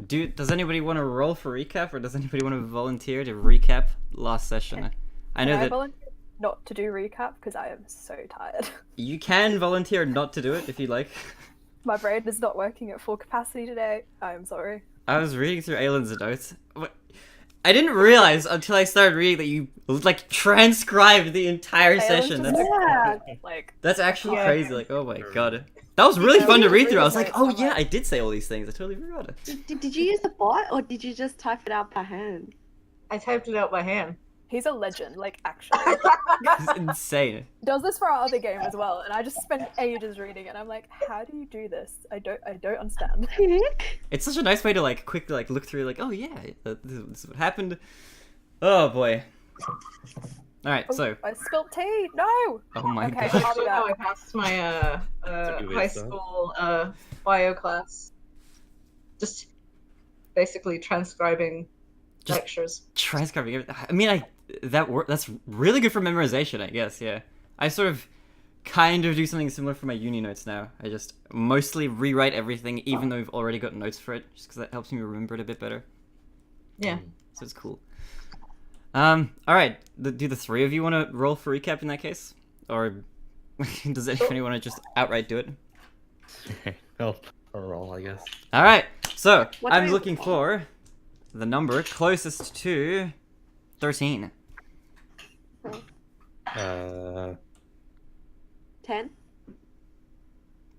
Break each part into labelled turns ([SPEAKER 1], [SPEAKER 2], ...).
[SPEAKER 1] Does anybody want to roll for recap, or does anybody want to volunteer to recap last session? I know
[SPEAKER 2] Can I
[SPEAKER 1] that
[SPEAKER 2] volunteer not to do recap because I am so tired.
[SPEAKER 1] you can volunteer not to do it if you like.
[SPEAKER 2] My brain is not working at full capacity today. I'm sorry.
[SPEAKER 1] I was reading through Aylin's notes. I didn't realize until I started reading that you like transcribed the entire session. That's actually crazy. Like, oh my god, that was really fun to read through. I was like, oh yeah, I did say all these things. I totally forgot it.
[SPEAKER 3] Did you use the bot or did you just type it out by hand?
[SPEAKER 4] I typed it out by hand.
[SPEAKER 2] He's a legend, like, actually.
[SPEAKER 1] It's insane.
[SPEAKER 2] Does this for our other game as well, and I just spent ages reading it. I'm like, how do you do this? I don't understand.
[SPEAKER 1] It's such a nice way to like quickly like look through like, oh yeah, this is what happened. Oh boy. All right, so
[SPEAKER 2] I spilled tea. No.
[SPEAKER 1] oh my
[SPEAKER 2] Okay,
[SPEAKER 1] god.
[SPEAKER 2] I'll do
[SPEAKER 4] How I
[SPEAKER 2] that.
[SPEAKER 4] passed my
[SPEAKER 5] good way
[SPEAKER 4] high
[SPEAKER 5] to start.
[SPEAKER 4] school bio class. Just basically transcribing
[SPEAKER 1] Just-
[SPEAKER 4] lectures.
[SPEAKER 1] Transcribing everything. I mean, that's really good for memorization, I guess. Yeah, I sort of kind of do something similar for my uni notes now. I just mostly rewrite everything, even though I've already got notes for it, just because that helps me remember it a bit better.
[SPEAKER 4] Yeah.
[SPEAKER 1] So it's cool. All right. Do the three of you want to roll for recap in that case, or does anybody want to just outright do it?
[SPEAKER 5] I'll roll, I guess.
[SPEAKER 1] All right. So
[SPEAKER 3] What do
[SPEAKER 1] I'm
[SPEAKER 3] we-
[SPEAKER 1] looking for the number closest to 13.
[SPEAKER 3] 10?
[SPEAKER 1] Can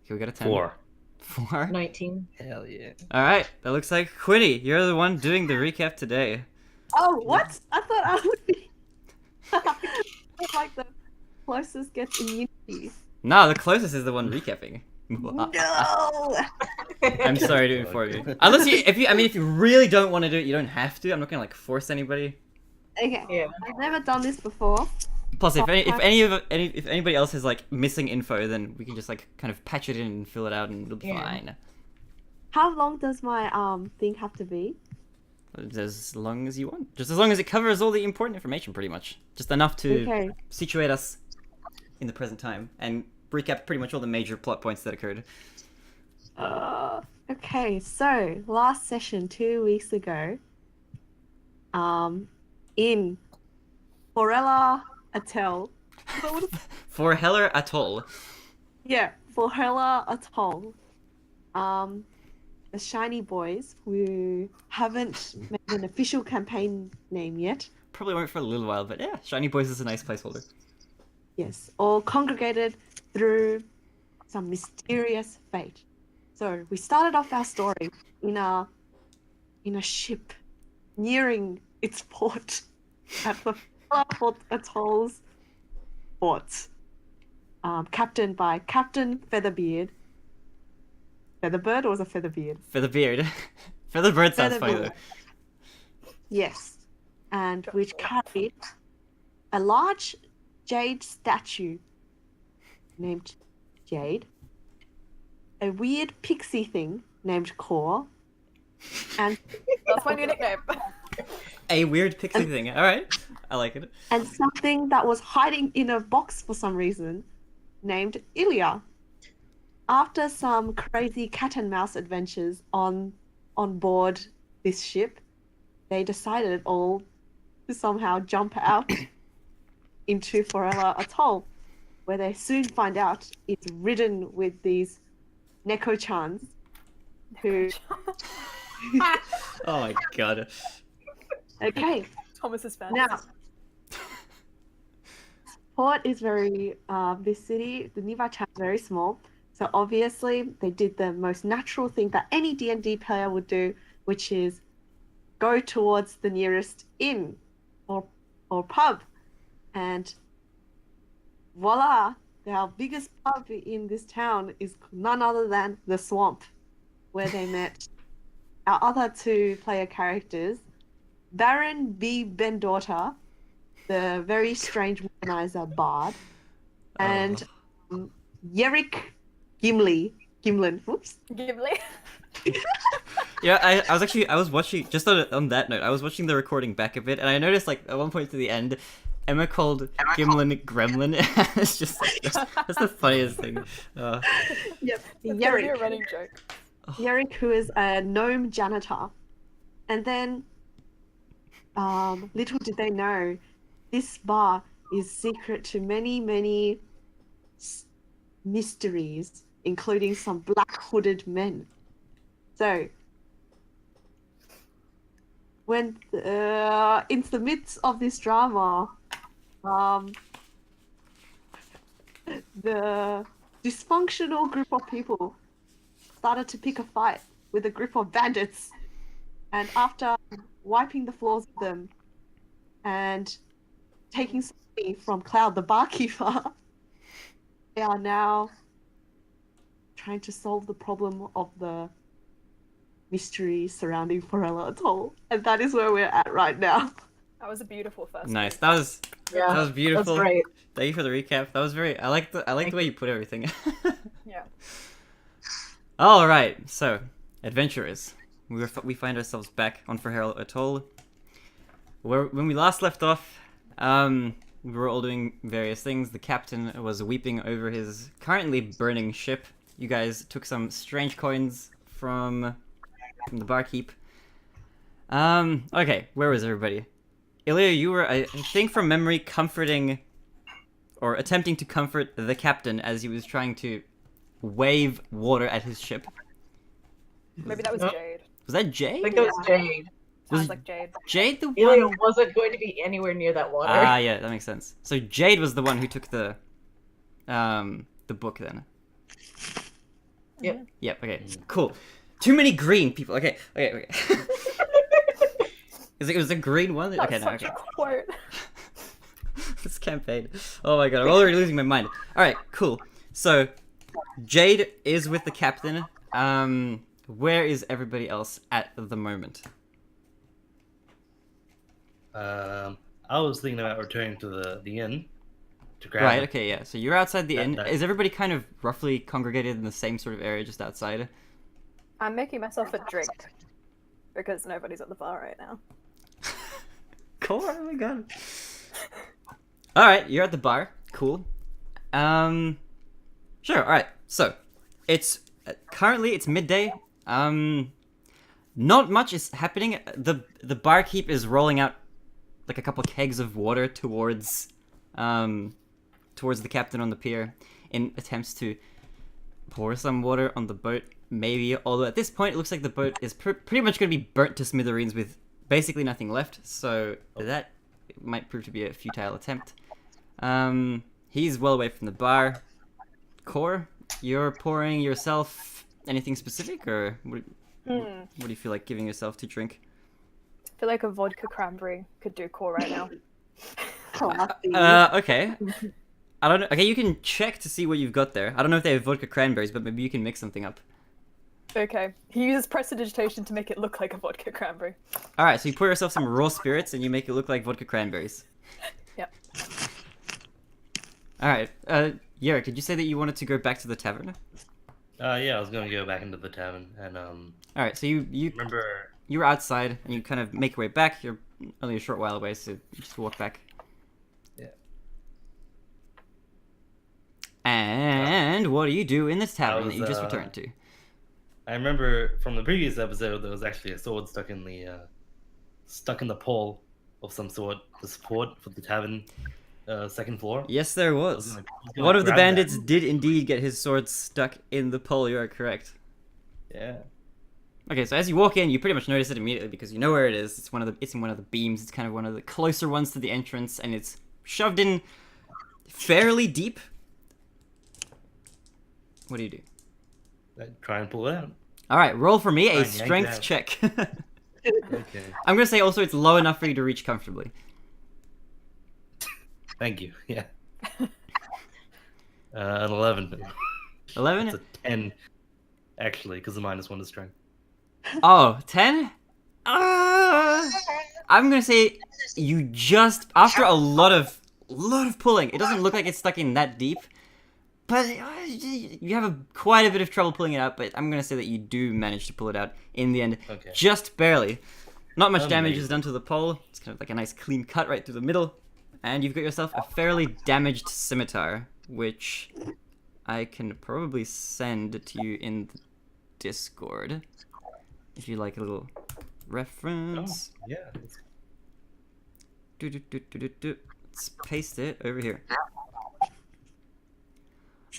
[SPEAKER 1] we get a 10?
[SPEAKER 5] 4.
[SPEAKER 1] 4?
[SPEAKER 4] 19.
[SPEAKER 5] Hell yeah.
[SPEAKER 1] All right. That looks like Quinny. You're the one doing the recap today.
[SPEAKER 3] Oh, what? I thought I would be. It's like the closest gets immunity.
[SPEAKER 1] No, the closest is the one recapping.
[SPEAKER 3] No!
[SPEAKER 1] I'm sorry to inform you. Unless if you really don't want to do it, you don't have to. I'm not gonna like force anybody.
[SPEAKER 3] Okay.
[SPEAKER 4] Yeah.
[SPEAKER 3] I've never done this before.
[SPEAKER 1] Plus, if anybody else has like missing info, then we can just like kind of patch it in and fill it out, and it'll be
[SPEAKER 4] Yeah.
[SPEAKER 1] fine.
[SPEAKER 3] How long does my thing have to be?
[SPEAKER 1] As long as you want, just as long as it covers all the important information, pretty much, just enough to
[SPEAKER 3] Okay.
[SPEAKER 1] situate us in the present time and recap pretty much all the major plot points that occurred.
[SPEAKER 3] Okay, so last session 2 weeks ago, in Forella Atoll.
[SPEAKER 1] For Heller Atoll.
[SPEAKER 3] Yeah, Forella Atoll. The Shiny Boys, who haven't made an official campaign name yet,
[SPEAKER 1] Probably won't for a little while, but yeah, Shiny Boys is a nice placeholder.
[SPEAKER 3] yes, all congregated through some mysterious fate. So we started off our story in a ship nearing its port at the Fort Atoll's port, captained by Captain Featherbeard. Featherbird, or was it Featherbeard?
[SPEAKER 1] Featherbeard. Featherbird sounds funny though.
[SPEAKER 3] Yes, and which carried a large jade statue named Jade, a weird pixie thing named Core, and
[SPEAKER 2] That's my new nickname.
[SPEAKER 1] A weird pixie thing. All right, I like it.
[SPEAKER 3] and something that was hiding in a box for some reason named Ilya. After some crazy cat and mouse adventures on board this ship, they decided all to somehow jump out into Forella Atoll, where they soon find out it's ridden with these Neko-chans who...
[SPEAKER 1] Oh my god.
[SPEAKER 3] Okay,
[SPEAKER 2] Thomas's fan.
[SPEAKER 3] now... Port is very... this city, the nearby town is very small, so obviously they did the most natural thing that any D&D player would do, which is go towards the nearest inn or pub. And voila, our biggest pub in this town is none other than the Swamp, where they met our other two player characters, Baron B. Bendaughter, the very strange womanizer bard, and Yerrick Gimlin. Whoops.
[SPEAKER 2] Ghibli.
[SPEAKER 1] Yeah, I was watching, just on that note, I was watching the recording back a bit, and I noticed, like, at one point to the end, Emma called Gimlin Gremlin. It's just, like, that's the funniest thing.
[SPEAKER 3] Yep.
[SPEAKER 2] It's gonna be a
[SPEAKER 3] Yerrick.
[SPEAKER 2] running joke.
[SPEAKER 3] Yerick, who is a gnome janitor. And then, little did they know, this bar is secret to many, many mysteries, including some black-hooded men. So, when into the midst of this drama, the dysfunctional group of people started to pick a fight with a group of bandits. And after wiping the floors with them and taking some money from Cloud the barkeeper, they are now trying to solve the problem of the mystery surrounding Forella Atoll. And that is where we're at right now.
[SPEAKER 2] That was a beautiful first.
[SPEAKER 1] Nice.
[SPEAKER 2] Week.
[SPEAKER 1] That was beautiful.
[SPEAKER 4] That's great.
[SPEAKER 1] Thank you for the recap. That was very. I like the way you put everything.
[SPEAKER 2] Yeah.
[SPEAKER 1] All right. So, adventurers, we find ourselves back on Forella Atoll. When we last left off, we were all doing various things. The captain was weeping over his currently burning ship. You guys took some strange coins from the barkeep. Okay, where was everybody? Ilya, you were, I think from memory, comforting, or attempting to comfort the captain as he was trying to wave water at his ship.
[SPEAKER 2] Maybe that was Jade.
[SPEAKER 1] Was that Jade?
[SPEAKER 4] I think that was Jade.
[SPEAKER 2] Sounds like Jade.
[SPEAKER 1] Jade the
[SPEAKER 4] Ilya
[SPEAKER 1] one?
[SPEAKER 4] wasn't going to be anywhere near that water.
[SPEAKER 1] Ah, yeah, that makes sense. So Jade was the one who took the book then.
[SPEAKER 4] Yep.
[SPEAKER 1] Yep. Okay. Cool. Too many green people. Okay. It was a green one.
[SPEAKER 2] That's
[SPEAKER 1] Okay. No.
[SPEAKER 2] such
[SPEAKER 1] Okay.
[SPEAKER 2] a quote.
[SPEAKER 1] This campaign. Oh my god, I'm already losing my mind. Alright, cool. So, Jade is with the captain. Where is everybody else at the moment?
[SPEAKER 5] I was thinking about returning to the inn to grab.
[SPEAKER 1] Right, okay, yeah. So you're outside the inn.
[SPEAKER 5] That-
[SPEAKER 1] Is everybody kind of roughly congregated in the same sort of area just outside?
[SPEAKER 2] I'm making myself a drink because nobody's at the bar right now.
[SPEAKER 1] Cool, oh my god. Alright, you're at the bar. Cool. Sure, alright. So, it's currently it's midday. Not much is happening. The barkeep is rolling out like a couple kegs of water towards the captain on the pier in attempts to pour some water on the boat, maybe. Although at this point it looks like the boat is pretty much going to be burnt to smithereens with basically nothing left, so that might prove to be a futile attempt. He's well away from the bar. Core, you're pouring yourself anything specific, or what do you feel like giving yourself to drink?
[SPEAKER 2] I feel like a vodka cranberry could do core right now.
[SPEAKER 1] Okay. I don't know. Okay, you can check to see what you've got there. I don't know if they have vodka cranberries, but maybe you can mix something up.
[SPEAKER 2] Okay. He uses prestidigitation to make it look like a vodka cranberry.
[SPEAKER 1] Alright, so you pour yourself some raw spirits and you make it look like vodka cranberries.
[SPEAKER 2] Yep.
[SPEAKER 1] Alright, Yerrick, did you say that you wanted to go back to the tavern?
[SPEAKER 5] Yeah, I was gonna go back into the tavern and
[SPEAKER 1] Alright, so you
[SPEAKER 5] remember.
[SPEAKER 1] were outside and you kind of make your way back. You're only a short while away, so you just walk back.
[SPEAKER 5] Yeah.
[SPEAKER 1] And what do you do in this tavern that you just
[SPEAKER 5] was,
[SPEAKER 1] returned to?
[SPEAKER 5] I remember from the previous episode there was actually a sword stuck in the pole of some sort, the support for the tavern, second floor.
[SPEAKER 1] Yes, there was.
[SPEAKER 5] I was gonna
[SPEAKER 1] One of the
[SPEAKER 5] grab that.
[SPEAKER 1] bandits did indeed get his sword stuck in the pole, you are correct.
[SPEAKER 5] Yeah.
[SPEAKER 1] Okay, so as you walk in, you pretty much notice it immediately because you know where it is. It's in one of the beams. It's kind of one of the closer ones to the entrance, and it's shoved in fairly deep. What do you do?
[SPEAKER 5] Try and pull it out.
[SPEAKER 1] All right, roll for me
[SPEAKER 5] Try
[SPEAKER 1] a
[SPEAKER 5] and yank it
[SPEAKER 1] strength
[SPEAKER 5] out.
[SPEAKER 1] check.
[SPEAKER 5] Okay.
[SPEAKER 1] I'm gonna say also it's low enough for you to reach comfortably.
[SPEAKER 5] Thank you. Yeah. An 11.
[SPEAKER 1] 11?
[SPEAKER 5] It's a 10, actually, because the -1 is strength.
[SPEAKER 1] Oh, 10? I'm gonna say you just after a lot of pulling. It doesn't look like it's stuck in that deep, but you have quite a bit of trouble pulling it out. But I'm gonna say that you do manage to pull it out in the end,
[SPEAKER 5] Okay.
[SPEAKER 1] just barely. Not much damage is
[SPEAKER 5] Amazing.
[SPEAKER 1] done to the pole. It's kind of like a nice clean cut right through the middle, and you've got yourself a fairly damaged scimitar, which I can probably send to you in the Discord. If you like a little reference.
[SPEAKER 5] Oh, yeah.
[SPEAKER 1] Let's paste it over here.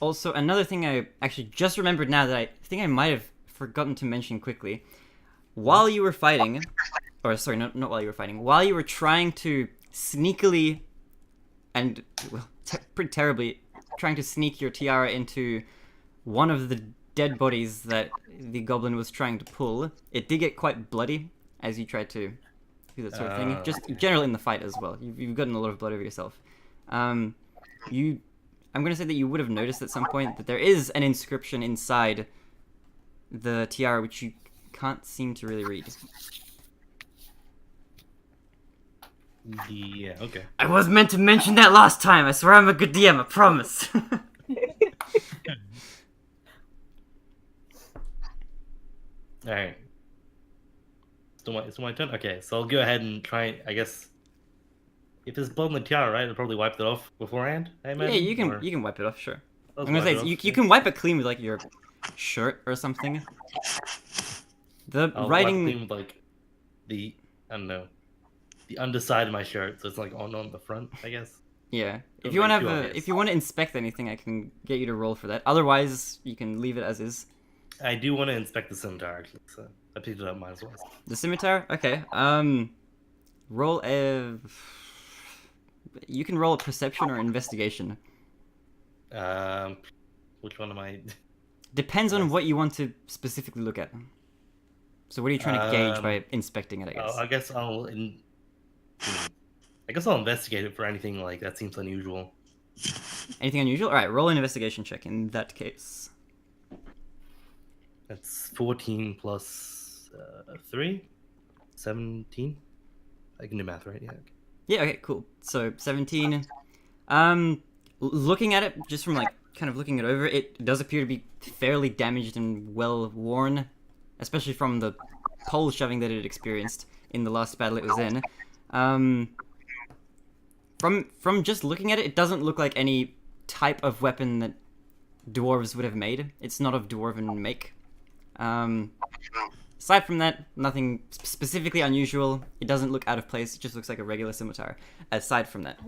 [SPEAKER 1] Also, another thing I actually just remembered now that I think I might have forgotten to mention quickly. While you were fighting, or sorry, not while you were fighting, while you were trying to sneakily, and well, pretty terribly, trying to sneak your tiara into one of the dead bodies that the goblin was trying to pull, it did get quite bloody as you tried to do that sort of thing. Just generally in the fight as well. You've gotten a lot of blood over yourself. I'm going to say that you would have noticed at some point that there is an inscription inside the tiara which you can't seem to really read.
[SPEAKER 5] Yeah, okay.
[SPEAKER 1] I was meant to mention that last time. I swear I'm a good DM, I promise.
[SPEAKER 5] Alright. It's my turn? Okay, so I'll go ahead and try, I guess... If there's blood on the tiara, right? I'll probably wipe it off beforehand, I imagine?
[SPEAKER 1] Yeah, you can wipe it off, sure. I'm gonna say, you can wipe it clean with, like, your shirt or something.
[SPEAKER 5] I'll
[SPEAKER 1] writing...
[SPEAKER 5] wipe it clean with, like, the, I don't know, the underside of my shirt, so it's, like, on the front, I guess.
[SPEAKER 1] Yeah.
[SPEAKER 5] Don't
[SPEAKER 1] If you want
[SPEAKER 5] make
[SPEAKER 1] to
[SPEAKER 5] too obvious.
[SPEAKER 1] if you want to inspect anything, I can get you to roll for that. Otherwise, you can leave it as is.
[SPEAKER 5] I do want to inspect the scimitar, actually, so I picked it up, might as well.
[SPEAKER 1] The scimitar? Okay. Roll a... You can roll a perception or investigation.
[SPEAKER 5] Which one am I?
[SPEAKER 1] Depends on what you want to specifically look at. So what are you trying to gauge by inspecting it, I guess?
[SPEAKER 5] I guess I'll investigate it for anything like that seems unusual.
[SPEAKER 1] Anything unusual? Alright, roll an investigation check in that case.
[SPEAKER 5] That's 14 plus 3? 17? I can do math, right? Yeah. Okay.
[SPEAKER 1] Yeah, okay, cool. So, 17. Looking at it, just from, like, kind of looking it over, it does appear to be fairly damaged and well worn, especially from the pole shoving that it experienced in the last battle it was in. From just looking at it, it doesn't look like any type of weapon that dwarves would have made. It's not of dwarven make. Aside from that, nothing specifically unusual. It doesn't look out of place. It just looks like a regular scimitar. Aside from that.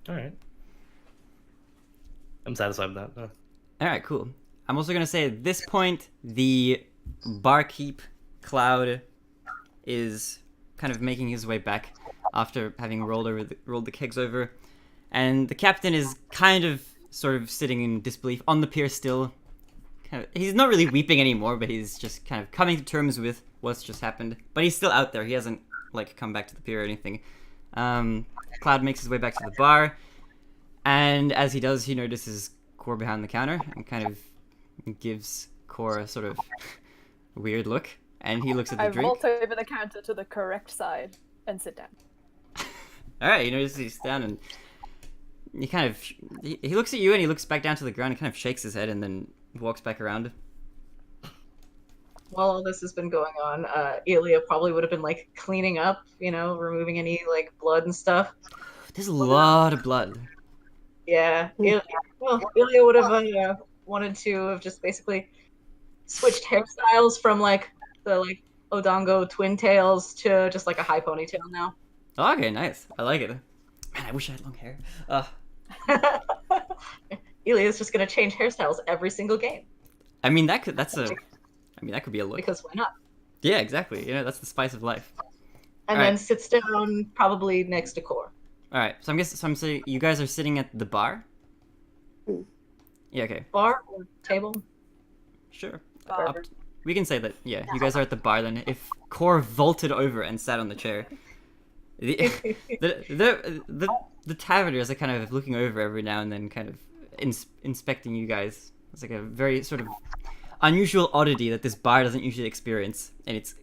[SPEAKER 5] Alright. I'm satisfied with that.
[SPEAKER 1] Alright, cool. I'm also going to say at this point, the barkeep, Cloud, is kind of making his way back after having rolled the kegs over. And the captain is kind of sort of sitting in disbelief on the pier still. He's not really weeping anymore, but he's just kind of coming to terms with what's just happened. But he's still out there. He hasn't, like, come back to the pier or anything. Cloud makes his way back to the bar, and as he does, he notices Core behind the counter and kind of gives Core a sort of weird look, and he looks at the
[SPEAKER 2] I
[SPEAKER 1] drink.
[SPEAKER 2] vault over the counter to the correct side and sit down.
[SPEAKER 1] Alright, he notices he's down, and he kind of... He looks at you, and he looks back down to the ground and kind of shakes his head, and then walks back around.
[SPEAKER 4] While all this has been going on, Elia probably would have been, like, cleaning up, you know, removing any, like, blood and stuff.
[SPEAKER 1] There's a lot of blood.
[SPEAKER 4] Yeah. Elia would have wanted to have just basically switched hairstyles from, like, the, like, Odongo twin tails to just, like, a high ponytail now.
[SPEAKER 1] Okay, nice. I like it. Man, I wish I had long hair.
[SPEAKER 4] Elia's just gonna change hairstyles every single game.
[SPEAKER 1] I mean, that could be a look.
[SPEAKER 4] Because why not?
[SPEAKER 1] Yeah, exactly. You know, that's the spice of life.
[SPEAKER 4] And
[SPEAKER 1] All
[SPEAKER 4] then
[SPEAKER 1] right.
[SPEAKER 4] sits down probably next to Core.
[SPEAKER 1] All right. So I'm saying you guys are sitting at the bar.
[SPEAKER 3] Mm.
[SPEAKER 1] Yeah. Okay.
[SPEAKER 4] Bar or table?
[SPEAKER 1] Sure.
[SPEAKER 2] Bar.
[SPEAKER 1] We can say that. Yeah, you guys are at the bar then. If Core vaulted over and sat on the chair, the taverners are kind of looking over every now and then, kind of inspecting you guys. It's like a very sort of unusual oddity that this bar doesn't usually experience, and it's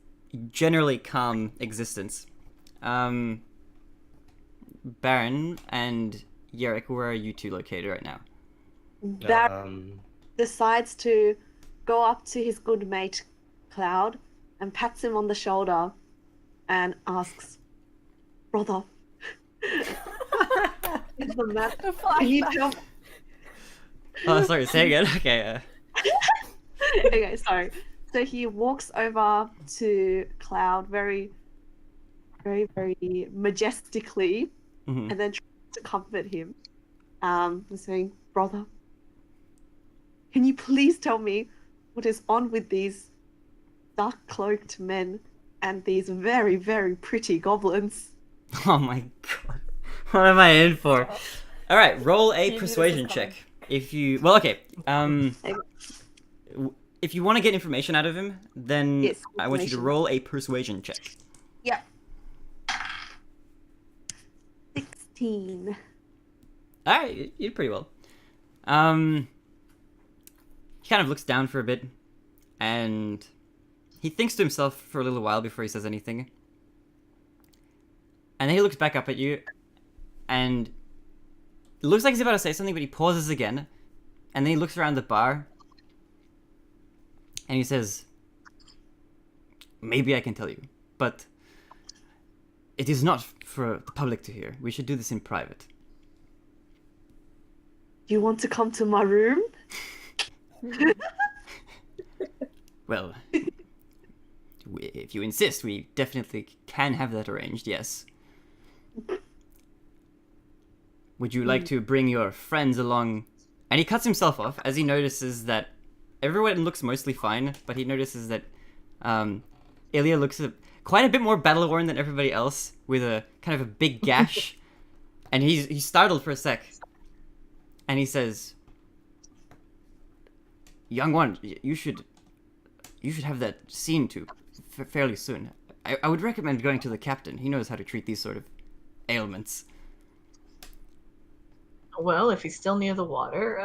[SPEAKER 1] generally calm existence. Baron and Yerrick, where are you two located right now?
[SPEAKER 3] Baron decides to go up to his good mate Cloud and pats him on the shoulder and asks, "Brother, is the map? Can you tell?"
[SPEAKER 1] Oh, sorry. Say again. Okay.
[SPEAKER 3] Okay, sorry. So he walks over to Cloud very, very, very majestically,
[SPEAKER 1] Mhm.
[SPEAKER 3] and then tries to comfort him. Saying, "Brother, can you please tell me what is on with these dark-cloaked men and these very, very pretty goblins?"
[SPEAKER 1] Oh my god. What am I in for? Alright, roll a
[SPEAKER 2] You knew this was
[SPEAKER 1] persuasion
[SPEAKER 2] coming.
[SPEAKER 1] check. If you... Well, okay. If you want to get information out of him, then
[SPEAKER 3] Yes,
[SPEAKER 1] I want you to
[SPEAKER 3] information.
[SPEAKER 1] roll a persuasion check.
[SPEAKER 3] Yep. 16.
[SPEAKER 1] Alright, you did pretty well. He kind of looks down for a bit, and he thinks to himself for a little while before he says anything. And then he looks back up at you, and it looks like he's about to say something, but he pauses again, and then he looks around the bar, and he says, "Maybe I can tell you, but it is not for the public to hear. We should do this in private."
[SPEAKER 3] You want to come to my room?
[SPEAKER 1] Well, if you insist, we definitely can have that arranged, yes. Would you like to bring your friends along? And he cuts himself off as he notices that everyone looks mostly fine, but he notices that Ilya looks quite a bit more battle-worn than everybody else, with a kind of a big gash. And he's startled for a sec. And he says, "Young one, you should have that seen to fairly soon. I would recommend going to the captain. He knows how to treat these sort of ailments."
[SPEAKER 4] Well, if he's still near the water,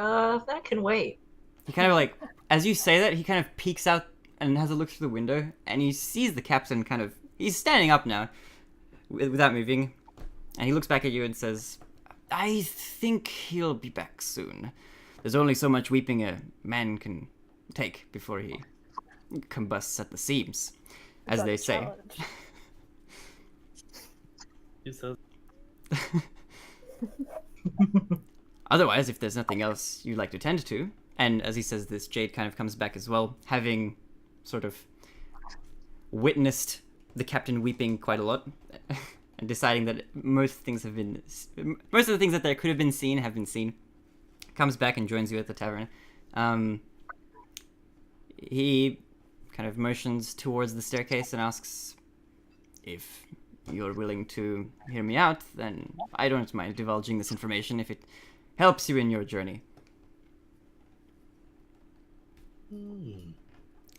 [SPEAKER 4] that can wait.
[SPEAKER 1] He kind of like, as you say that, he kind of peeks out and has a look through the window, and he sees the captain kind of, he's standing up now, without moving, and he looks back at you and says, "I think he'll be back soon. There's only so much weeping a man can take before he combusts at the seams, as
[SPEAKER 2] Got
[SPEAKER 1] they
[SPEAKER 2] a
[SPEAKER 1] say."
[SPEAKER 2] challenge.
[SPEAKER 5] Who says?
[SPEAKER 1] Otherwise, if there's nothing else you'd like to tend to, and as he says this, Jade kind of comes back as well, having sort of witnessed the captain weeping quite a lot, and deciding that most of the things that there could have been seen have been seen, comes back and joins you at the tavern. He kind of motions towards the staircase and asks, "If you're willing to hear me out, then I don't mind divulging this information if it helps you in your journey."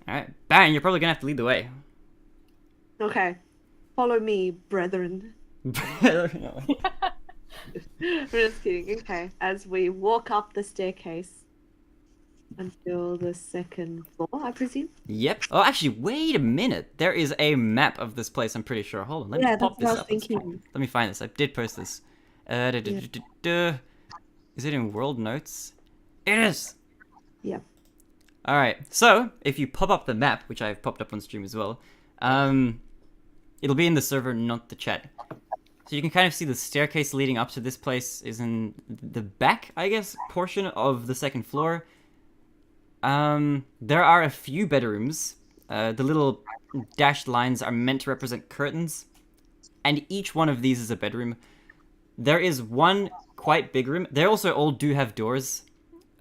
[SPEAKER 1] Alright, Baron, you're probably gonna have to lead the way.
[SPEAKER 3] Okay. Follow me, brethren.
[SPEAKER 1] No.
[SPEAKER 3] I'm just kidding. Okay. As we walk up the staircase until the second floor, I presume.
[SPEAKER 1] Yep. Oh, actually, wait a minute. There is a map of this place, I'm pretty sure. Hold on, let me
[SPEAKER 3] Yeah,
[SPEAKER 1] pop
[SPEAKER 3] that's
[SPEAKER 1] this
[SPEAKER 3] what I
[SPEAKER 1] up.
[SPEAKER 3] was thinking.
[SPEAKER 1] Let me find this. I did post this. Is it in World Notes? It is!
[SPEAKER 3] Yeah.
[SPEAKER 1] Alright, so, if you pop up the map, which I've popped up on stream as well, it'll be in the server, not the chat. So you can kind of see the staircase leading up to this place is in the back, I guess, portion of the second floor. There are a few bedrooms. The little dashed lines are meant to represent curtains, and each one of these is a bedroom. There is one quite big room. They also all do have doors,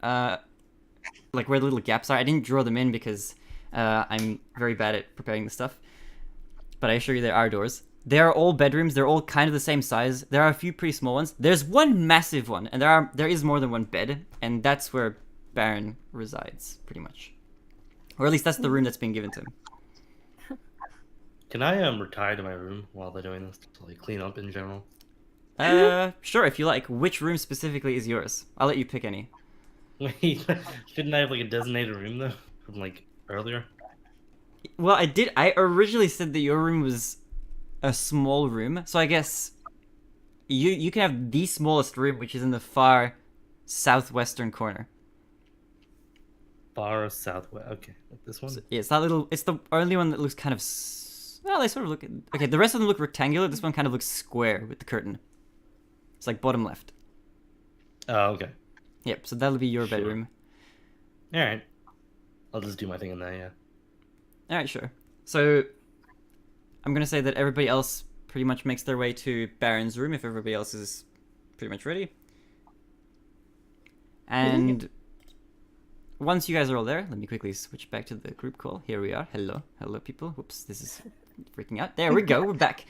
[SPEAKER 1] like where the little gaps are. I didn't draw them in because I'm very bad at preparing the stuff, but I assure you there are doors. They are all bedrooms. They're all kind of the same size. There are a few pretty small ones. There's one massive one, and there is more than one bed, and that's where Baron resides, pretty much. Or at least that's the room that's been given to him.
[SPEAKER 5] Can I retire to my room while they're doing this to like clean up in general?
[SPEAKER 1] Sure, if you like. Which room specifically is yours? I'll let you pick any.
[SPEAKER 5] Wait, shouldn't I have like a designated room though from like earlier?
[SPEAKER 1] Well, I originally said that your room was a small room, so I guess you can have the smallest room, which is in the far southwestern corner.
[SPEAKER 5] Far southwest. Okay, like this one.
[SPEAKER 1] So, yeah, it's that little. It's the only one that looks kind of. Well, they sort of look. Okay, the rest of them look rectangular. This one kind of looks square with the curtain. It's like bottom left.
[SPEAKER 5] Oh, okay.
[SPEAKER 1] Yep. So that'll be your
[SPEAKER 5] Sure.
[SPEAKER 1] bedroom.
[SPEAKER 5] All right. I'll just do my thing in there. Yeah.
[SPEAKER 1] Alright, sure. So, I'm gonna say that everybody else pretty much makes their way to Baron's room if everybody else is pretty much ready. And once you guys are all there, let me quickly switch back to the group call. Here we are. Hello. Hello, people. Whoops, this is freaking out. There we go. We're back.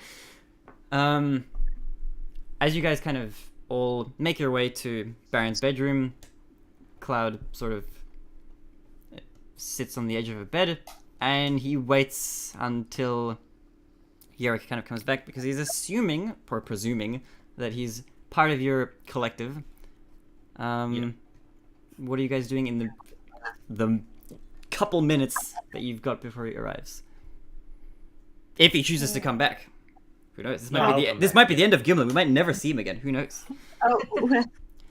[SPEAKER 1] As you guys kind of all make your way to Baron's bedroom, Cloud sort of sits on the edge of a bed, and he waits until Yerrick kind of comes back because he's assuming, or presuming, that he's part of your collective. What are you guys doing in the couple minutes that you've got before he arrives? If he chooses to come back. Who knows? This might be the end of Gimlin. We might never see him again. Who knows?
[SPEAKER 3] Oh,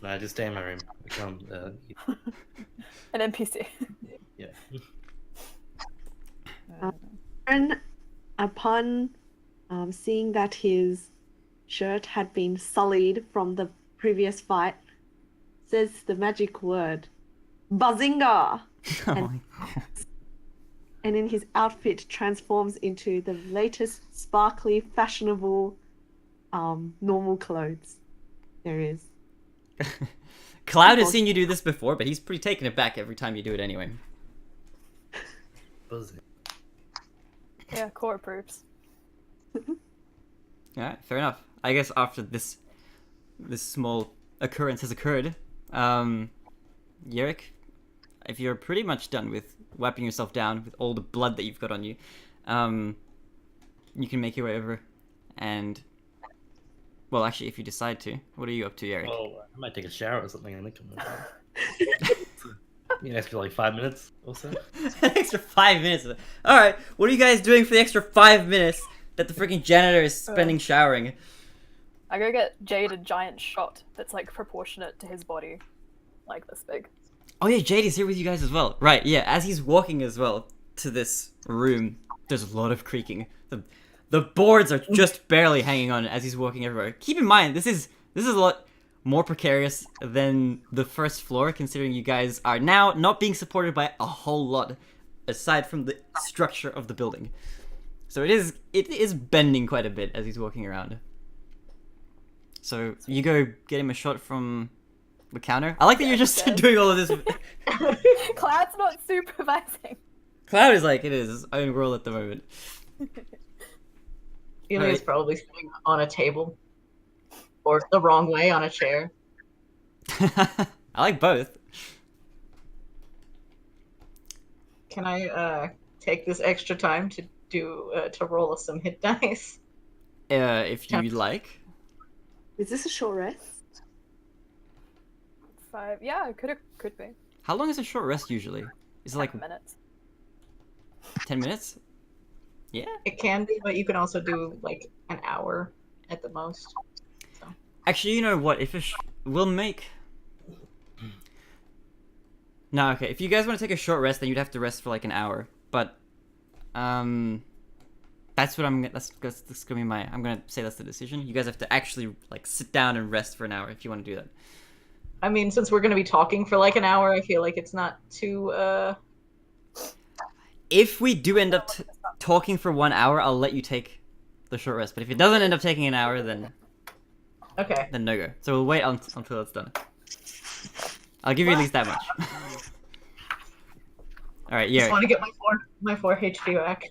[SPEAKER 5] Nah, just stay in my room.
[SPEAKER 2] An NPC.
[SPEAKER 5] Yeah.
[SPEAKER 3] and upon seeing that his shirt had been sullied from the previous fight, says the magic word, Bazinga! And in his outfit transforms into the latest sparkly, fashionable, normal clothes there is.
[SPEAKER 1] Cloud has seen you do this before, but he's pretty taken aback every time you do it anyway.
[SPEAKER 2] Yeah, core approves.
[SPEAKER 1] Alright, fair enough. I guess after this small occurrence has occurred, Yerrick, if you're pretty much done with wiping yourself down with all the blood that you've got on you, you can make your way over and... Well, actually, if you decide to. What are you up to, Yerrick?
[SPEAKER 5] Well, I might take a shower or something and then come over. An extra like 5 minutes or so.
[SPEAKER 1] An extra 5 minutes. Alright, what are you guys doing for the extra 5 minutes that the freaking janitor is spending showering?
[SPEAKER 2] I go get Jade a giant shot that's like proportionate to his body. Like this big.
[SPEAKER 1] Oh yeah, Jade is here with you guys as well. Right, yeah, as he's walking as well to this room, there's a lot of creaking. The boards are just barely hanging on as he's walking everywhere. Keep in mind, this is a lot more precarious than the first floor, considering you guys are now not being supported by a whole lot, aside from the structure of the building. So it is bending quite a bit as he's walking around. So you go get him a shot from the counter. I like that you're just doing all of this.
[SPEAKER 2] Cloud's not supervising.
[SPEAKER 1] Cloud is like, it is his own world at the moment.
[SPEAKER 4] Elia's probably sitting on a table. Or the wrong way on a chair.
[SPEAKER 1] I like both.
[SPEAKER 4] Can I take this extra time to to roll some hit dice?
[SPEAKER 1] If you like.
[SPEAKER 3] Is this a short rest?
[SPEAKER 2] 5. Yeah, it could be.
[SPEAKER 1] How long is a short rest usually? Is it like
[SPEAKER 2] 10 minutes?
[SPEAKER 1] 10 minutes? Yeah.
[SPEAKER 4] It can be, but you can also do like an hour at the most. So.
[SPEAKER 1] Actually, you know what? If we'll make. No, okay. If you guys want to take a short rest, then you'd have to rest for like an hour. But, that's what that's gonna be my. I'm gonna say that's the decision. You guys have to actually like sit down and rest for an hour if you want to do that.
[SPEAKER 4] I mean, since we're gonna be talking for like an hour, I feel like it's not too.
[SPEAKER 1] If we do end up talking for 1 hour, I'll let you take the short rest. But if it doesn't end up taking an hour, then
[SPEAKER 4] okay.
[SPEAKER 1] Then no go. So we'll wait until it's done. I'll give you at least that much. All right, yeah.
[SPEAKER 4] Just want to get my 4 HP back.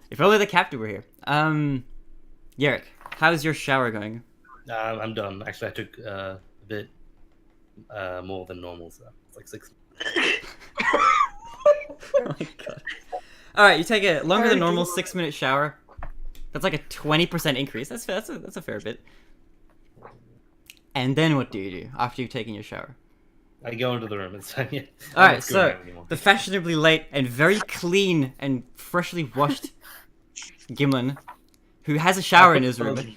[SPEAKER 1] If only the captain were here. Yerrick, how's your shower going?
[SPEAKER 5] I'm done. Actually, I took a bit more than normal, so it's like 6.
[SPEAKER 1] Oh my god. Alright, you take a longer than normal 6-minute shower. That's like a 20% increase. That's a fair bit. And then what do you do after you've taken your shower?
[SPEAKER 5] I go into the room and say, yeah.
[SPEAKER 1] Alright, so the fashionably late and very clean and freshly washed Gimlin, who has a shower in his room.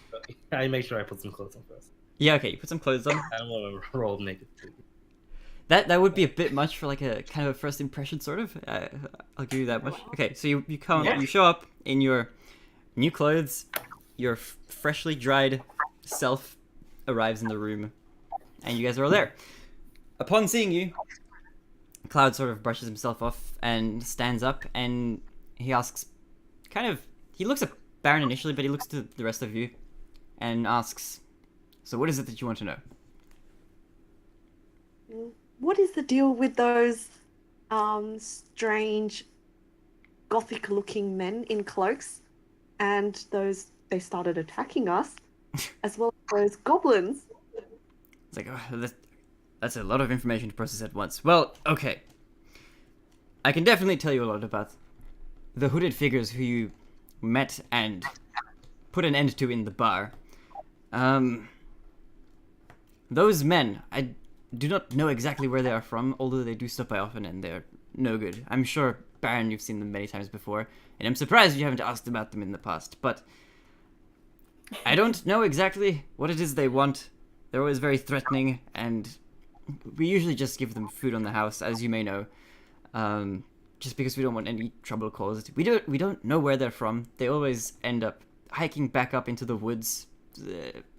[SPEAKER 5] I make sure I put some clothes on first.
[SPEAKER 1] Yeah, okay, you put some clothes on.
[SPEAKER 5] I don't want to roll naked too.
[SPEAKER 1] That would be a bit much for like a kind of a first impression, sort of. I'll give you that much. Okay, so you show up in your new clothes. Your freshly dried self arrives in the room, and you guys are all there. Upon seeing you, Cloud sort of brushes himself off and stands up, and he asks, he looks at Baron initially, but he looks to the rest of you and asks, so what is it that you want to know?
[SPEAKER 3] What is the deal with those strange gothic-looking men in cloaks, and they started attacking us, as well as those goblins?
[SPEAKER 1] It's like, oh, that's a lot of information to process at once. Well, okay. I can definitely tell you a lot about the hooded figures who you met and put an end to in the bar. Those men, I do not know exactly where they are from, although they do stop by often and they're no good. I'm sure, Baron, you've seen them many times before, and I'm surprised you haven't asked about them in the past, but I don't know exactly what it is they want. They're always very threatening, and we usually just give them food on the house, as you may know, just because we don't want any trouble caused. We don't know where they're from. They always end up hiking back up into the woods,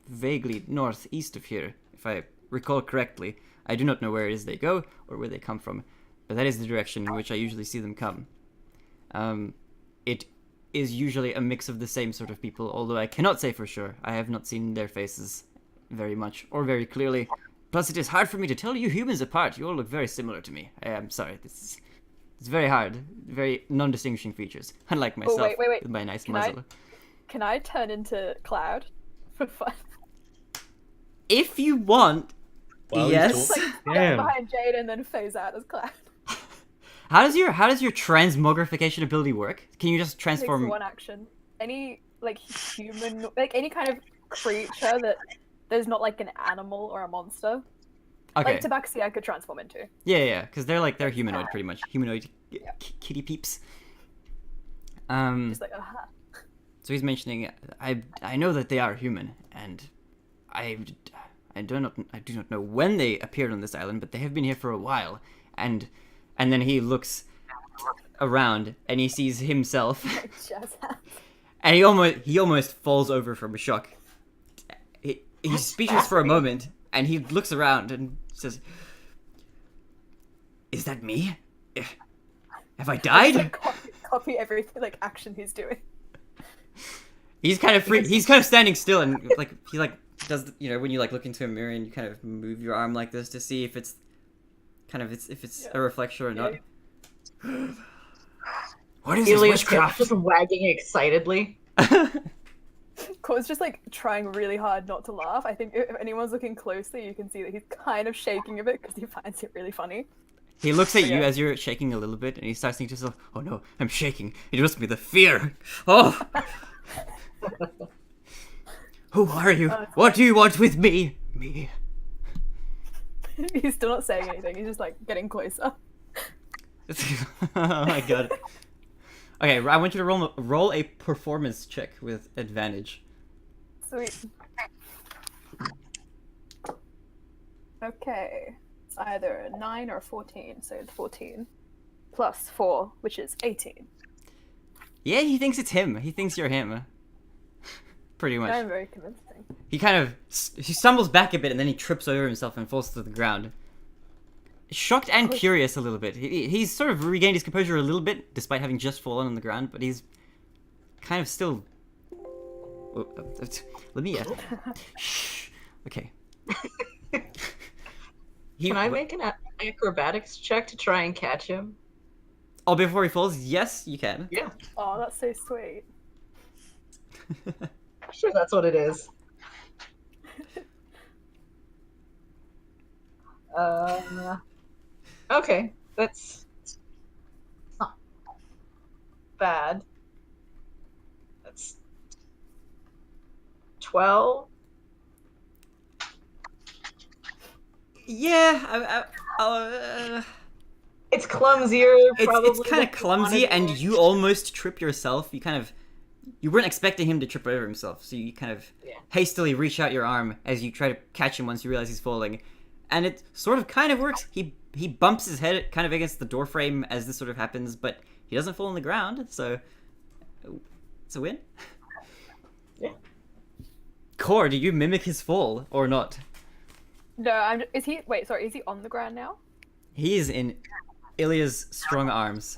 [SPEAKER 1] vaguely northeast of here, if I recall correctly. I do not know where it is they go or where they come from, but that is the direction in which I usually see them come. It is usually a mix of the same sort of people, although I cannot say for sure. I have not seen their faces very much or very clearly. Plus, it is hard for me to tell you humans apart. You all look very similar to me. I am sorry. It's very hard. Very non-distinguishing features. Unlike myself,
[SPEAKER 2] wait.
[SPEAKER 1] with my nice muzzle.
[SPEAKER 2] Can I turn into Cloud for fun?
[SPEAKER 1] If you want,
[SPEAKER 5] Well,
[SPEAKER 1] yes.
[SPEAKER 2] Like,
[SPEAKER 5] Damn.
[SPEAKER 2] behind Jade and then phase out as Cloud.
[SPEAKER 1] How does your transmogrification ability work? Can you just transform?
[SPEAKER 2] Takes one action. Any like human, like any kind of creature that there's not like an animal or a monster.
[SPEAKER 1] Okay.
[SPEAKER 2] Like Tabaxi, I could transform into.
[SPEAKER 1] Yeah, because they're humanoid pretty much. Humanoid kitty peeps.
[SPEAKER 2] Just like
[SPEAKER 1] So he's mentioning, I know that they are human, and I do not know when they appeared on this island, but they have been here for a while, and then he looks around and he sees himself, and he almost falls over from shock. He's speechless for a moment, and he looks around and says, "Is that me? Have I died?"
[SPEAKER 2] Copy everything, like action he's doing.
[SPEAKER 1] He's kind of he's kind of standing still, and he does, you know, when you look into a mirror and you kind of move your arm like this to see if it's a reflection or not. What is this witchcraft?
[SPEAKER 4] Just wagging excitedly.
[SPEAKER 2] Cole's just like trying really hard not to laugh. I think if anyone's looking closely, you can see that he's kind of shaking a bit because he finds it really funny.
[SPEAKER 1] He looks at you as you're shaking a little bit, and he starts thinking to himself, "Oh no, I'm shaking. It must be the fear. Oh." Who are you? What do you want with me? Me.
[SPEAKER 2] He's still not saying anything. He's just like getting closer.
[SPEAKER 1] Oh my god. Okay, I want you to roll a performance check with advantage.
[SPEAKER 2] Sweet. Okay. It's either a 9 or a 14, so it's 14. Plus 4, which is 18.
[SPEAKER 1] Yeah, he thinks it's him. He thinks you're him. Pretty much.
[SPEAKER 2] I'm very convincing.
[SPEAKER 1] He stumbles back a bit, and then he trips over himself and falls to the ground. Shocked and curious a little bit. He's sort of regained his composure a little bit, despite having just fallen on the ground, but he's kind of still... Let me... Shh. Okay.
[SPEAKER 4] Can I make an acrobatics check to try and catch him?
[SPEAKER 1] Oh, before he falls? Yes, you can.
[SPEAKER 4] Yeah.
[SPEAKER 2] Oh, that's so sweet.
[SPEAKER 4] I'm sure that's what it is. Okay, that's not bad. That's 12.
[SPEAKER 1] Yeah,
[SPEAKER 4] It's clumsier, probably.
[SPEAKER 1] It's kind of clumsy, and you almost trip yourself. You weren't expecting him to trip over himself, so you kind of hastily reach out your arm as you try to catch him once you realize he's falling. And it sort of kind of works. He bumps his head kind of against the door frame as this sort of happens, but he doesn't fall on the ground, so it's a win.
[SPEAKER 4] Yeah.
[SPEAKER 1] Core, do you mimic his fall or not?
[SPEAKER 2] No, is he on the ground now?
[SPEAKER 1] He is in Ilya's strong arms.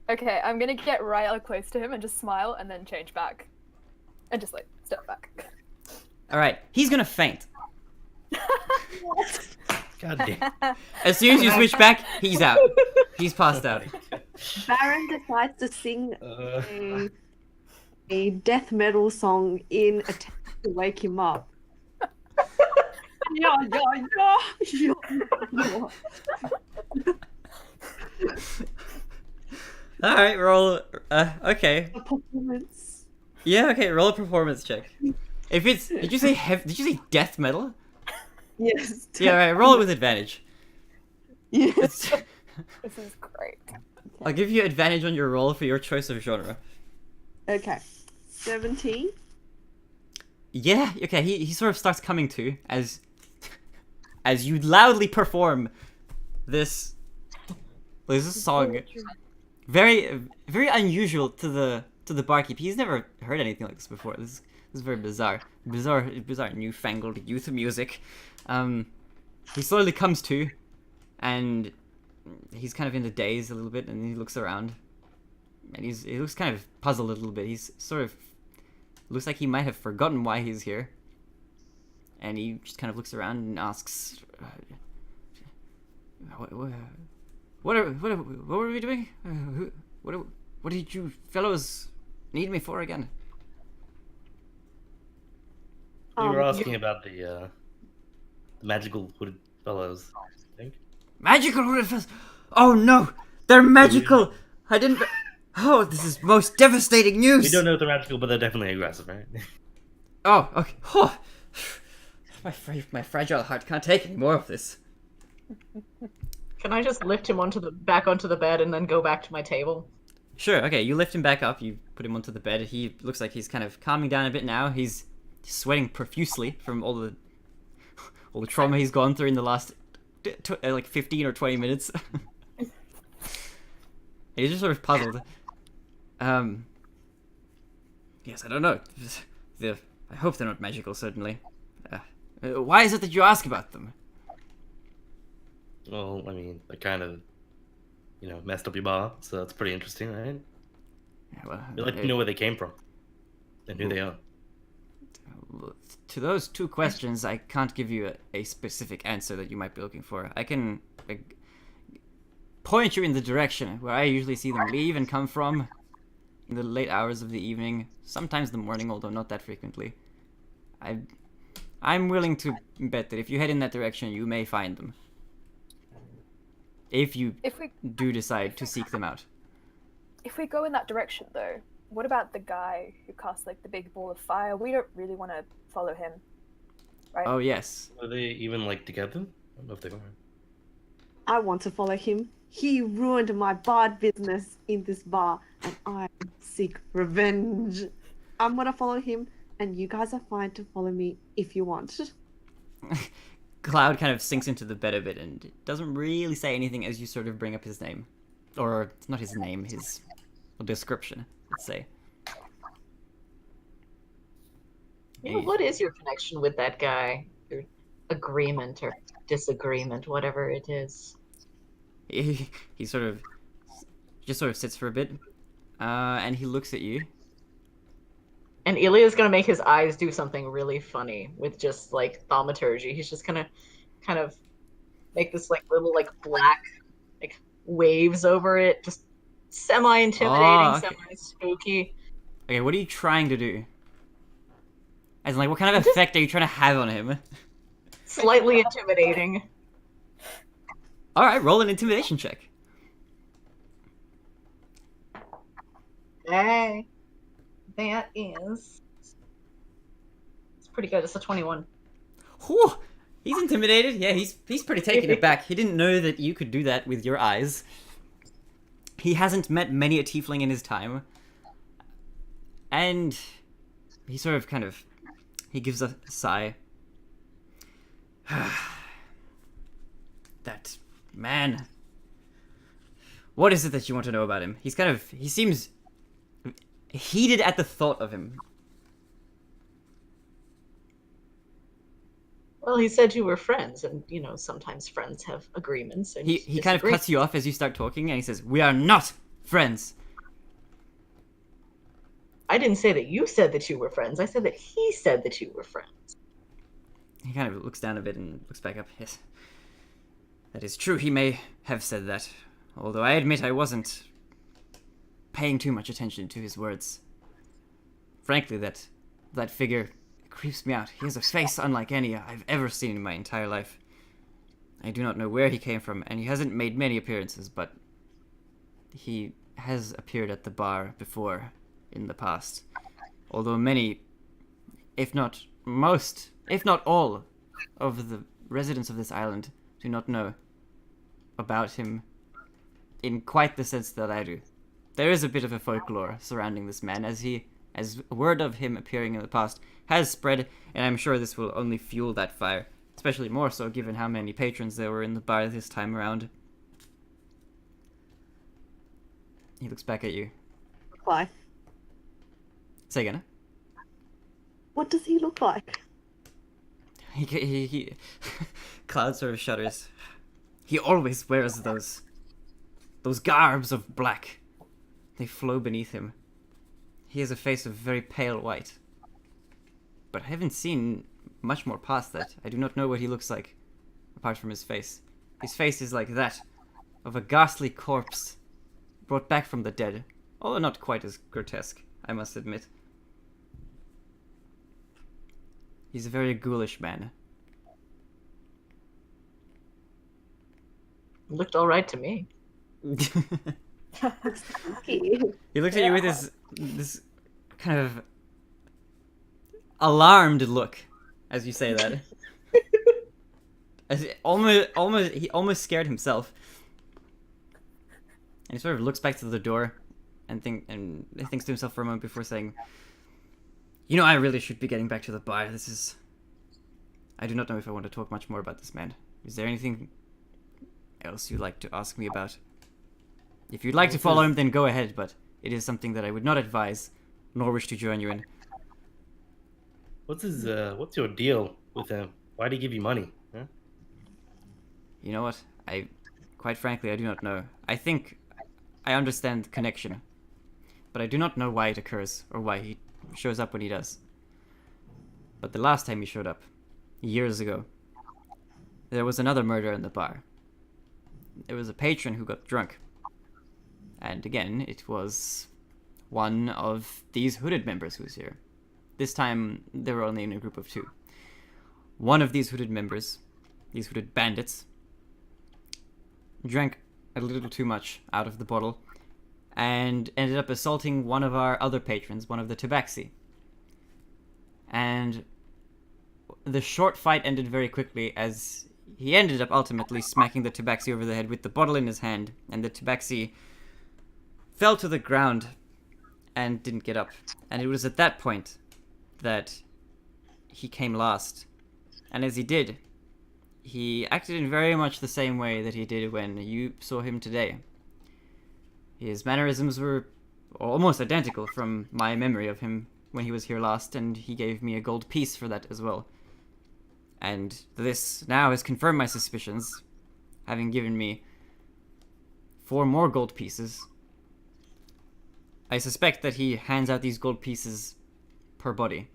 [SPEAKER 2] Okay, I'm gonna get right up close to him and just smile and then change back. And just like step back.
[SPEAKER 1] Alright, he's gonna faint.
[SPEAKER 5] God damn.
[SPEAKER 1] As soon as you switch back, he's out. He's passed out.
[SPEAKER 3] Baron decides to sing
[SPEAKER 5] Uh,
[SPEAKER 3] a death metal song in attempt to wake him up. Yeah, yeah, yeah.
[SPEAKER 1] Alright, roll. Okay.
[SPEAKER 3] A performance.
[SPEAKER 1] Yeah, okay, roll a performance check. If it's. Did you say death metal?
[SPEAKER 3] Yes.
[SPEAKER 1] Yeah, alright, roll it with advantage.
[SPEAKER 3] Yes.
[SPEAKER 2] This is great.
[SPEAKER 1] I'll give you advantage on your roll for your choice of genre.
[SPEAKER 3] Okay. 17.
[SPEAKER 1] Yeah, okay, he sort of starts coming to as you loudly perform this song. Very unusual to the barkeep. He's never heard anything like this before. This is very bizarre newfangled youth music. He slowly comes to, and he's kind of in the daze a little bit, and he looks around, and he looks kind of puzzled a little bit. He's sort of looks like he might have forgotten why he's here, and he just kind of looks around and asks, "What were we doing? What did you fellows need me for again?"
[SPEAKER 5] you were asking about the magical hooded fellows, I think.
[SPEAKER 1] Magical hooded fellows! Oh no, they're magical! I didn't. Oh, this is most devastating news.
[SPEAKER 5] We don't know if they're magical, but they're definitely aggressive, right?
[SPEAKER 1] Oh, okay. Oh. My fragile heart can't take any more of this.
[SPEAKER 4] Can I just lift him back onto the bed and then go back to my table?
[SPEAKER 1] Sure. Okay, you lift him back up. You put him onto the bed. He looks like he's kind of calming down a bit now. He's sweating profusely from all the trauma he's gone through in the last like 15 or 20 minutes. He's just sort of puzzled. Yes, I don't know. I hope they're not magical, certainly. Why is it that you ask about them?
[SPEAKER 5] Well, I mean, they kind of, messed up your bar, so that's pretty interesting, right?
[SPEAKER 1] Yeah, well,
[SPEAKER 5] We'd like to know where they came from and who they are.
[SPEAKER 1] To those two questions, I can't give you a specific answer that you might be looking for. I can point you in the direction where I usually see them leave and come from in the late hours of the evening, sometimes the morning, although not that frequently. I'm willing to bet that if you head in that direction, you may find them. If we do decide to seek them out.
[SPEAKER 2] If we go in that direction, though, what about the guy who casts like the big ball of fire? We don't really want to follow him, right?
[SPEAKER 1] Oh yes.
[SPEAKER 5] Are they even together? I don't know if they are.
[SPEAKER 3] I want to follow him. He ruined my bard business in this bar, and I seek revenge. I'm gonna follow him, and you guys are fine to follow me if you want.
[SPEAKER 1] Cloud kind of sinks into the bed a bit and doesn't really say anything as you sort of bring up his name. Or, it's not his name, his description, let's say.
[SPEAKER 4] What is your connection with that guy? Your agreement or disagreement, whatever it is.
[SPEAKER 1] He just sort of sits for a bit, and he looks at you.
[SPEAKER 4] And Ilya's gonna make his eyes do something really funny with just thaumaturgy. He's just gonna kind of make this little black waves over it, just semi-intimidating,
[SPEAKER 1] okay.
[SPEAKER 4] semi-spooky.
[SPEAKER 1] Okay, what are you trying to do? As in, what kind of effect are you trying to have on him?
[SPEAKER 4] Slightly intimidating.
[SPEAKER 1] Alright, roll an intimidation check.
[SPEAKER 4] Hey. That is... It's pretty good. It's a 21.
[SPEAKER 1] Whew! He's intimidated. Yeah, he's pretty taken aback. He didn't know that you could do that with your eyes. He hasn't met many a tiefling in his time. And he sort of he gives a sigh. That man. What is it that you want to know about him? He seems heated at the thought of him.
[SPEAKER 4] Well, he said you were friends, and sometimes friends have agreements. And
[SPEAKER 1] He kind of cuts you off as you start talking, and he says, "We are not friends."
[SPEAKER 4] I didn't say that you said that you were friends. I said that he said that you were friends.
[SPEAKER 1] He kind of looks down a bit and looks back up. Yes, that is true. He may have said that, although I admit I wasn't paying too much attention to his words. Frankly, that figure creeps me out. He has a face unlike any I've ever seen in my entire life. I do not know where he came from, and he hasn't made many appearances, but he has appeared at the bar before in the past. Although many, if not most, if not all, of the residents of this island do not know about him in quite the sense that I do. There is a bit of a folklore surrounding this man, as word of him appearing in the past has spread, and I'm sure this will only fuel that fire, especially more so given how many patrons there were in the bar this time around. He looks back at you.
[SPEAKER 3] Why?
[SPEAKER 1] Say again.
[SPEAKER 3] What does he look like?
[SPEAKER 1] He Cloud sort of shudders. He always wears those garbs of black. They flow beneath him. He has a face of very pale white. But I haven't seen much more past that. I do not know what he looks like, apart from his face. His face is like that, of a ghastly corpse, brought back from the dead. Although not quite as grotesque, I must admit. He's a very ghoulish man.
[SPEAKER 4] Looked all right to me.
[SPEAKER 1] He looks at you with this kind of alarmed look as you say that. He almost scared himself. And he sort of looks back to the door and thinks to himself for a moment before saying, I really should be getting back to the bar. I do not know if I want to talk much more about this man. Is there anything else you'd like to ask me about? If you'd like to follow him, then go ahead, but it is something that I would not advise, nor wish to join you in.
[SPEAKER 5] What's your deal with him? Why did he give you money? Huh?
[SPEAKER 1] You know what? Quite frankly, I do not know. I think I understand the connection, but I do not know why it occurs, or why he shows up when he does. But the last time he showed up, years ago, there was another murder in the bar. There was a patron who got drunk. And again, it was one of these hooded members who was here. This time, they were only in a group of 2. One of these hooded members, these hooded bandits, drank a little too much out of the bottle and ended up assaulting one of our other patrons, one of the tabaxi. And the short fight ended very quickly as he ended up ultimately smacking the tabaxi over the head with the bottle in his hand, and the tabaxi fell to the ground and didn't get up. And it was at that point that he came last. And as he did, he acted in very much the same way that he did when you saw him today. His mannerisms were almost identical from my memory of him when he was here last, and he gave me a gold piece for that as well. And this now has confirmed my suspicions, having given me 4 more gold pieces. I suspect that he hands out these gold pieces per body.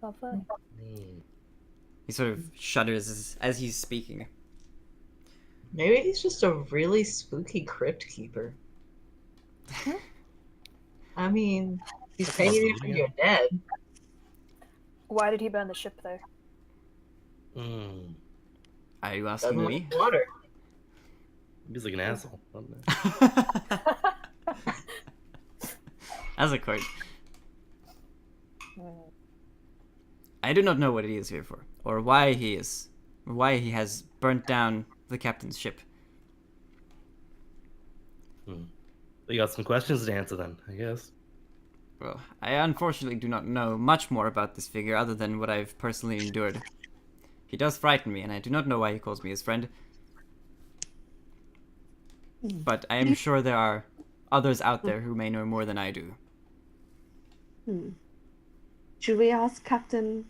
[SPEAKER 2] Lovely.
[SPEAKER 1] He sort of shudders as he's speaking.
[SPEAKER 4] Maybe he's just a really spooky crypt keeper. I mean, he's paying you for your dead.
[SPEAKER 2] Why did he burn the ship, though?
[SPEAKER 1] Are you asking
[SPEAKER 4] Doesn't
[SPEAKER 1] me?
[SPEAKER 4] like water.
[SPEAKER 5] He's like an asshole.
[SPEAKER 1] As a quote. I do not know what he is here for, or why he has burnt down the captain's ship.
[SPEAKER 5] You got some questions to answer then, I guess.
[SPEAKER 1] Well, I unfortunately do not know much more about this figure other than what I've personally endured. He does frighten me, and I do not know why he calls me his friend. But I am sure there are others out there who may know more than I do.
[SPEAKER 3] Should we ask Captain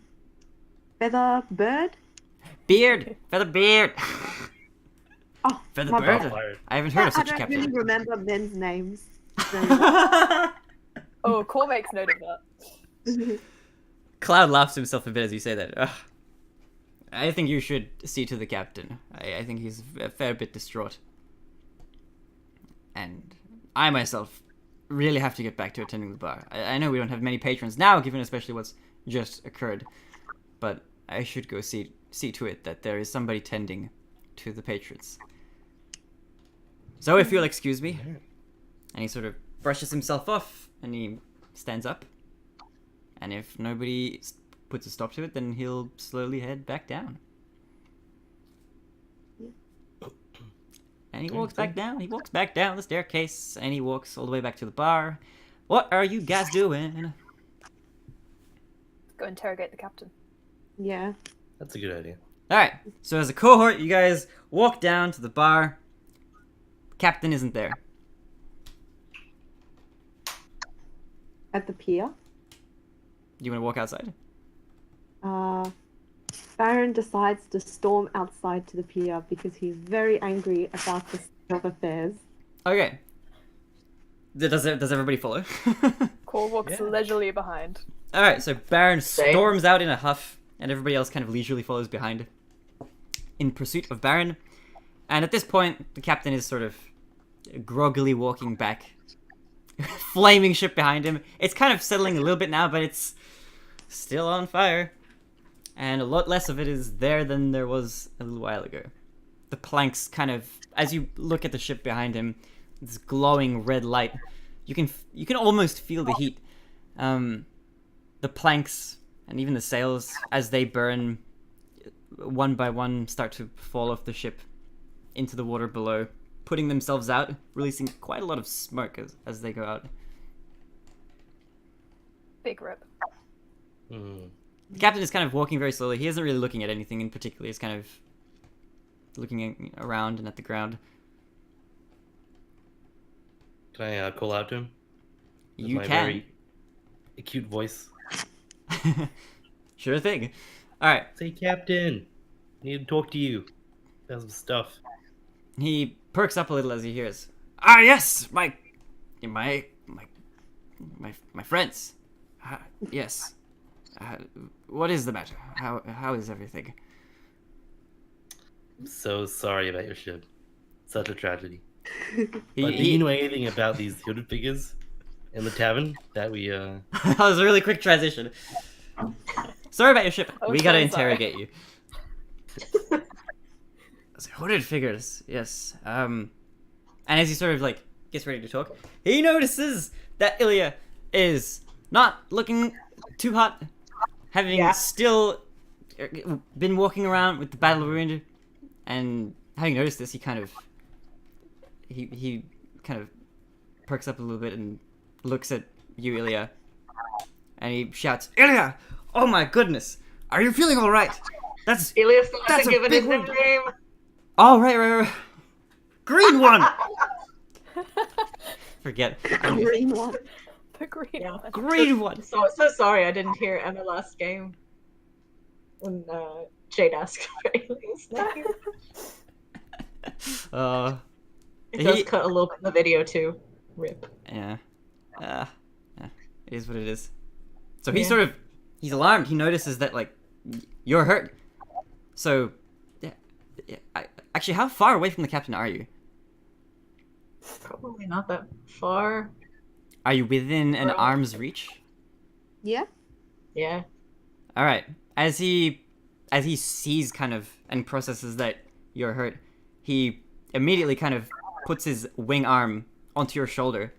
[SPEAKER 3] Feather Bird?
[SPEAKER 1] Beard! Feather Beard!
[SPEAKER 3] Oh,
[SPEAKER 1] Feather
[SPEAKER 3] my
[SPEAKER 1] Bird?
[SPEAKER 3] bad.
[SPEAKER 1] I haven't heard of such a
[SPEAKER 3] I don't
[SPEAKER 1] captain.
[SPEAKER 3] really remember men's names very well.
[SPEAKER 2] Oh, Core makes note of that.
[SPEAKER 1] Cloud laughs to himself a bit as you say that. Ugh. I think you should see to the captain. I think he's a fair bit distraught. And I myself really have to get back to attending the bar. I know we don't have many patrons now, given especially what's just occurred. But I should go see to it that there is somebody tending to the patrons. So if you'll excuse me. And he sort of brushes himself off and he stands up. And if nobody puts a stop to it, then he'll slowly head back down. And he walks back down. He walks back down the staircase and he walks all the way back to the bar. What are you guys doing?
[SPEAKER 2] Go interrogate the captain.
[SPEAKER 3] Yeah.
[SPEAKER 5] That's a good idea.
[SPEAKER 1] Alright, so as a cohort, you guys walk down to the bar. Captain isn't there.
[SPEAKER 3] At the pier.
[SPEAKER 1] You want to walk outside?
[SPEAKER 3] Baron decides to storm outside to the pier because he's very angry about the state of affairs.
[SPEAKER 1] Okay. Does everybody follow?
[SPEAKER 2] Core walks leisurely behind.
[SPEAKER 1] Alright, so Baron storms out in a huff, and everybody else kind of leisurely follows behind in pursuit of Baron. And at this point, the captain is sort of groggily walking back. Flaming ship behind him. It's kind of settling a little bit now, but it's still on fire. And a lot less of it is there than there was a little while ago. The planks kind of, as you look at the ship behind him, this glowing red light, you can almost feel the heat. The planks and even the sails, as they burn, one by one start to fall off the ship into the water below, putting themselves out, releasing quite a lot of smoke as they go out.
[SPEAKER 2] Big rip.
[SPEAKER 1] The captain is kind of walking very slowly. He isn't really looking at anything in particular. He's kind of looking around and at the ground.
[SPEAKER 5] Can I call out to him? With
[SPEAKER 1] You
[SPEAKER 5] my
[SPEAKER 1] can.
[SPEAKER 5] very acute voice.
[SPEAKER 1] Sure thing. Alright.
[SPEAKER 5] Say, Captain, I need to talk to you about some stuff.
[SPEAKER 1] He perks up a little as he hears. Ah, yes! My friends. Yes. What is the matter? How is everything?
[SPEAKER 5] I'm so sorry about your ship. Such a tragedy. But do
[SPEAKER 1] He,
[SPEAKER 5] you know anything about these hooded figures in the tavern that we
[SPEAKER 1] that was a really quick transition. Sorry about your ship.
[SPEAKER 2] Oh,
[SPEAKER 1] We gotta
[SPEAKER 2] so sorry.
[SPEAKER 1] interrogate you. Hooded figures, yes. And as he sort of like gets ready to talk, he notices that Ilya is not looking too hot, having still been walking around with the battle wound, and having noticed this, he kind of perks up a little bit and looks at you, Ilya, and he shouts, "Ilya! Oh my goodness! Are you feeling all right? That's
[SPEAKER 4] Ilya still
[SPEAKER 1] That's
[SPEAKER 4] hasn't
[SPEAKER 1] a
[SPEAKER 4] given
[SPEAKER 1] big
[SPEAKER 4] his
[SPEAKER 1] one.
[SPEAKER 4] name.
[SPEAKER 1] oh right. Green one. Forget
[SPEAKER 3] Green one.
[SPEAKER 2] The green
[SPEAKER 4] Yeah.
[SPEAKER 2] one.
[SPEAKER 1] green one.
[SPEAKER 4] So sorry I didn't hear Emma last game when Jade asked for Alien's name. It does cut a little bit in the video too. Rip.
[SPEAKER 1] Yeah. It is what it is. So he's alarmed. He notices that, like, you're hurt. So, actually, how far away from the captain are you?
[SPEAKER 4] Probably not that far.
[SPEAKER 1] Are you within an arm's reach?
[SPEAKER 3] Yeah.
[SPEAKER 4] Yeah.
[SPEAKER 1] All right. As he sees kind of and processes that you're hurt, he immediately kind of puts his wing arm onto your shoulder.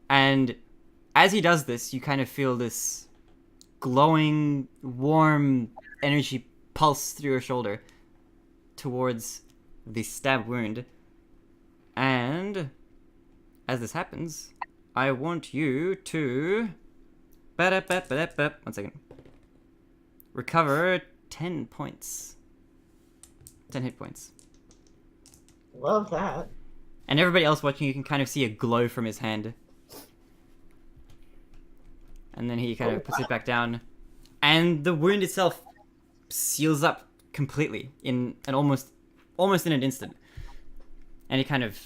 [SPEAKER 1] And as he does this, you kind of feel this glowing, warm energy pulse through your shoulder towards the stab wound. And as this happens, I want you to... One second. Recover 10 points. 10 hit points.
[SPEAKER 4] Love that.
[SPEAKER 1] And everybody else watching, you can kind of see a glow from his hand. And then he kind of puts it back down. And the wound itself seals up completely in an almost in an instant. And he kind of,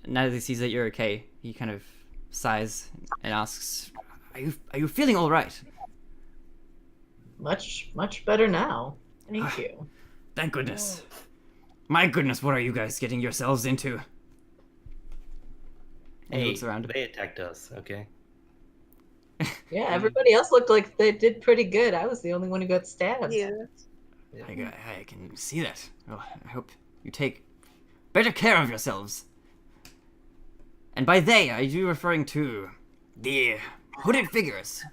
[SPEAKER 1] now that he sees that you're okay, he kind of sighs and asks, "Are you feeling all right?"
[SPEAKER 4] Much better now. Thank you.
[SPEAKER 1] Thank goodness. My goodness, what are you guys getting yourselves into? And he
[SPEAKER 5] Hey,
[SPEAKER 1] looks around.
[SPEAKER 5] they attacked us, okay?
[SPEAKER 4] Yeah, everybody else looked like they did pretty good. I was the only one who got stabbed.
[SPEAKER 3] Yeah.
[SPEAKER 1] I can see that. Oh, I hope you take better care of yourselves. And by they, are you referring to the hooded figures?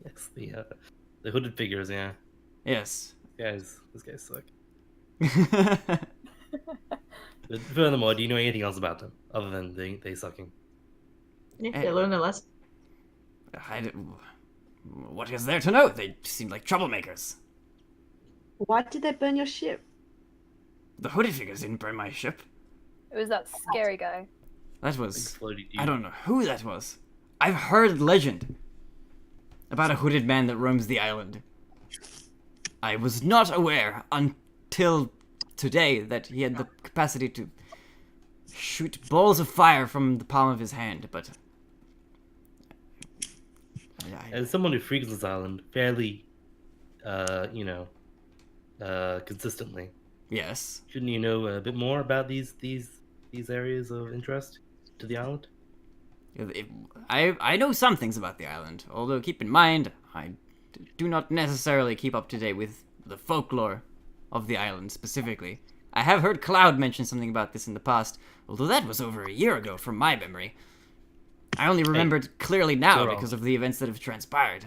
[SPEAKER 5] Yes, the hooded figures, yeah.
[SPEAKER 1] Yes.
[SPEAKER 5] These guys suck. But furthermore, do you know anything else about them other than they sucking?
[SPEAKER 4] Yeah, they learned their lesson.
[SPEAKER 1] What is there to know? They seem like troublemakers.
[SPEAKER 3] Why did they burn your ship?
[SPEAKER 1] The hooded figures didn't burn my ship.
[SPEAKER 2] It was that scary guy.
[SPEAKER 1] That was...
[SPEAKER 5] Exploded you.
[SPEAKER 1] I don't know who that was. I've heard legend about a hooded man that roams the island. I was not aware until today that he had the capacity to shoot balls of fire from the palm of his hand, but...
[SPEAKER 5] As someone who frequents this island fairly, consistently,
[SPEAKER 1] Yes.
[SPEAKER 5] shouldn't you know a bit more about these areas of interest to the island?
[SPEAKER 1] I know some things about the island, although keep in mind, I do not necessarily keep up to date with the folklore of the island specifically. I have heard Cloud mention something about this in the past, although that was over a year ago from my memory. I only remember it clearly now
[SPEAKER 5] so
[SPEAKER 1] because of the events that have transpired.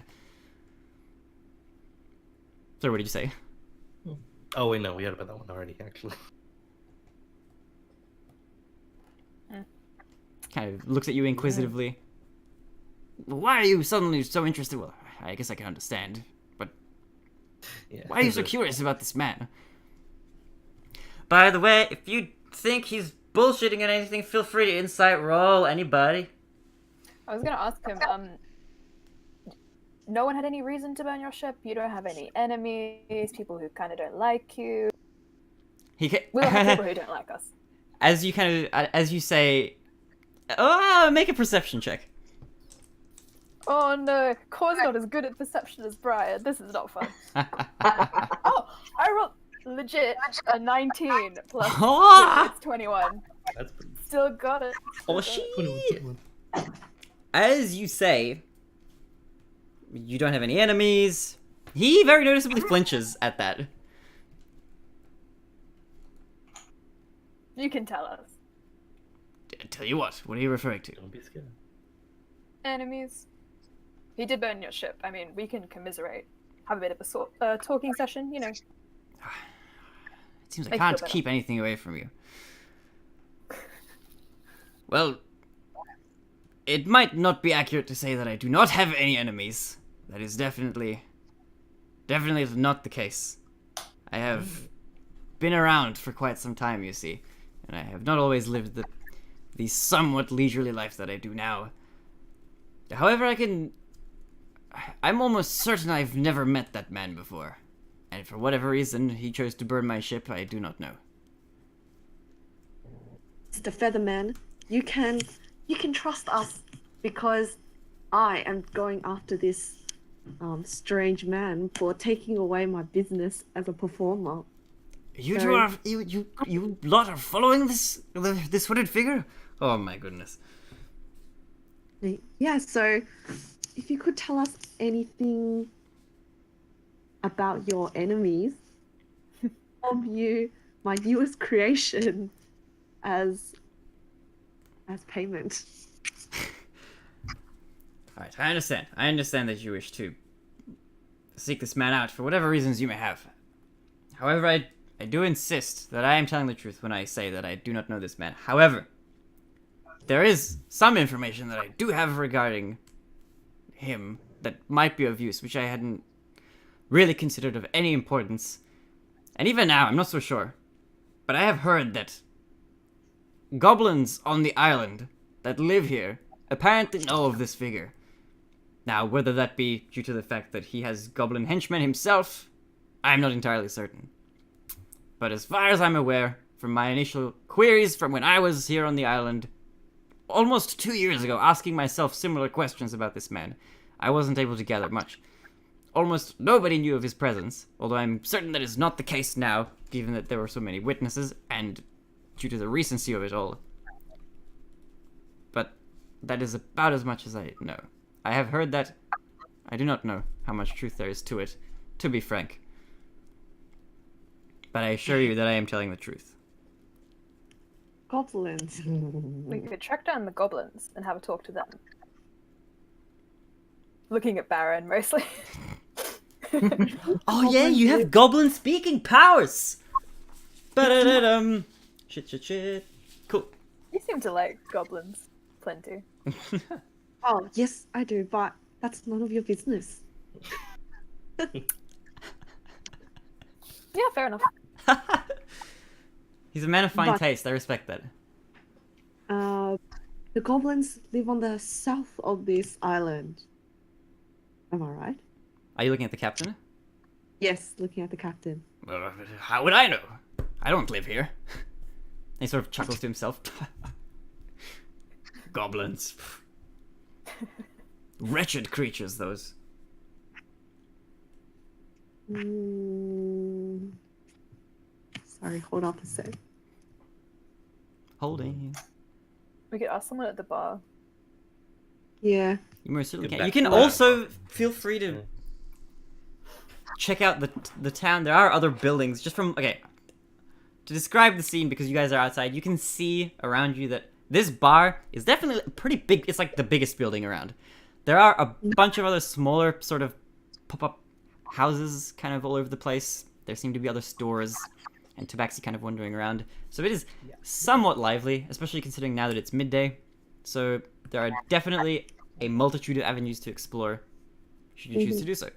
[SPEAKER 1] So what did you say?
[SPEAKER 5] Oh wait, no, we had about that one already, actually.
[SPEAKER 1] Kind of looks at you inquisitively. Why are you suddenly so interested? Well, I guess I can understand, but
[SPEAKER 5] Yeah.
[SPEAKER 1] why are you so curious about this man? By the way, if you think he's bullshitting on anything, feel free to insight roll, anybody.
[SPEAKER 2] I was gonna ask him, no one had any reason to burn your ship? You don't have any enemies, people who kind of don't like you?
[SPEAKER 1] We
[SPEAKER 2] don't have people who don't like us.
[SPEAKER 1] As you say, make a perception check.
[SPEAKER 2] Oh no, Core's not as good at perception as Brian. This is not fun. Oh, I rolled legit a 19 plus it's 21.
[SPEAKER 5] That's pretty...
[SPEAKER 2] Still got it.
[SPEAKER 1] Oh shit! As you say, you don't have any enemies. He very noticeably flinches at that.
[SPEAKER 2] You can tell us.
[SPEAKER 1] Tell you what are you referring to?
[SPEAKER 5] Don't be scared.
[SPEAKER 2] Enemies. He did burn your ship. I mean, we can commiserate. Have a bit of a talking session, you know.
[SPEAKER 1] It seems I
[SPEAKER 2] Make you
[SPEAKER 1] can't
[SPEAKER 2] feel better.
[SPEAKER 1] keep anything away from you. Well, it might not be accurate to say that I do not have any enemies. That is definitely not the case. I have been around for quite some time, you see, and I have not always lived the somewhat leisurely life that I do now. However, I'm almost certain I've never met that man before, and for whatever reason he chose to burn my ship, I do not know.
[SPEAKER 3] Mr. Featherman, you can trust us because I am going after this strange man for taking away my business as a performer.
[SPEAKER 1] You two are you lot are following this hooded figure? Oh my goodness.
[SPEAKER 3] Yeah, so if you could tell us anything about your enemies, from you my newest creation as payment.
[SPEAKER 1] Alright, I understand. I understand that you wish to seek this man out for whatever reasons you may have. However, I do insist that I am telling the truth when I say that I do not know this man. However, there is some information that I do have regarding him that might be of use, which I hadn't really considered of any importance. And even now, I'm not so sure. But I have heard that goblins on the island that live here apparently know of this figure. Now, whether that be due to the fact that he has goblin henchmen himself, I'm not entirely certain. But as far as I'm aware, from my initial queries from when I was here on the island, almost 2 years ago, asking myself similar questions about this man, I wasn't able to gather much. Almost nobody knew of his presence, although I'm certain that is not the case now, given that there were so many witnesses, and due to the recency of it all. But that is about as much as I know. I have heard that. I do not know how much truth there is to it, to be frank. But I assure you that I am telling the truth.
[SPEAKER 3] Goblins.
[SPEAKER 2] We could track down the goblins and have a talk to them. Looking at Baron mostly.
[SPEAKER 1] Oh yeah, you have goblin speaking powers! Ba-da-da-dum. Shit. Cool.
[SPEAKER 2] You seem to like goblins plenty.
[SPEAKER 3] Oh, yes, I do, but that's none of your business.
[SPEAKER 2] Yeah, fair enough.
[SPEAKER 1] He's a man of fine taste, I respect that.
[SPEAKER 3] The goblins live on the south of this island. Am I right?
[SPEAKER 1] Are you looking at the captain?
[SPEAKER 3] Yes, looking at the captain.
[SPEAKER 1] How would I know? I don't live here. He sort of chuckles to himself. Goblins. Wretched creatures, those.
[SPEAKER 3] Sorry, hold on a sec.
[SPEAKER 1] Holding.
[SPEAKER 2] We could ask someone at the bar.
[SPEAKER 3] Yeah.
[SPEAKER 1] You most certainly
[SPEAKER 5] Get
[SPEAKER 1] can. You
[SPEAKER 5] back
[SPEAKER 1] can
[SPEAKER 5] to that.
[SPEAKER 1] also feel free to check out the town. There are other buildings. Just from to describe the scene, because you guys are outside, you can see around you that this bar is definitely pretty big. It's like the biggest building around. There are a bunch of other smaller sort of pop-up houses kind of all over the place. There seem to be other stores and tabaxi kind of wandering around. So it is somewhat lively, especially considering now that it's midday. So there are definitely a multitude of avenues to explore, should you choose to do so.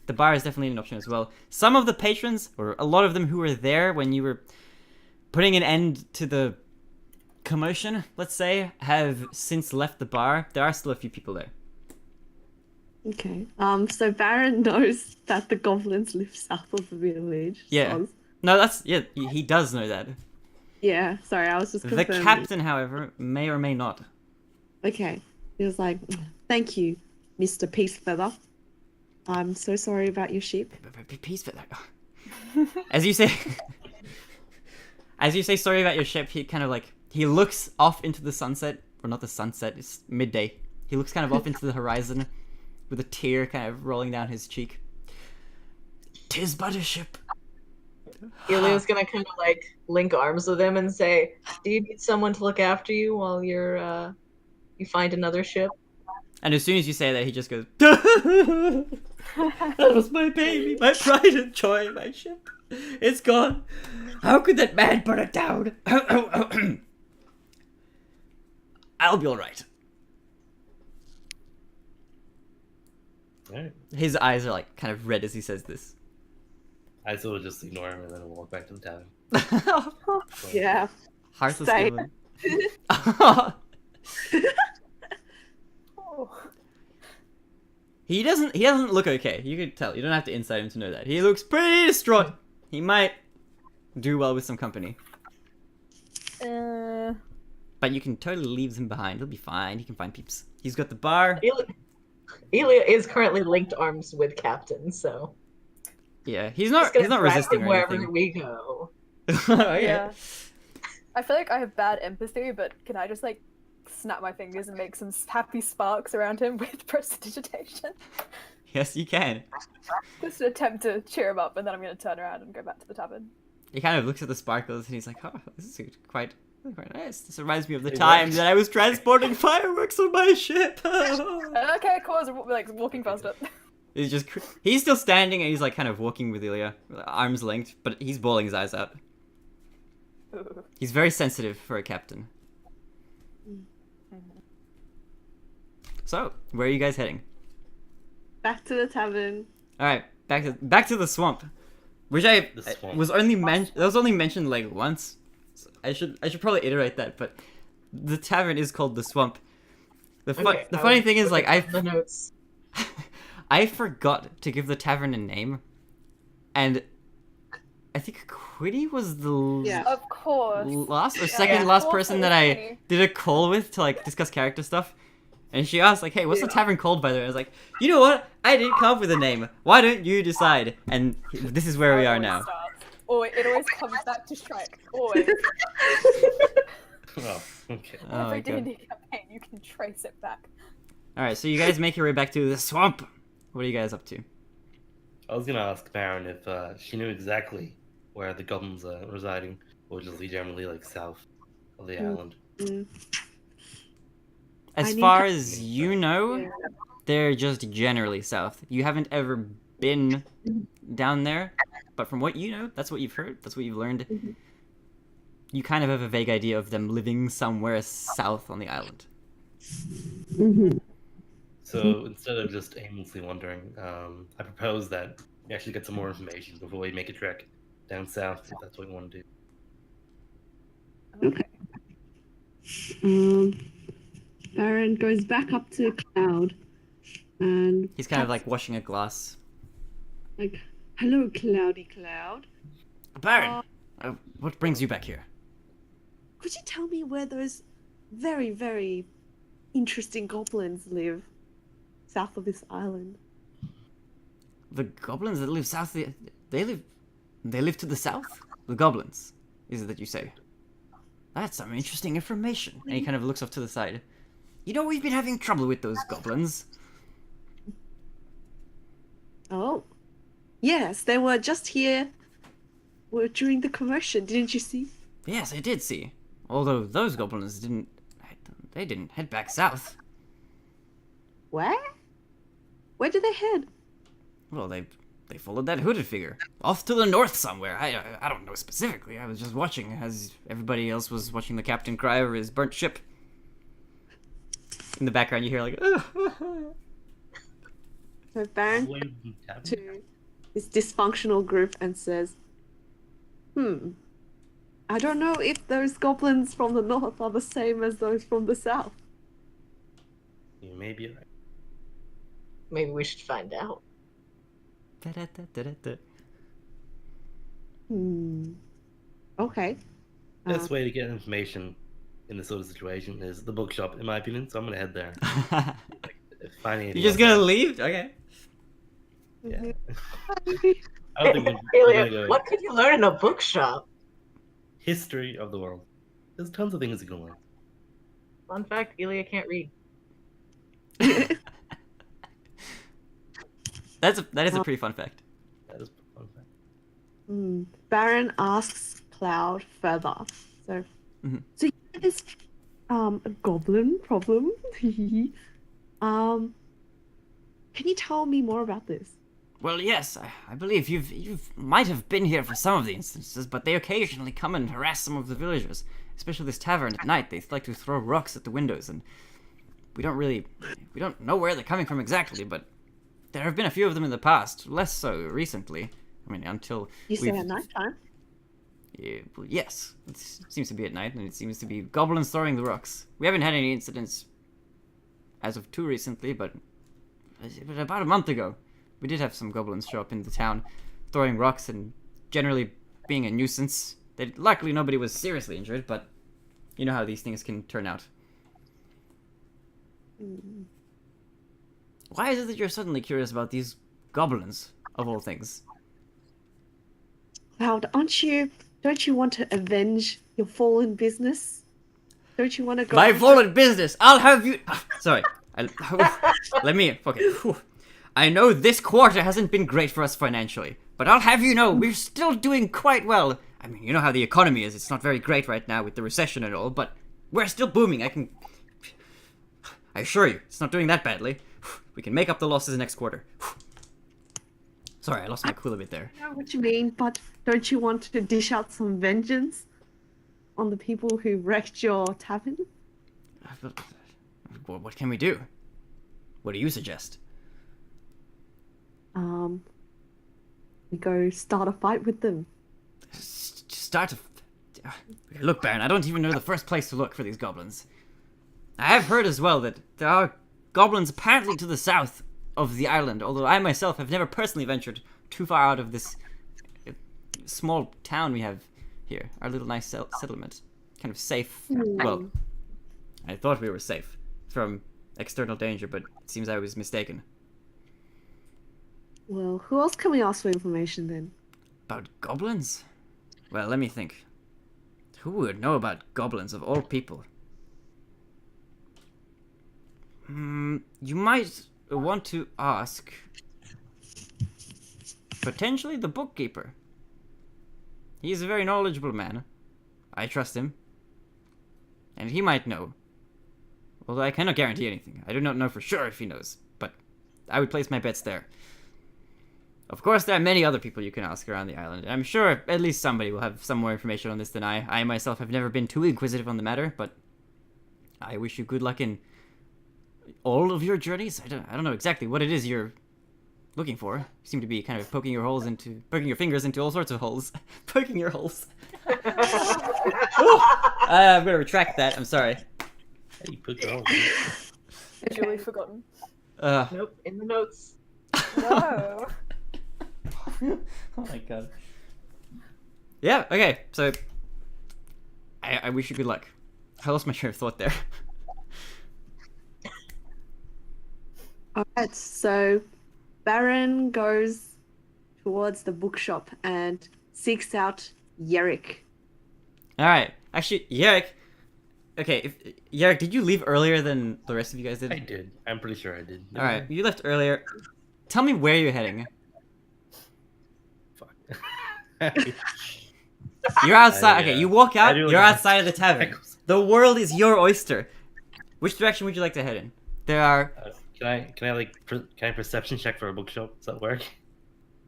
[SPEAKER 1] The bar is definitely an option as well. Some of the patrons, or a lot of them who were there when you were putting an end to the commotion, let's say, have since left the bar. There are still a few people there.
[SPEAKER 3] Okay. So Baron knows that the goblins live south of the village.
[SPEAKER 1] Yeah.
[SPEAKER 3] So
[SPEAKER 1] No, he does know that.
[SPEAKER 3] yeah, sorry, I was just
[SPEAKER 1] The
[SPEAKER 3] confirming.
[SPEAKER 1] captain, however, may or may not.
[SPEAKER 3] Okay. He was like, thank you, Mr. Peacefeather. I'm so sorry about your ship.
[SPEAKER 1] Peace, but as you say, sorry about your ship. He kind of he looks off into the sunset, or not the sunset. It's midday. He looks kind of off into the horizon, with a tear kind of rolling down his cheek. 'Tis but a ship.
[SPEAKER 4] Elia's gonna kind of link arms with him and say, "Do you need someone to look after you while you find another ship?"
[SPEAKER 1] And as soon as you say that, he just goes, "That was my baby, my pride and joy, my ship. It's gone. How could that man put it down? I'll be all right."
[SPEAKER 5] Alright.
[SPEAKER 1] His eyes are kind of red as he says this.
[SPEAKER 5] I sort of just ignore him and then walk back to the tavern.
[SPEAKER 3] Yeah.
[SPEAKER 1] Heartless
[SPEAKER 3] Same.
[SPEAKER 1] villain. He doesn't look okay. You can tell. You don't have to insight him to know that. He looks pretty distraught. He might do well with some company. But you can totally leave him behind. He'll be fine. He can find peeps. He's got the bar.
[SPEAKER 4] Elia is currently linked arms with Captain, so
[SPEAKER 1] Yeah, he's not
[SPEAKER 4] just gonna
[SPEAKER 1] resisting
[SPEAKER 4] him
[SPEAKER 1] or
[SPEAKER 4] wherever
[SPEAKER 1] anything.
[SPEAKER 4] we go.
[SPEAKER 1] Oh,
[SPEAKER 2] Yeah. I feel like I have bad empathy, but can I just snap my fingers and make some happy sparks around him with prestidigitation?
[SPEAKER 1] Yes, you can.
[SPEAKER 2] Just an attempt to cheer him up, and then I'm going to turn around and go back to the tavern.
[SPEAKER 1] He kind of looks at the sparkles and he's like, "Oh, this is quite nice. This reminds me of the time that I was transporting fireworks on my ship."
[SPEAKER 2] Okay, cool. I was walking faster.
[SPEAKER 1] He's still standing and he's kind of walking with Ilya, arms linked, but he's bawling his eyes out. He's very sensitive for a captain. So, where are you guys heading?
[SPEAKER 3] Back to the tavern.
[SPEAKER 1] All right, back to the swamp, which
[SPEAKER 5] The swamp.
[SPEAKER 1] was only mentioned once. So I should probably iterate that, but the tavern is called the swamp. The funny thing is
[SPEAKER 4] the notes.
[SPEAKER 1] I forgot to give the tavern a name, and I think Quiddy was the
[SPEAKER 2] Of course.
[SPEAKER 1] last or second last person that I did a call with to like discuss character stuff. And she asked like, "Hey, what's the tavern called by the way?" I was like, "You know what? I didn't come up with a name. Why don't you decide?" And this is where we are now.
[SPEAKER 2] It always comes back to Shrek. Always.
[SPEAKER 5] Oh, okay.
[SPEAKER 2] Every D&D campaign, you can trace it back.
[SPEAKER 1] All right, so you guys make your way back to the swamp. What are you guys up to?
[SPEAKER 5] I was gonna ask Baron if she knew exactly where the goblins are residing, or just generally like south of the island.
[SPEAKER 1] As far as you know, they're just generally south. You haven't ever been down there, but from what you know, that's what you've heard, that's what you've learned. You kind of have a vague idea of them living somewhere south on the island.
[SPEAKER 5] So instead of just aimlessly wandering, I propose that we actually get some more information before we make a trek down south, if that's what we want to do.
[SPEAKER 3] Okay. Baron goes back up to Cloud, and
[SPEAKER 1] he's kind of like washing a glass.
[SPEAKER 3] Like, hello, Cloudy Cloud.
[SPEAKER 1] Baron, what brings you back here?
[SPEAKER 3] Could you tell me where those very, very interesting goblins live south of this island?
[SPEAKER 1] The goblins that live south, they live to the south? The goblins, is it that you say? That's some interesting information. And he kind of looks off to the side. You know, we've been having trouble with those goblins.
[SPEAKER 3] Oh. Yes, they were just here during the commotion, didn't you see?
[SPEAKER 1] Yes, I did see. Although those goblins didn't head back south.
[SPEAKER 3] Where? Where did they head?
[SPEAKER 1] Well, they followed that hooded figure. Off to the north somewhere. I don't know specifically. I was just watching as everybody else was watching the captain cry over his burnt ship. In the background you hear like...
[SPEAKER 3] So Baron to this dysfunctional group and says, I don't know if those goblins from the north are the same as those from the south.
[SPEAKER 5] You may be right.
[SPEAKER 4] Maybe we should find out.
[SPEAKER 3] Okay.
[SPEAKER 5] Best way to get information in this sort of situation is the bookshop, in my opinion, so I'm gonna head there.
[SPEAKER 1] You're just gonna leave? Okay.
[SPEAKER 5] Yeah. I don't think we're gonna go
[SPEAKER 4] what could you learn in a bookshop?
[SPEAKER 5] history of the world. There's tons of things you can learn.
[SPEAKER 4] Fun fact, Ilya can't read.
[SPEAKER 1] That is a pretty fun fact.
[SPEAKER 5] That is a fun fact.
[SPEAKER 3] Baron asks Cloud further. So, so you have this a goblin problem. Can you tell me more about this?
[SPEAKER 1] Well, yes, I believe you might have been here for some of the instances, but they occasionally come and harass some of the villagers, especially this tavern at night. They like to throw rocks at the windows, and we don't know where they're coming from exactly, but there have been a few of them in the past, less so recently. I mean, until
[SPEAKER 3] you say at night time.
[SPEAKER 1] Yeah, well, yes, it seems to be at night, and it seems to be goblins throwing the rocks. We haven't had any incidents as of too recently, but about a month ago, we did have some goblins show up in the town, throwing rocks and generally being a nuisance. Luckily, nobody was seriously injured, but you know how these things can turn out. Why is it that you're suddenly curious about these goblins, of all things?
[SPEAKER 3] Cloud, don't you want to avenge your fallen business? Don't you want to go...
[SPEAKER 1] My fallen business! I'll have you... Sorry. Let me... Okay. I know this quarter hasn't been great for us financially, but I'll have you know we're still doing quite well. I mean, you know how the economy is. It's not very great right now with the recession and all, but we're still booming. I assure you, it's not doing that badly. We can make up the losses next quarter. Sorry, I lost my cool a bit there.
[SPEAKER 3] I know what you mean, but don't you want to dish out some vengeance on the people who wrecked your tavern?
[SPEAKER 1] What can we do? What do you suggest?
[SPEAKER 3] We go start a fight with them.
[SPEAKER 1] Look, Baron, I don't even know the first place to look for these goblins. I have heard as well that there are goblins apparently to the south of the island, although I myself have never personally ventured too far out of this small town we have here, our little nice settlement. Kind of safe. Well, I thought we were safe from external danger, but it seems I was mistaken.
[SPEAKER 3] Well, who else can we ask for information then?
[SPEAKER 1] About goblins? Well, let me think. Who would know about goblins of all people? You might want to ask potentially the bookkeeper. He's a very knowledgeable man. I trust him. And he might know. Although I cannot guarantee anything. I do not know for sure if he knows, but I would place my bets there. Of course, there are many other people you can ask around the island. I'm sure at least somebody will have some more information on this than I. I myself have never been too inquisitive on the matter, but I wish you good luck in all of your journeys. I don't know exactly what it is you're looking for. You seem to be kind of poking your fingers into all sorts of holes. Poking your holes. I'm gonna retract that. I'm sorry.
[SPEAKER 5] How do you poke your holes?
[SPEAKER 2] Visually forgotten.
[SPEAKER 4] Nope, in the notes.
[SPEAKER 2] No.
[SPEAKER 1] Oh my god. Yeah, okay, so I wish you good luck. I lost my train of thought there.
[SPEAKER 3] Alright, so Baron goes towards the bookshop and seeks out Yerrick.
[SPEAKER 1] Alright, actually, Yerrick. Okay, Yerrick, did you leave earlier than the rest of you guys did?
[SPEAKER 5] I did. I'm pretty sure I did.
[SPEAKER 1] Alright, you left earlier. Tell me where you're heading.
[SPEAKER 5] Fuck.
[SPEAKER 1] You're outside. Okay, you walk out. You're outside of the tavern. The world is your oyster. Which direction would you like to head in? There are.
[SPEAKER 5] Can I perception check for a bookshop? Does that work?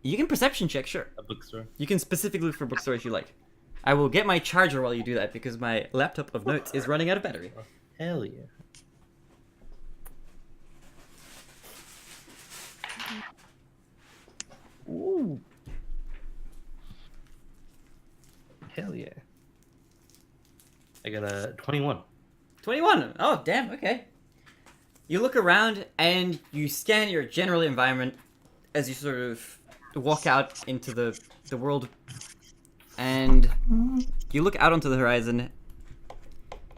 [SPEAKER 1] You can perception check, sure.
[SPEAKER 5] A bookstore.
[SPEAKER 1] You can specifically look for bookstore if you like. I will get my charger while you do that because my laptop of notes is running out of battery.
[SPEAKER 5] Oh, hell yeah. Ooh. Hell yeah. I got a 21.
[SPEAKER 1] 21. Oh, damn. Okay. You look around and you scan your general environment as you sort of walk out into the world, and you look out onto the horizon,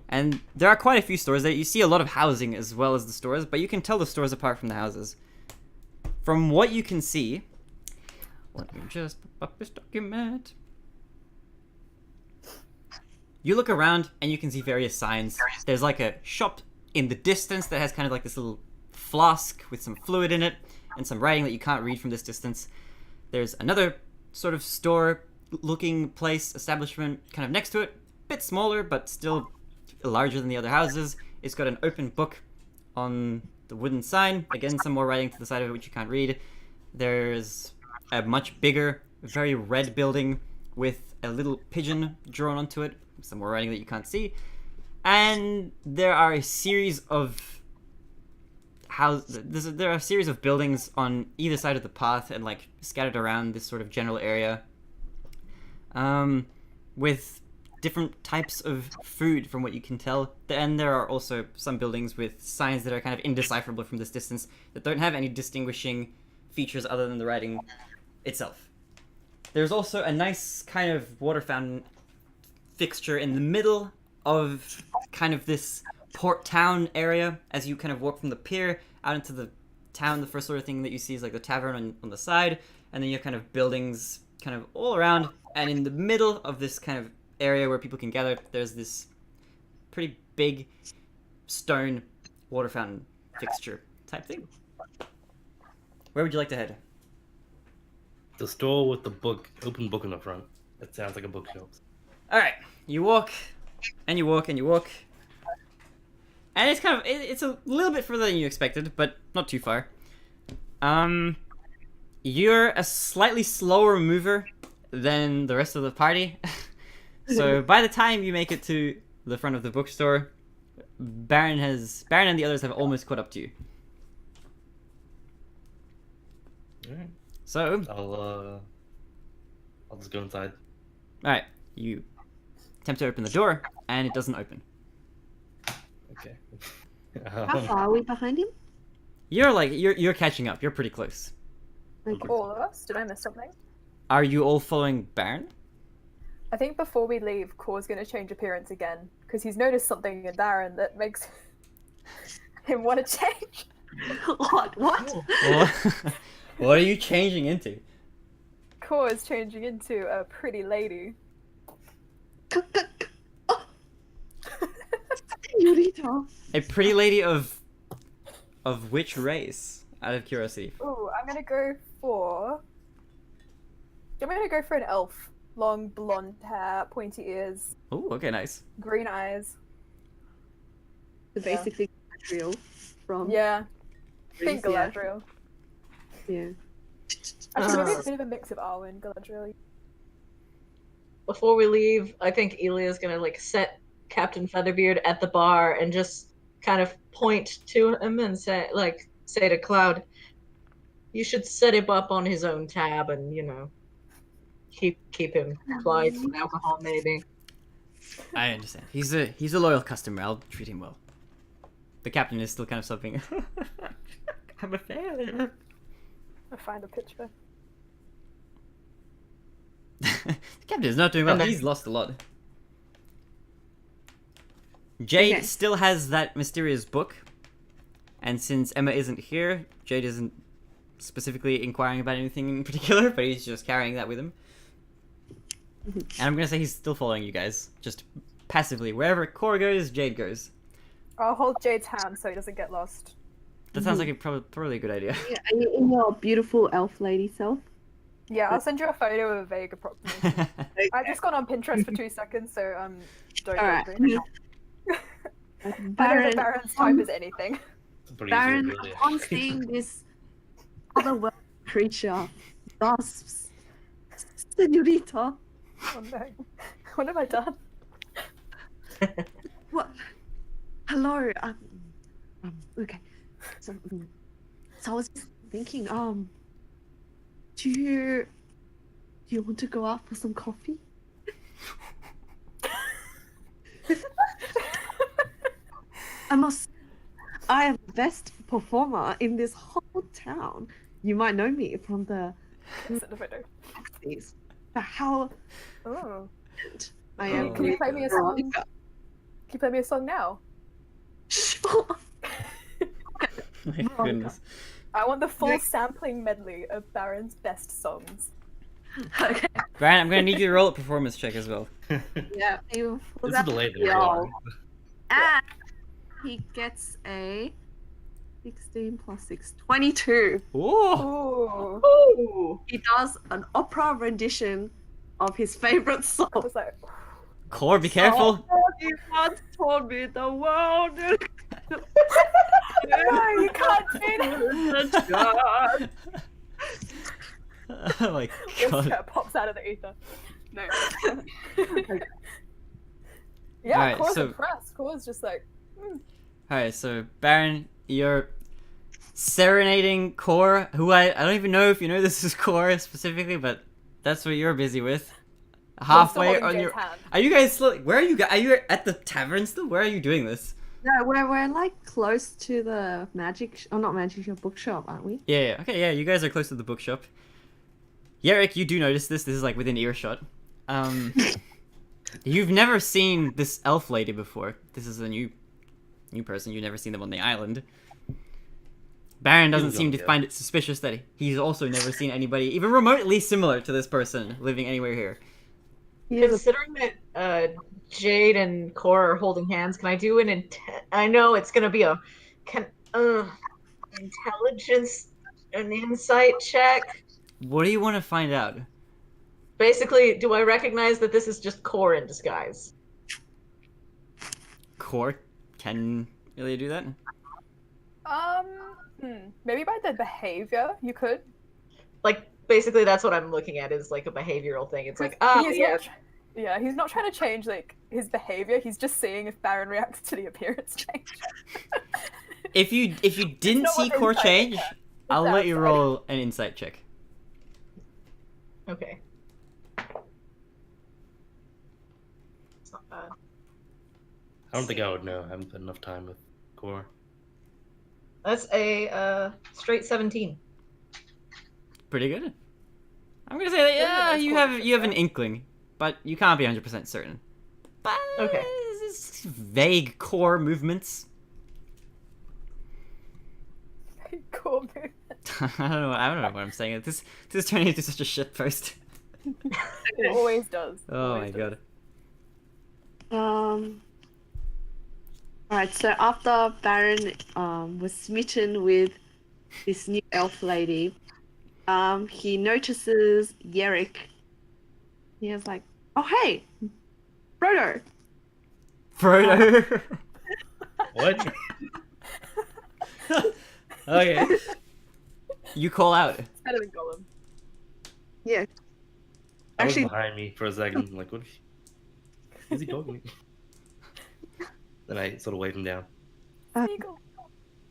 [SPEAKER 1] and there are quite a few stores there. You see a lot of housing as well as the stores, but you can tell the stores apart from the houses. From what you can see, let me just pop up this document. You look around and you can see various signs. There's like a shop in the distance that has kind of like this little flask with some fluid in it and some writing that you can't read from this distance. There's another sort of store-looking place, establishment, kind of next to it. Bit smaller, but still larger than the other houses. It's got an open book on the wooden sign. Again, some more writing to the side of it which you can't read. There's a much bigger, very red building with a little pigeon drawn onto it. Some more writing that you can't see. And there are a series of there are a series of buildings on either side of the path and like scattered around this sort of general area, with different types of food from what you can tell. And there are also some buildings with signs that are kind of indecipherable from this distance that don't have any distinguishing features other than the writing itself. There's also a nice kind of water fountain fixture in the middle of kind of this port town area. As you kind of walk from the pier out into the town, the first sort of thing that you see is like the tavern on the side, and then you have kind of buildings kind of all around, and in the middle of this kind of area where people can gather, there's this pretty big stone water fountain fixture type thing. Where would you like to head?
[SPEAKER 5] The store with the book, open book in the front. That sounds like a bookshop.
[SPEAKER 1] Alright, you walk, and you walk, and you walk. And it's kind of, it's a little bit further than you expected, but not too far. You're a slightly slower mover than the rest of the party. So by the time you make it to the front of the bookstore, Baron and the others have almost caught up to you.
[SPEAKER 5] Alright.
[SPEAKER 1] So
[SPEAKER 5] I'll just go inside.
[SPEAKER 1] Alright, you attempt to open the door, and it doesn't open.
[SPEAKER 5] Okay.
[SPEAKER 3] How far are we behind him?
[SPEAKER 1] You're catching up. You're pretty close.
[SPEAKER 3] Okay.
[SPEAKER 2] All of us? Did I miss something?
[SPEAKER 1] Are you all following Baron?
[SPEAKER 2] I think before we leave, Kor's gonna change appearance again because he's noticed something in Baron that makes him want to change.
[SPEAKER 3] What?
[SPEAKER 1] What are you changing into?
[SPEAKER 2] Kor is changing into a pretty lady.
[SPEAKER 3] Señorita.
[SPEAKER 1] A pretty lady of which race? Out of curiosity.
[SPEAKER 2] Ooh, I'm gonna go for an elf. Long blonde hair, pointy ears,
[SPEAKER 1] Oh, okay, nice.
[SPEAKER 2] green eyes.
[SPEAKER 3] So basically, Galadriel from
[SPEAKER 2] Yeah, think
[SPEAKER 3] Yeah.
[SPEAKER 2] Galadriel.
[SPEAKER 3] Yeah.
[SPEAKER 2] Actually, maybe a bit of a mix of Arwen, Galadriel.
[SPEAKER 4] Before we leave, I think Elia's gonna like set Captain Featherbeard at the bar and just kind of point to him and say to Cloud, you should set him up on his own tab and, you know, keep him plied with alcohol maybe.
[SPEAKER 1] I understand. He's a loyal customer. I'll treat him well. The captain is still kind of something. I'm a failure.
[SPEAKER 2] I find a picture.
[SPEAKER 1] The captain is not doing well.
[SPEAKER 4] And then-
[SPEAKER 1] He's lost a lot. Jade
[SPEAKER 3] Okay.
[SPEAKER 1] still has that mysterious book, and since Emma isn't here, Jade isn't specifically inquiring about anything in particular, but he's just carrying that with him. And I'm gonna say he's still following you guys, just passively. Wherever Kor goes, Jade goes.
[SPEAKER 2] I'll hold Jade's hand so he doesn't get lost.
[SPEAKER 1] That sounds like a probably a good idea.
[SPEAKER 3] Yeah, are you in your beautiful elf lady self?
[SPEAKER 2] Yeah, I'll send you a photo of a vague approximation. I just got on Pinterest for 2 seconds, so don't
[SPEAKER 3] Alright.
[SPEAKER 2] judge me. I don't think Baron's type is anything.
[SPEAKER 5] Pretty
[SPEAKER 3] Baron,
[SPEAKER 5] easy, really.
[SPEAKER 3] upon seeing this otherworldly creature, gasps, Señorita,
[SPEAKER 2] Oh no. What have I done?
[SPEAKER 3] what? Hello. Okay. So, so I was just thinking, do you want to go out for some coffee? I am the best performer in this whole town. You might know me from the
[SPEAKER 2] Send a photo.
[SPEAKER 3] taxis. But how
[SPEAKER 2] Oh.
[SPEAKER 3] I am.
[SPEAKER 1] Oh.
[SPEAKER 2] Can you play me a song? Can you play me a song now?
[SPEAKER 3] Sure.
[SPEAKER 1] My goodness.
[SPEAKER 2] I want the full
[SPEAKER 3] Yeah.
[SPEAKER 2] sampling medley of Baron's best songs.
[SPEAKER 3] Okay.
[SPEAKER 1] Brian, I'm gonna need you to roll a performance check as well.
[SPEAKER 3] Yeah. You pull
[SPEAKER 5] This is
[SPEAKER 3] that
[SPEAKER 5] delayed.
[SPEAKER 3] deal. And he gets a 16 plus 6, 22.
[SPEAKER 1] Ooh.
[SPEAKER 2] Ooh.
[SPEAKER 4] Ooh.
[SPEAKER 3] He does an opera rendition of his favorite song.
[SPEAKER 2] I was like,
[SPEAKER 1] Kor, be careful.
[SPEAKER 3] He once told me the world is
[SPEAKER 2] no, you can't do that.
[SPEAKER 1] Oh my
[SPEAKER 2] Your
[SPEAKER 1] god.
[SPEAKER 2] skirt pops out of the ether. No. Yeah,
[SPEAKER 1] Alright,
[SPEAKER 2] Kor's
[SPEAKER 1] so-
[SPEAKER 2] impressed. Kor's just like,
[SPEAKER 1] Alright, so Baron, you're serenading Kor, who I don't even know if you know this is Kor specifically, but that's what you're busy with. Halfway
[SPEAKER 2] holding
[SPEAKER 1] on
[SPEAKER 2] Jade's
[SPEAKER 1] your.
[SPEAKER 2] hand.
[SPEAKER 1] Are you guys still? Where are you? Are you at the tavern still? Where are you doing this?
[SPEAKER 3] No, we're like close to the not magic shop, bookshop, aren't we?
[SPEAKER 1] Yeah. Okay. Yeah. You guys are close to the bookshop. Yarrick, you do notice this. This is like within earshot. You've never seen this elf lady before. This is a new person. You've never seen them on the island. Baron doesn't seem to find it suspicious that he's also never seen anybody even remotely similar to this person living anywhere here.
[SPEAKER 3] He is a
[SPEAKER 4] Considering that Jade and Kor are holding hands, can I do I know it's gonna be a intelligence, an insight check.
[SPEAKER 1] What do you want to find out?
[SPEAKER 4] Basically, do I recognize that this is just Kor in disguise?
[SPEAKER 1] Kor can really do that?
[SPEAKER 2] Maybe by the behavior you could.
[SPEAKER 4] Like, basically, that's what I'm looking at is like a behavioral thing. It's like,
[SPEAKER 2] He's
[SPEAKER 4] yeah,
[SPEAKER 2] yeah, he's not trying to change like his behavior. He's just seeing if Baron reacts to the appearance change.
[SPEAKER 1] If you didn't
[SPEAKER 2] not
[SPEAKER 1] see
[SPEAKER 2] what
[SPEAKER 1] Kor
[SPEAKER 2] insight
[SPEAKER 1] change,
[SPEAKER 2] is.
[SPEAKER 1] I'll let you
[SPEAKER 2] outside.
[SPEAKER 1] roll an insight check.
[SPEAKER 4] okay. It's not bad.
[SPEAKER 5] I don't think I would know. I haven't put enough time with Core.
[SPEAKER 4] That's a straight 17.
[SPEAKER 1] Pretty good. I'm gonna say that yeah, you have an inkling, but you can't be 100% certain. But
[SPEAKER 4] Okay.
[SPEAKER 1] it's vague core movements.
[SPEAKER 2] Cool movement.
[SPEAKER 1] I don't know what I'm saying. This is turning into such a shit post.
[SPEAKER 2] It always does.
[SPEAKER 1] Oh my god.
[SPEAKER 3] Alright, so after Baron was smitten with this new elf lady, he notices Yerrick. He is like, oh hey, Frodo.
[SPEAKER 1] Frodo.
[SPEAKER 5] What?
[SPEAKER 1] Okay. You call out.
[SPEAKER 2] It's better than Gollum.
[SPEAKER 3] Yeah.
[SPEAKER 5] I was
[SPEAKER 3] Actually,
[SPEAKER 5] behind me for a second. I'm like, what is he talking? Then I sort of waved him down.
[SPEAKER 2] Eagle.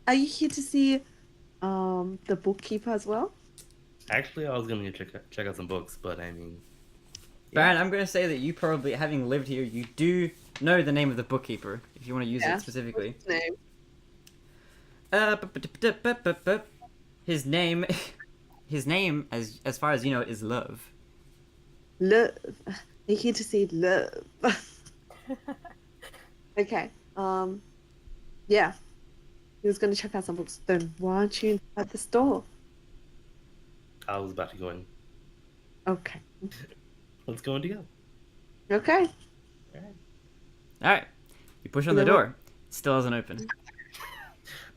[SPEAKER 3] are you here to see the bookkeeper as well?
[SPEAKER 5] Actually, I was gonna check out some books, but I mean,
[SPEAKER 1] Baron, I'm gonna say that you probably, having lived here, you do know the name of the bookkeeper, if you want to use
[SPEAKER 3] Yeah.
[SPEAKER 1] it specifically.
[SPEAKER 3] What's his name?
[SPEAKER 1] His name, as far as you know, is Love.
[SPEAKER 3] Love. Are you here to see love? Okay. Yeah. He was going to check out some books. Then why aren't you at the store?
[SPEAKER 5] I was about to go in.
[SPEAKER 3] Okay.
[SPEAKER 5] Let's go in together.
[SPEAKER 3] Okay.
[SPEAKER 1] Alright. You push on the door. It still doesn't open.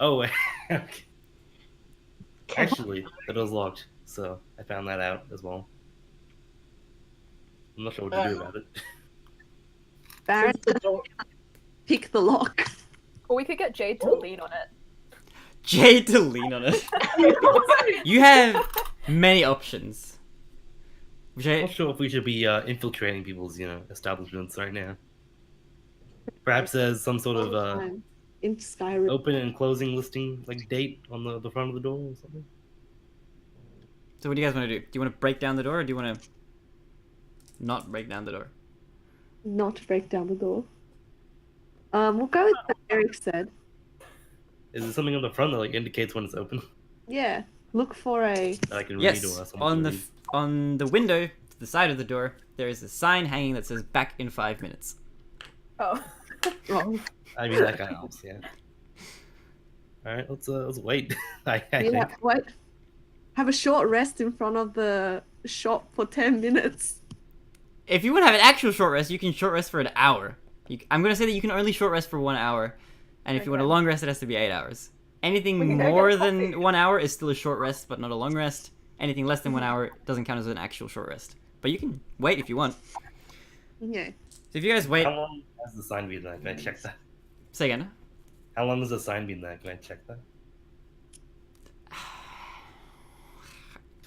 [SPEAKER 5] Oh, wait. Okay. Actually, the door's locked, so I found that out as well. I'm not sure what to do about it.
[SPEAKER 3] Baron,
[SPEAKER 4] Since the door-
[SPEAKER 3] pick the lock.
[SPEAKER 2] Or we could get Jade to lean on it.
[SPEAKER 1] Jade to lean on it. You have many options. Which
[SPEAKER 5] I'm not sure if we should be infiltrating people's, establishments right now. Perhaps there's some sort of
[SPEAKER 3] Time in Skyrim.
[SPEAKER 5] open and closing listing, like date on the front of the door or something.
[SPEAKER 1] So what do you guys want to do? Do you want to break down the door, or do you want to not break down the door?
[SPEAKER 3] Not break down the door. We'll go with what Eric said.
[SPEAKER 5] Is there something on the front that like indicates when it's open
[SPEAKER 3] Yeah. Look for a.
[SPEAKER 5] that I can read
[SPEAKER 1] Yes,
[SPEAKER 5] or someone can read?
[SPEAKER 1] on the window to the side of the door, there is a sign hanging that says "Back in 5 minutes."
[SPEAKER 2] Oh.
[SPEAKER 3] Oh.
[SPEAKER 5] I mean that kind of helps, yeah. All right, let's wait. I
[SPEAKER 3] Yeah.
[SPEAKER 5] think.
[SPEAKER 3] What? Have a short rest in front of the shop for 10 minutes.
[SPEAKER 1] If you want to have an actual short rest, you can short rest for an hour. I'm gonna say that you can only short rest for 1 hour, and if you want a
[SPEAKER 2] Okay.
[SPEAKER 1] long rest, it has to be 8 hours. Anything
[SPEAKER 2] We can go get
[SPEAKER 1] more
[SPEAKER 2] coffee.
[SPEAKER 1] than 1 hour is still a short rest, but not a long rest. Anything less than 1 hour doesn't count as an actual short rest. But you can wait if you want.
[SPEAKER 3] Okay.
[SPEAKER 1] So if you guys wait,
[SPEAKER 5] How long has the sign been there? Can I check that?
[SPEAKER 1] say again.
[SPEAKER 5] How long has the sign been there? Can I check that?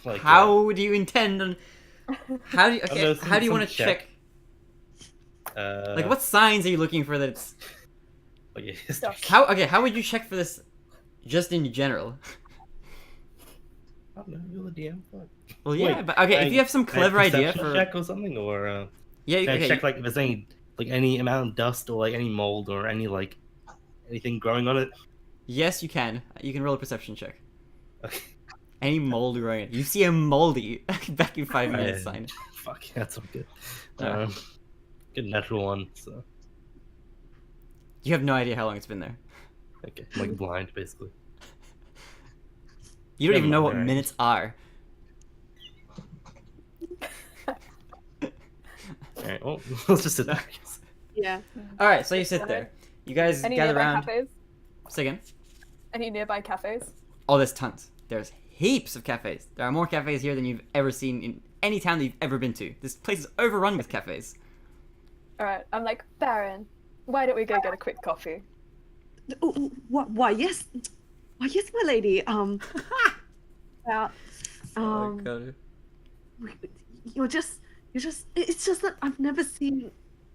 [SPEAKER 5] Like,
[SPEAKER 1] How do you intend on? How do you,
[SPEAKER 5] I don't
[SPEAKER 1] okay?
[SPEAKER 5] know,
[SPEAKER 1] How do you
[SPEAKER 5] some
[SPEAKER 1] want to check? Like
[SPEAKER 5] what?
[SPEAKER 1] what signs are you looking for that it's?
[SPEAKER 5] Okay,
[SPEAKER 2] Stuff.
[SPEAKER 1] How would you check for this, just in general?
[SPEAKER 5] I don't know. You're the DM. Fuck.
[SPEAKER 1] Well, yeah,
[SPEAKER 5] Wait,
[SPEAKER 1] but okay,
[SPEAKER 5] can
[SPEAKER 1] if you have some
[SPEAKER 5] can I
[SPEAKER 1] clever idea
[SPEAKER 5] perception
[SPEAKER 1] for
[SPEAKER 5] check or something, or
[SPEAKER 1] yeah,
[SPEAKER 5] can I
[SPEAKER 1] okay,
[SPEAKER 5] check like if there's any amount of dust or like any mold or any like anything growing on it?
[SPEAKER 1] yes, you can. You can roll a perception check.
[SPEAKER 5] Okay.
[SPEAKER 1] Any mold growing it. You see a moldy back in 5 minutes
[SPEAKER 5] Yeah.
[SPEAKER 1] sign.
[SPEAKER 5] Fuck, that's so good.
[SPEAKER 1] Yeah.
[SPEAKER 5] Good natural one. So
[SPEAKER 1] You have no idea how long it's been there.
[SPEAKER 5] okay, I'm like blind basically.
[SPEAKER 1] You don't even know what
[SPEAKER 5] Alright.
[SPEAKER 1] minutes are.
[SPEAKER 5] All right, well, let's just sit there. I guess.
[SPEAKER 3] Yeah.
[SPEAKER 1] Alright, so you sit there. You guys
[SPEAKER 2] Any
[SPEAKER 1] gather
[SPEAKER 2] nearby
[SPEAKER 1] around.
[SPEAKER 2] cafes?
[SPEAKER 1] Say again.
[SPEAKER 2] Any nearby cafes?
[SPEAKER 1] Oh, there's tons. There's heaps of cafes. There are more cafes here than you've ever seen in any town that you've ever been to. This place is overrun with cafes.
[SPEAKER 2] Alright, I'm like, Baron, why don't we go get a quick coffee?
[SPEAKER 3] Oh, why? Yes. Why, yes, my lady. About,
[SPEAKER 1] Oh, God.
[SPEAKER 3] you're just. It's just that I've never seen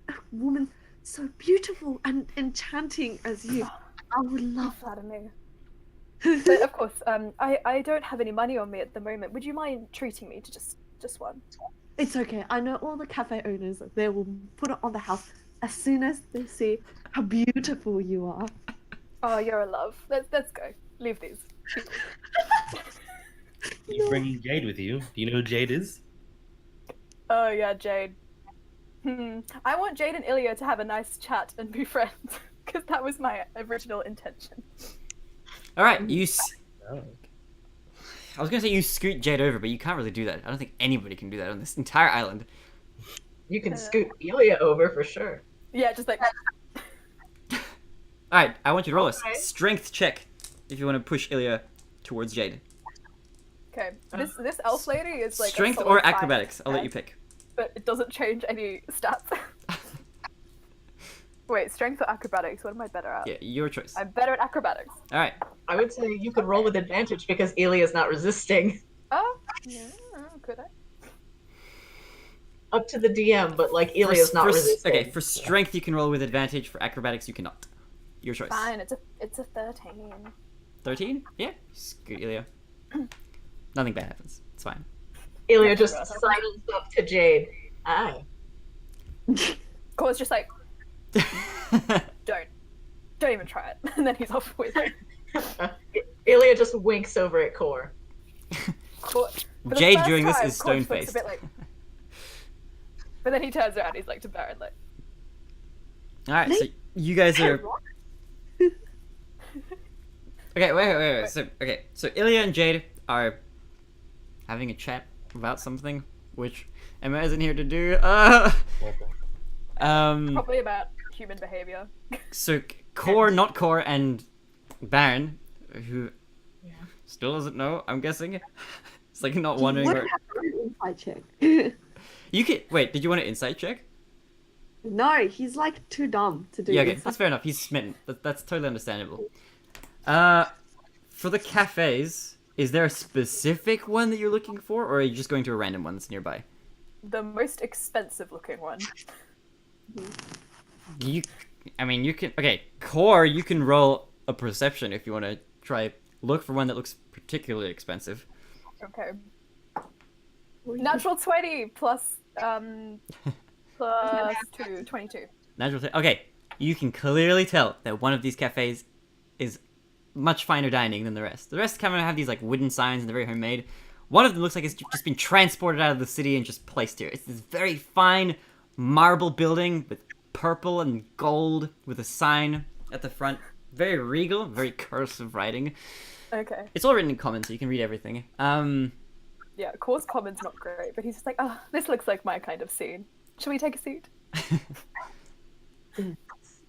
[SPEAKER 3] a woman so beautiful and enchanting as you. I would love
[SPEAKER 2] Flatter me. But of course, I don't have any money on me at the moment. Would you mind treating me to just one?
[SPEAKER 3] It's okay. I know all the cafe owners. They will put it on the house as soon as they see how beautiful you are.
[SPEAKER 2] Oh, you're a love. Let's go. Leave these.
[SPEAKER 5] You bring Jade with you. Do you know who Jade is?
[SPEAKER 2] Oh yeah, Jade. I want Jade and Ilya to have a nice chat and be friends, because that was my original intention.
[SPEAKER 1] All right,
[SPEAKER 5] Oh.
[SPEAKER 1] I was gonna say you scoot Jade over, but you can't really do that. I don't think anybody can do that on this entire island.
[SPEAKER 4] You can scoot Ilya over for sure.
[SPEAKER 2] Yeah, just like.
[SPEAKER 1] All right, I want you to roll a
[SPEAKER 4] Okay.
[SPEAKER 1] strength check if you want to push Ilya towards Jade.
[SPEAKER 2] Okay, this elf lady is like a
[SPEAKER 1] Strength
[SPEAKER 2] solid
[SPEAKER 1] or
[SPEAKER 2] 5,
[SPEAKER 1] acrobatics? I'll let you pick.
[SPEAKER 2] But it doesn't change any stats. Wait, strength or acrobatics? What am I better at?
[SPEAKER 1] Yeah, your choice.
[SPEAKER 2] I'm better at acrobatics.
[SPEAKER 1] All right.
[SPEAKER 4] I would say you could roll with advantage because Ilya's not resisting.
[SPEAKER 2] Oh, yeah, could I?
[SPEAKER 4] Up to the DM, but like Ilya's not resisting.
[SPEAKER 1] Okay, for strength you can roll with advantage. For acrobatics you cannot. Your choice.
[SPEAKER 2] Fine, it's a 13.
[SPEAKER 1] 13? Yeah. Scoot Ilya. Nothing bad happens. It's fine.
[SPEAKER 4] Ilya just sidles up to Jade. Ah.
[SPEAKER 2] Core's just like, don't even try it. And then he's off with it.
[SPEAKER 4] Ilya just winks over at Core.
[SPEAKER 2] For the
[SPEAKER 1] Jade
[SPEAKER 2] first
[SPEAKER 1] doing this
[SPEAKER 2] time,
[SPEAKER 1] is
[SPEAKER 2] Core just
[SPEAKER 1] stone-faced.
[SPEAKER 2] looks a bit like... But then he turns around, he's like to Baron, like,
[SPEAKER 1] Alright, so you guys are... Okay, wait. So Ilya and Jade are having a chat about something, which Emma isn't here to do.
[SPEAKER 2] probably about human behavior.
[SPEAKER 1] So Core, not Core, and Baron, who still doesn't know, I'm guessing. It's like not wondering
[SPEAKER 3] Would
[SPEAKER 1] where...
[SPEAKER 3] have to do an insight check.
[SPEAKER 1] You can... Wait, did you want an insight check?
[SPEAKER 3] No, he's like too dumb to do.
[SPEAKER 1] Yeah, okay,
[SPEAKER 3] insight.
[SPEAKER 1] that's fair enough. He's smitten. That's totally understandable. For the cafes, is there a specific one that you're looking for, or are you just going to a random one that's nearby?
[SPEAKER 2] The most expensive looking one.
[SPEAKER 1] You can... Okay, Core, you can roll a perception if you want to try look for one that looks particularly expensive.
[SPEAKER 2] Okay. Natural 20 plus 2, 22.
[SPEAKER 1] Okay, you can clearly tell that one of these cafes is much finer dining than the rest. The rest kind of have these like wooden signs and they're very homemade. One of them looks like it's just been transported out of the city and just placed here. It's this very fine marble building with purple and gold with a sign at the front. Very regal, very cursive writing.
[SPEAKER 2] Okay.
[SPEAKER 1] It's all written in common, so you can read everything.
[SPEAKER 2] Yeah, Core's common's not great, but he's just like, oh, this looks like my kind of scene. Shall we take a seat?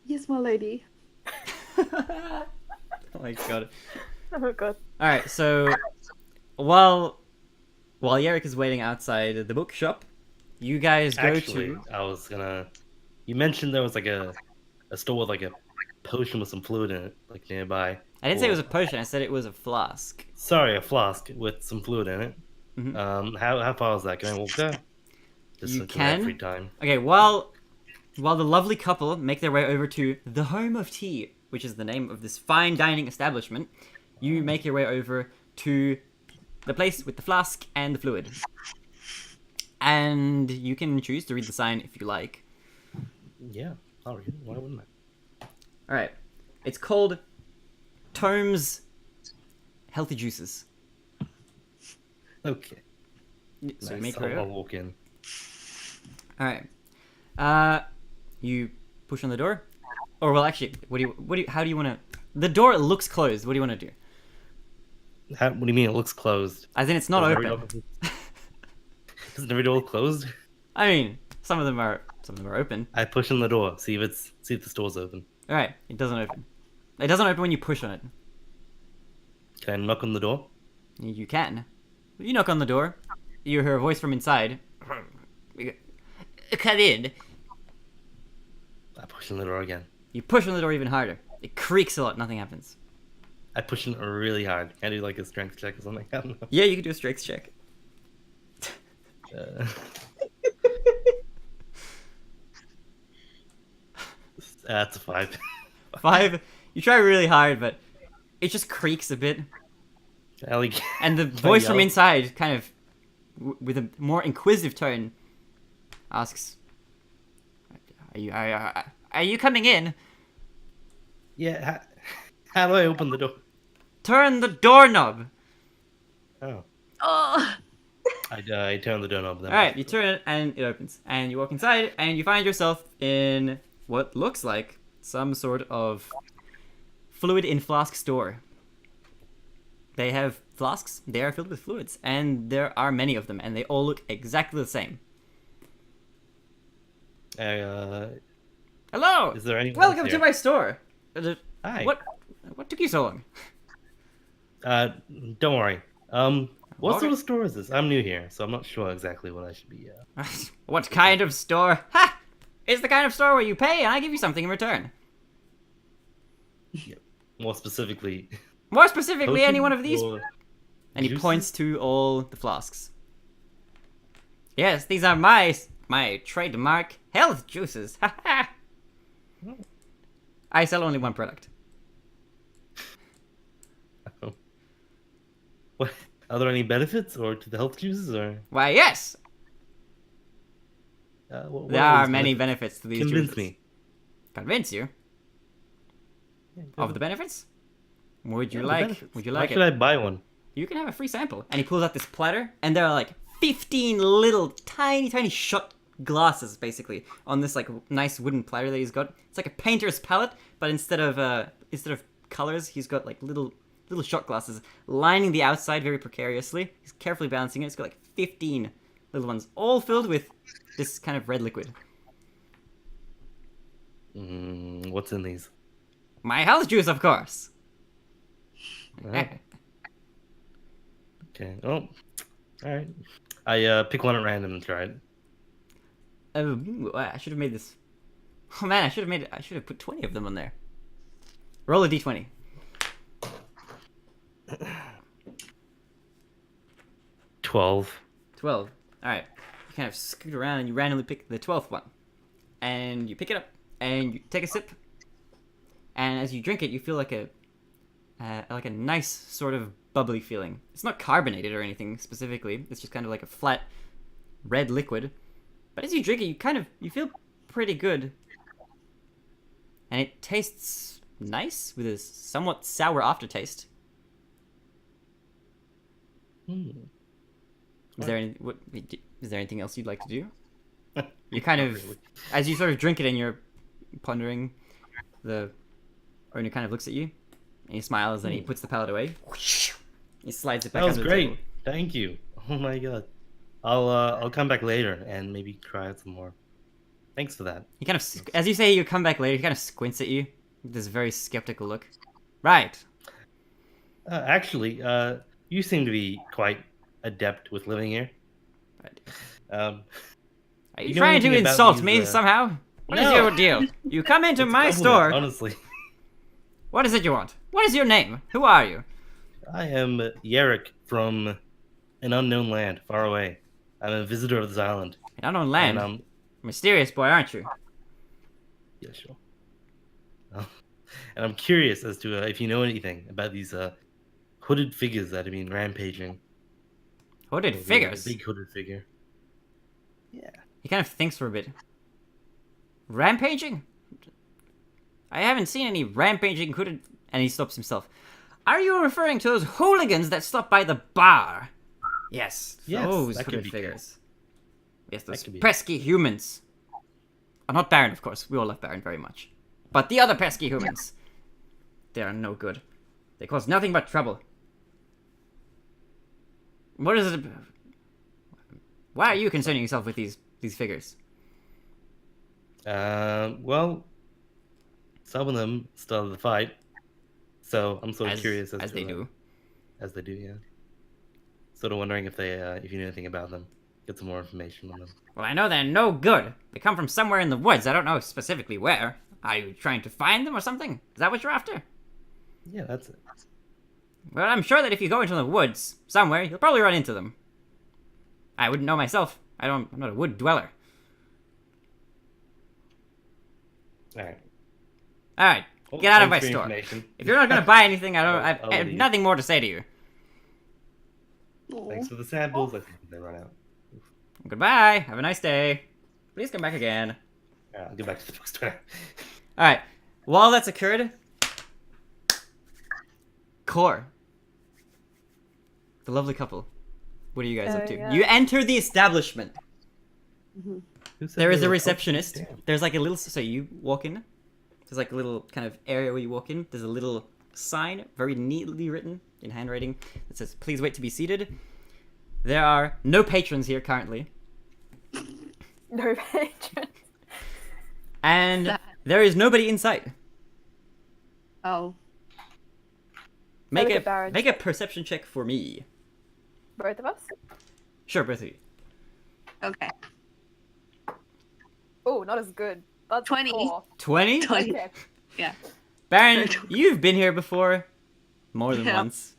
[SPEAKER 3] Yes, my lady.
[SPEAKER 1] Oh my god.
[SPEAKER 2] Oh god.
[SPEAKER 1] Alright, so while Yerrick is waiting outside the bookshop, you guys go
[SPEAKER 5] Actually, I was gonna... You mentioned there was like a store with like a potion with some fluid in it, like nearby.
[SPEAKER 1] I didn't say it was a potion, I said it was a flask.
[SPEAKER 5] Sorry, a flask with some fluid in it.
[SPEAKER 1] Mhm.
[SPEAKER 5] How far is that? Can I walk there? Just
[SPEAKER 1] You
[SPEAKER 5] until I have
[SPEAKER 1] can?
[SPEAKER 5] free time.
[SPEAKER 1] Okay, while the lovely couple make their way over to the Home of Tea, which is the name of this fine dining establishment, you make your way over to the place with the flask and the fluid. And you can choose to read the sign if you like.
[SPEAKER 5] Yeah, I'll read it. Why wouldn't I?
[SPEAKER 1] Alright. It's called Tome's Healthy Juices.
[SPEAKER 5] Okay.
[SPEAKER 1] So you
[SPEAKER 5] Nice.
[SPEAKER 1] make your way
[SPEAKER 5] I'll
[SPEAKER 1] over.
[SPEAKER 5] walk in.
[SPEAKER 1] Alright. You push on the door? Or well actually, how do you wanna... The door looks closed, what do you wanna do?
[SPEAKER 5] What do you mean it looks closed?
[SPEAKER 1] As in it's not
[SPEAKER 5] Is every
[SPEAKER 1] open.
[SPEAKER 5] door- Isn't every door closed?
[SPEAKER 1] I mean, some of them are open.
[SPEAKER 5] I push on the door, see if the door's open.
[SPEAKER 1] Alright, it doesn't open. It doesn't open when you push on it.
[SPEAKER 5] Can I knock on the door?
[SPEAKER 1] You can. You knock on the door. You hear a voice from inside. Come in.
[SPEAKER 5] I push on the door again.
[SPEAKER 1] You push on the door even harder. It creaks a lot, nothing happens.
[SPEAKER 5] I push in really hard. Can I do like a strength check or something? I don't know.
[SPEAKER 1] Yeah, you can do a strength check.
[SPEAKER 5] That's a 5.
[SPEAKER 1] 5. You try really hard, but it just creaks a bit. And the voice from inside, kind of, with a more inquisitive tone, asks, "Are you coming in?"
[SPEAKER 5] Yeah. How do I open the door?
[SPEAKER 1] Turn the doorknob.
[SPEAKER 5] Oh.
[SPEAKER 3] Oh.
[SPEAKER 5] I turn the doorknob then.
[SPEAKER 1] Alright, you turn it and it opens. And you walk inside and you find yourself in what looks like some sort of fluid in flask store. They have flasks, they are filled with fluids, and there are many of them, and they all look exactly the same. Hello!
[SPEAKER 5] Is there anyone
[SPEAKER 1] Welcome
[SPEAKER 5] else
[SPEAKER 1] to
[SPEAKER 5] here?
[SPEAKER 1] my store!
[SPEAKER 5] Hi.
[SPEAKER 1] What took you so long?
[SPEAKER 5] Don't worry. What
[SPEAKER 1] Okay.
[SPEAKER 5] sort of store is this? I'm new here, so I'm not sure exactly what I should be.
[SPEAKER 1] What kind of store? Ha! It's the kind of store where you pay and I give you something in return.
[SPEAKER 5] More specifically,
[SPEAKER 1] More specifically, any
[SPEAKER 5] potions
[SPEAKER 1] one of these.
[SPEAKER 5] or
[SPEAKER 1] And he
[SPEAKER 5] juices?
[SPEAKER 1] points to all the flasks. Yes, these are my trademark health juices. Ha ha! I sell only one product.
[SPEAKER 5] What? Are there any benefits or to the health juices or?
[SPEAKER 1] Why, yes!
[SPEAKER 5] What
[SPEAKER 1] There
[SPEAKER 5] are
[SPEAKER 1] are
[SPEAKER 5] these
[SPEAKER 1] many
[SPEAKER 5] benefits?
[SPEAKER 1] benefits to these
[SPEAKER 5] Convince
[SPEAKER 1] juices.
[SPEAKER 5] me.
[SPEAKER 1] Convince you?
[SPEAKER 5] Yeah, go
[SPEAKER 1] Of the
[SPEAKER 5] on.
[SPEAKER 1] benefits? Would you
[SPEAKER 5] Yeah, the
[SPEAKER 1] like?
[SPEAKER 5] benefits.
[SPEAKER 1] Would you
[SPEAKER 5] Why
[SPEAKER 1] like
[SPEAKER 5] should
[SPEAKER 1] it?
[SPEAKER 5] I buy one?
[SPEAKER 1] You can have a free sample. And he pulls out this platter, and there are like 15 little tiny shot glasses basically on this like nice wooden platter that he's got. It's like a painter's palette, but instead of colors, he's got like little shot glasses lining the outside very precariously. He's carefully balancing it. It's got like 15 little ones, all filled with this kind of red liquid.
[SPEAKER 5] What's in these?
[SPEAKER 1] My health juice, of course.
[SPEAKER 5] Oh, okay. Oh, all right. I pick one at random and try it.
[SPEAKER 1] Oh, I should have made this. Oh man, I should have put 20 of them on there. Roll a d20.
[SPEAKER 5] 12.
[SPEAKER 1] 12. Alright. You kind of scoot around and you randomly pick the 12th one. And you pick it up and you take a sip. And as you drink it, you feel like a nice sort of bubbly feeling. It's not carbonated or anything specifically. It's just kind of like a flat red liquid. But as you drink it, you feel pretty good. And it tastes nice with a somewhat sour aftertaste. Is there anything else you'd like to do? You kind of,
[SPEAKER 5] really.
[SPEAKER 1] as you sort of drink it and you're pondering, the owner kind of looks at you, and he smiles, and he puts the pallet away. He slides it back
[SPEAKER 5] That was
[SPEAKER 1] under the
[SPEAKER 5] great.
[SPEAKER 1] table.
[SPEAKER 5] Thank you. Oh my god. I'll come back later and maybe try it some more. Thanks for that.
[SPEAKER 1] He kind of, as you say, you come back later. He kind of squints at you with this very skeptical look. Right.
[SPEAKER 5] Actually, you seem to be quite adept with living here.
[SPEAKER 1] Are you,
[SPEAKER 5] You know
[SPEAKER 1] trying to
[SPEAKER 5] anything about
[SPEAKER 1] insult
[SPEAKER 5] these,
[SPEAKER 1] me somehow? What is
[SPEAKER 5] No.
[SPEAKER 1] your deal? You come into
[SPEAKER 5] It's a
[SPEAKER 1] my
[SPEAKER 5] compliment,
[SPEAKER 1] store.
[SPEAKER 5] honestly.
[SPEAKER 1] What is it you want? What is your name? Who are you?
[SPEAKER 5] I am Yerrick from an unknown land far away. I'm a visitor of this island.
[SPEAKER 1] An unknown land.
[SPEAKER 5] And,
[SPEAKER 1] Mysterious boy, aren't you?
[SPEAKER 5] yeah, sure. And I'm curious as to if you know anything about these hooded figures that have been rampaging.
[SPEAKER 1] Hooded
[SPEAKER 5] The
[SPEAKER 1] figures.
[SPEAKER 5] big hooded figure. Yeah.
[SPEAKER 1] He kind of thinks for a bit. Rampaging? I haven't seen any rampaging hooded... And he stops himself. Are you referring to those hooligans that stopped by the bar? Yes,
[SPEAKER 5] Yes,
[SPEAKER 1] those
[SPEAKER 5] that could
[SPEAKER 1] hooded
[SPEAKER 5] be
[SPEAKER 1] figures. Yes, those
[SPEAKER 5] could be it.
[SPEAKER 1] pesky humans. Not Baron, of course. We all love Baron very much. But the other pesky humans. They are no good. They cause nothing but trouble. What is it... Why are you concerning yourself with these figures?
[SPEAKER 5] Well, some of them started the fight, so I'm sort of curious
[SPEAKER 1] as
[SPEAKER 5] to
[SPEAKER 1] they do.
[SPEAKER 5] As they do, yeah. Sort of wondering if they, if you know anything about them, get some more information on them.
[SPEAKER 1] Well, I know they're no good. They come from somewhere in the woods. I don't know specifically where. Are you trying to find them or something? Is that what you're after?
[SPEAKER 5] Yeah, that's it.
[SPEAKER 1] Well, I'm sure that if you go into the woods somewhere, you'll probably run into them. I wouldn't know myself. I'm not a wood dweller.
[SPEAKER 5] All right.
[SPEAKER 1] All right,
[SPEAKER 5] Well,
[SPEAKER 1] get out of my
[SPEAKER 5] thanks for
[SPEAKER 1] store.
[SPEAKER 5] information.
[SPEAKER 1] If you're not gonna buy anything,
[SPEAKER 5] I'll
[SPEAKER 1] I have
[SPEAKER 5] leave.
[SPEAKER 1] nothing more to say to you.
[SPEAKER 5] Thanks for the samples. I think they run out.
[SPEAKER 1] Goodbye. Have a nice day. Please come back again.
[SPEAKER 5] I'll get back to the bookstore.
[SPEAKER 1] All right. While that's occurred, Core. The lovely couple. What are you guys up to?
[SPEAKER 2] yeah.
[SPEAKER 1] You enter the establishment.
[SPEAKER 3] Mhm.
[SPEAKER 5] Who said
[SPEAKER 1] There
[SPEAKER 5] they
[SPEAKER 1] is a
[SPEAKER 5] were
[SPEAKER 1] receptionist.
[SPEAKER 5] couple? Damn.
[SPEAKER 1] There's like a little. So you walk in. There's like a little kind of area where you walk in. There's a little sign, very neatly written in handwriting, that says, "Please wait to be seated." There are no patrons here currently,
[SPEAKER 2] No patron.
[SPEAKER 1] and
[SPEAKER 3] Sad.
[SPEAKER 1] there is nobody in sight.
[SPEAKER 3] Oh,
[SPEAKER 1] Make
[SPEAKER 2] look at Baron.
[SPEAKER 1] a perception check for me.
[SPEAKER 2] Both of us?
[SPEAKER 1] Sure, both of you.
[SPEAKER 3] okay.
[SPEAKER 2] Oh, not as good. That's
[SPEAKER 3] 20.
[SPEAKER 2] 4.
[SPEAKER 1] 20?
[SPEAKER 3] 20.
[SPEAKER 2] Okay.
[SPEAKER 3] Yeah.
[SPEAKER 1] Baron, you've been here before, more than
[SPEAKER 3] Yeah.
[SPEAKER 1] once.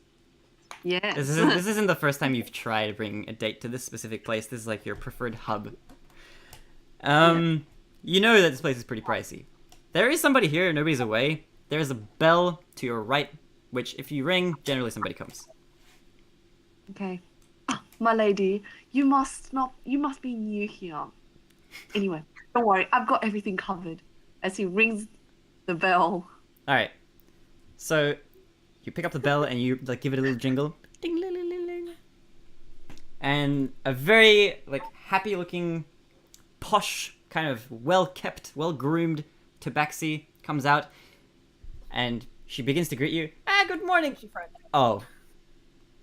[SPEAKER 3] Yeah.
[SPEAKER 1] This isn't the first time you've tried to bring a date to this specific place. This is like your preferred hub. You know that this place is pretty pricey. There is somebody here. Nobody's away. There's a bell to your right, which if you ring, generally somebody comes.
[SPEAKER 3] Okay. Ah, my lady, you must be new here. Anyway, don't worry, I've got everything covered. As he rings the bell.
[SPEAKER 1] All right. So you pick up the bell and you like give it a little jingle. Ding, ling, ling, ling, ling. And a very like happy-looking, posh, kind of well-kept, well-groomed tabaxi comes out, and she begins to greet you. Ah, good morning.
[SPEAKER 2] She friend.
[SPEAKER 1] Oh.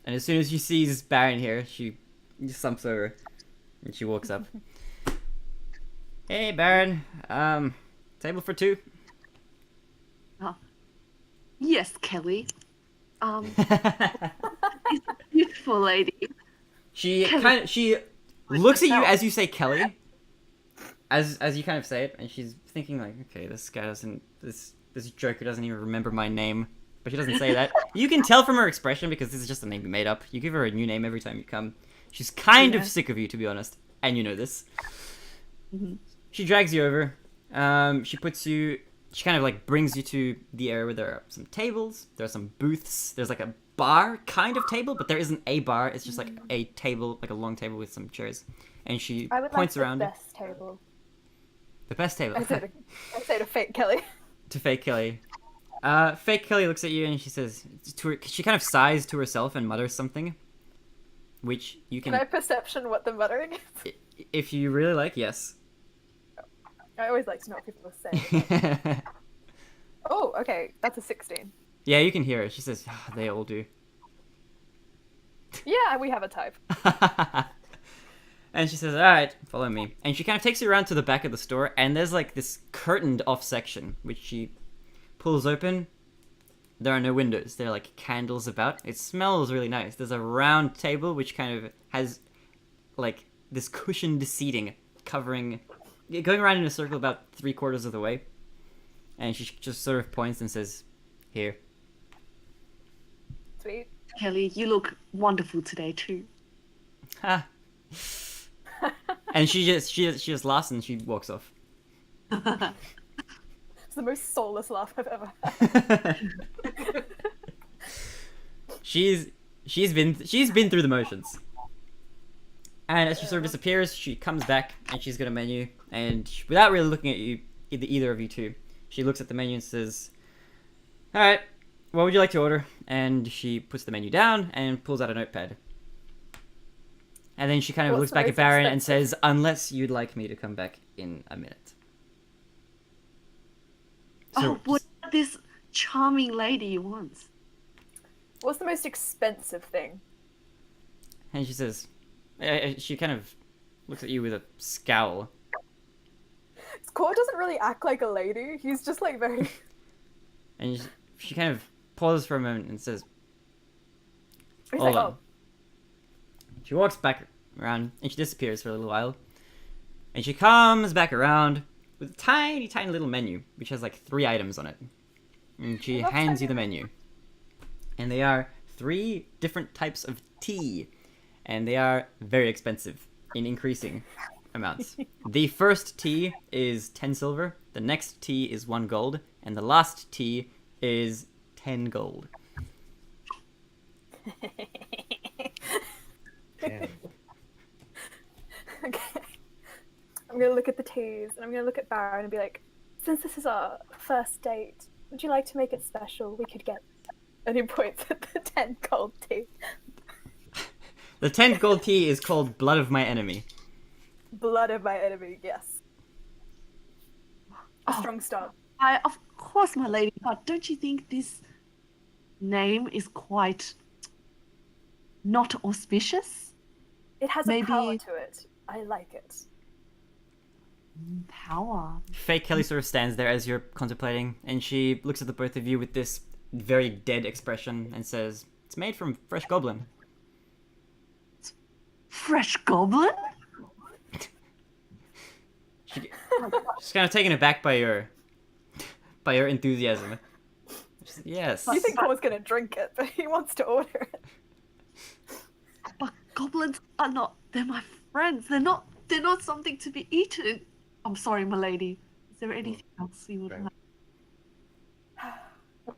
[SPEAKER 1] And as soon as she sees Baron here, she slumps over and she walks up. Hey, Baron. Table for 2.
[SPEAKER 3] Yes, Kelly. Beautiful lady.
[SPEAKER 1] She
[SPEAKER 3] Kelly.
[SPEAKER 1] she looks at you as you say Kelly. As you kind of say it, and she's thinking like, okay, this guy doesn't this joker doesn't even remember my name. But she doesn't say that. You can tell from her expression because this is just a name you made up. You give her a new name every time you come. She's kind of sick of you, to be honest. And you know this.
[SPEAKER 3] Mhm.
[SPEAKER 1] She drags you over. She kind of like brings you to the area where there are some tables. There are some booths. There's like a bar kind of table, but there isn't a bar. It's just like a table, like a long table with some chairs. And she
[SPEAKER 2] I would
[SPEAKER 1] points
[SPEAKER 2] like
[SPEAKER 1] around.
[SPEAKER 2] the best table.
[SPEAKER 1] The best table.
[SPEAKER 2] I say to fake Kelly.
[SPEAKER 1] To fake Kelly. Fake Kelly looks at you and she says, she kind of sighs to herself and mutters something, which you
[SPEAKER 2] Can I perception what the muttering is?
[SPEAKER 1] if you really like, yes.
[SPEAKER 2] I always like to know what people are saying. Oh, okay. That's a 16.
[SPEAKER 1] Yeah, you can hear it. She says, "Ah, they all do."
[SPEAKER 2] Yeah, we have a type.
[SPEAKER 1] And she says, alright, follow me. And she kind of takes you around to the back of the store, and there's like this curtained off section, which she pulls open. There are no windows. There are like candles about. It smells really nice. There's a round table, which kind of has like this cushioned seating covering, going around in a circle about 3/4 of the way. And she just sort of points and says, here.
[SPEAKER 2] Sweet.
[SPEAKER 3] Kelly, you look wonderful today too.
[SPEAKER 1] Ha. And she just laughs and she walks off.
[SPEAKER 2] It's the most soulless laugh I've ever had.
[SPEAKER 1] She's been through the motions. And as she sort of disappears, she comes back and she's got a menu, and without really looking at you, either of you two, she looks at the menu and says, "Alright, what would you like to order?" And she puts the menu down and pulls out a notepad. And then she kind of
[SPEAKER 2] What's
[SPEAKER 1] looks
[SPEAKER 2] the
[SPEAKER 1] back at
[SPEAKER 2] most
[SPEAKER 1] Baron and
[SPEAKER 2] expensive?
[SPEAKER 1] says, "Unless you'd like me to come back in a minute." So,
[SPEAKER 3] What this charming lady wants.
[SPEAKER 2] What's the most expensive thing?
[SPEAKER 1] and she says, she kind of looks at you with a scowl.
[SPEAKER 2] Core doesn't really act like a lady. He's just like very.
[SPEAKER 1] And she kind of pauses for a moment and says,
[SPEAKER 2] He's
[SPEAKER 1] "Hold
[SPEAKER 2] like,
[SPEAKER 1] on." She walks back around and she disappears for a little while. And she comes back around with a tiny, tiny little menu, which has like 3 items on it. And she
[SPEAKER 2] That's
[SPEAKER 1] hands you
[SPEAKER 2] tiny.
[SPEAKER 1] the menu. And they are 3 different types of tea. And they are very expensive in increasing amounts. The first tea is 10 silver, the next tea is 1 gold, and the last tea is 10 gold.
[SPEAKER 5] Damn.
[SPEAKER 2] Okay. I'm gonna look at the teas and I'm gonna look at Baron and be like, since this is our first date, would you like to make it special? We could get And he points at the 10 gold tea.
[SPEAKER 1] The 10th gold tea is called Blood of My Enemy.
[SPEAKER 2] Blood of my enemy, yes. A strong start.
[SPEAKER 3] Of course, my lady, but don't you think this name is quite not auspicious?
[SPEAKER 2] It has a power to it. I like it.
[SPEAKER 3] Power.
[SPEAKER 1] Fake Kelly sort of stands there as you're contemplating, and she looks at the both of you with this very dead expression and says, "It's made from fresh goblin."
[SPEAKER 3] Fresh goblin?
[SPEAKER 1] She's kind of taken aback by your enthusiasm. Yes.
[SPEAKER 2] You think Paul's gonna drink it, but he wants to order it.
[SPEAKER 3] But goblins are not. They're my friends. They're not something to be eaten. I'm sorry, my lady. Is there anything else you would like?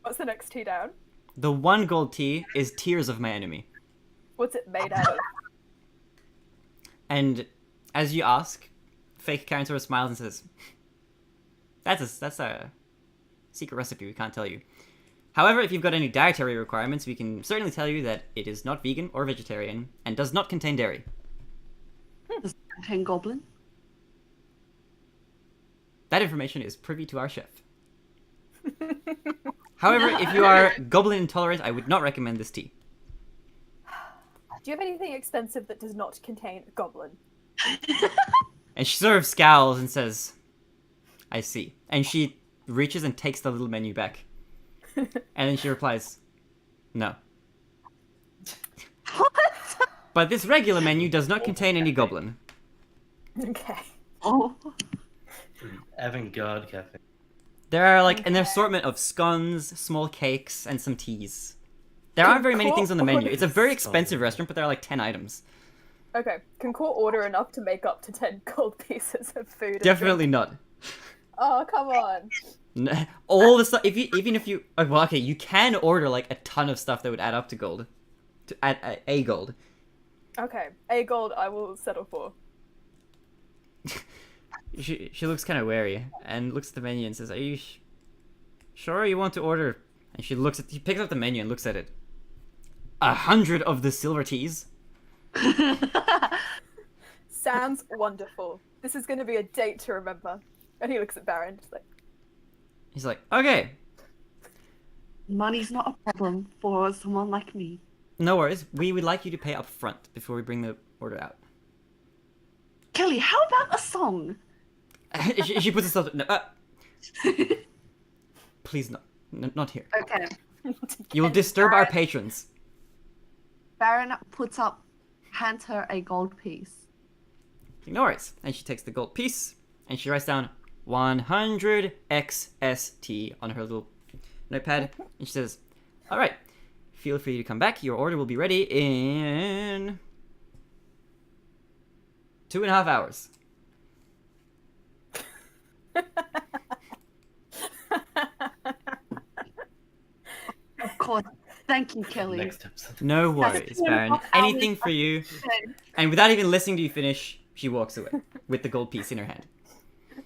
[SPEAKER 2] What's the next tea down?
[SPEAKER 1] The 1 gold tea is Tears of My Enemy.
[SPEAKER 2] What's it made out of?
[SPEAKER 1] And as you ask, Fake Karen sort of smiles and says, that's a secret recipe we can't tell you. However, if you've got any dietary requirements, we can certainly tell you that it is not vegan or vegetarian and does not contain dairy.
[SPEAKER 3] Does it contain goblin?
[SPEAKER 1] That information is privy to our chef. However, if you are goblin intolerant, I would not recommend this tea.
[SPEAKER 2] Do you have anything expensive that does not contain a goblin?
[SPEAKER 1] And she sort of scowls and says, "I see." And she reaches and takes the little menu back. And then she replies, "No."
[SPEAKER 3] What?
[SPEAKER 1] But this regular menu does not contain any goblin.
[SPEAKER 2] Okay.
[SPEAKER 3] Oh.
[SPEAKER 5] Avant-garde cafe.
[SPEAKER 1] There are like an assortment of scones, small cakes, and some teas. There aren't very many things on the menu. It's a very expensive restaurant, but there are like 10 items.
[SPEAKER 2] Okay. Can Core order enough to make up to 10 gold pieces of food? and
[SPEAKER 1] Definitely
[SPEAKER 2] drink?
[SPEAKER 1] not.
[SPEAKER 2] Oh, come on.
[SPEAKER 1] All the stuff. Even if you, well, okay, you can order like a ton of stuff that would add up to gold, to add a gold.
[SPEAKER 2] Okay. A gold I will settle for.
[SPEAKER 1] She looks kind of wary and looks at the menu and says, "Are you sure you want to order?" And she picks up the menu and looks at it. 100 of the silver teas.
[SPEAKER 2] Sounds wonderful. This is going to be a date to remember. And he looks at Baron, just like,
[SPEAKER 1] He's like, "Okay,
[SPEAKER 3] Money's not a problem for someone like me.
[SPEAKER 1] no worries. We would like you to pay up front before we bring the order out."
[SPEAKER 3] Kelly, how about a song?
[SPEAKER 1] she puts herself. No, please not here.
[SPEAKER 3] Okay.
[SPEAKER 1] You will disturb our patrons.
[SPEAKER 3] Baron hands her a gold piece.
[SPEAKER 1] No worries. And she takes the gold piece and she writes down 100 XST on her little notepad. And she says, "All right, feel free to come back. Your order will be ready in 2.5 hours."
[SPEAKER 3] Of course. Thank you, Kelly.
[SPEAKER 5] Next episode.
[SPEAKER 1] No worries, Baron. Anything for you. And without even listening to you finish, she walks away with the gold piece in her hand.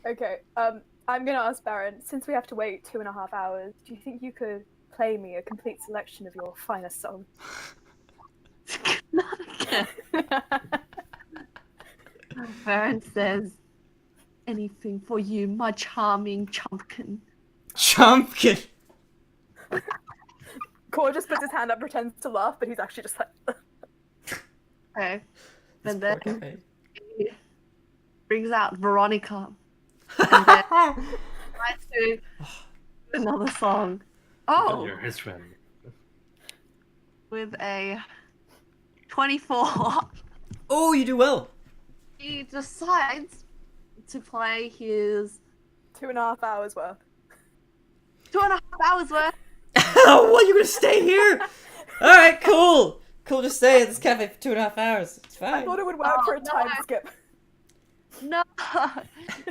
[SPEAKER 2] okay, I'm going to ask Baron, since we have to wait 2.5 hours, do you think you could play me a complete selection of your finest song?
[SPEAKER 3] Not again. Baron says, "Anything for you, my charming chumpkin."
[SPEAKER 1] Chumpkin!
[SPEAKER 2] Core just puts his hand up, pretends to laugh, but he's actually just like...
[SPEAKER 3] Okay. And then he brings out Veronica. And then tries to another song. Oh,
[SPEAKER 5] You're his friend.
[SPEAKER 3] with a 24.
[SPEAKER 1] Oh, you do well.
[SPEAKER 3] He decides to play his
[SPEAKER 2] 2.5 hours worth.
[SPEAKER 3] 2.5 hours worth.
[SPEAKER 1] What, you gonna stay here? Alright, cool. Cool, just stay at this cafe for 2.5 hours. It's
[SPEAKER 2] I
[SPEAKER 1] fine.
[SPEAKER 2] thought it would work
[SPEAKER 3] Oh,
[SPEAKER 2] for a time
[SPEAKER 3] no.
[SPEAKER 2] skip.
[SPEAKER 3] No,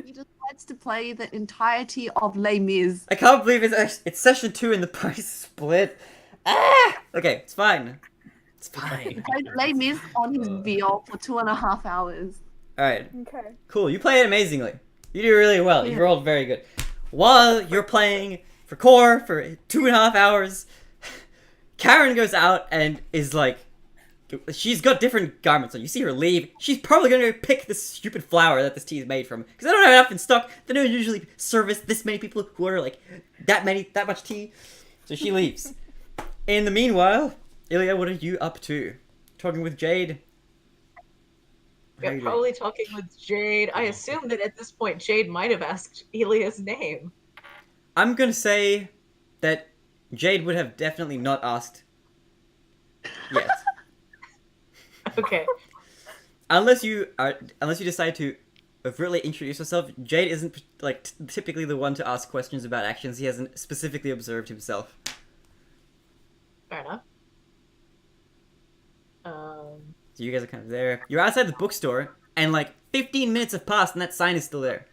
[SPEAKER 3] he decides to play the entirety of Les Mis.
[SPEAKER 1] I can't believe it's session 2 and the price is split. Ah! Okay, it's fine. It's fine.
[SPEAKER 3] He plays Les Mis on his viol for 2.5 hours.
[SPEAKER 1] Alright,
[SPEAKER 2] Okay.
[SPEAKER 1] cool. You play it amazingly. You do really well. You
[SPEAKER 3] Yeah.
[SPEAKER 1] rolled very good. While you're playing for core for 2.5 hours, Karen goes out and is like, she's got different garments on. You see her leave. She's probably going to go pick this stupid flour that this tea is made from. Because they don't have enough in stock. They don't usually service this many people who order like that much tea. So she leaves. In the meanwhile, Ilya, what are you up to? Talking with Jade?
[SPEAKER 4] Yeah, probably talking with Jade. I assume that at this point Jade might have asked Ilya's name.
[SPEAKER 1] I'm going to say that Jade would have definitely not asked yet.
[SPEAKER 4] Okay.
[SPEAKER 1] Unless you decide to overtly introduce yourself, Jade isn't like typically the one to ask questions about actions he hasn't specifically observed himself.
[SPEAKER 4] Fair enough.
[SPEAKER 1] So you guys are kind of there. You're outside the bookstore, and like 15 minutes have passed, and that sign is still there.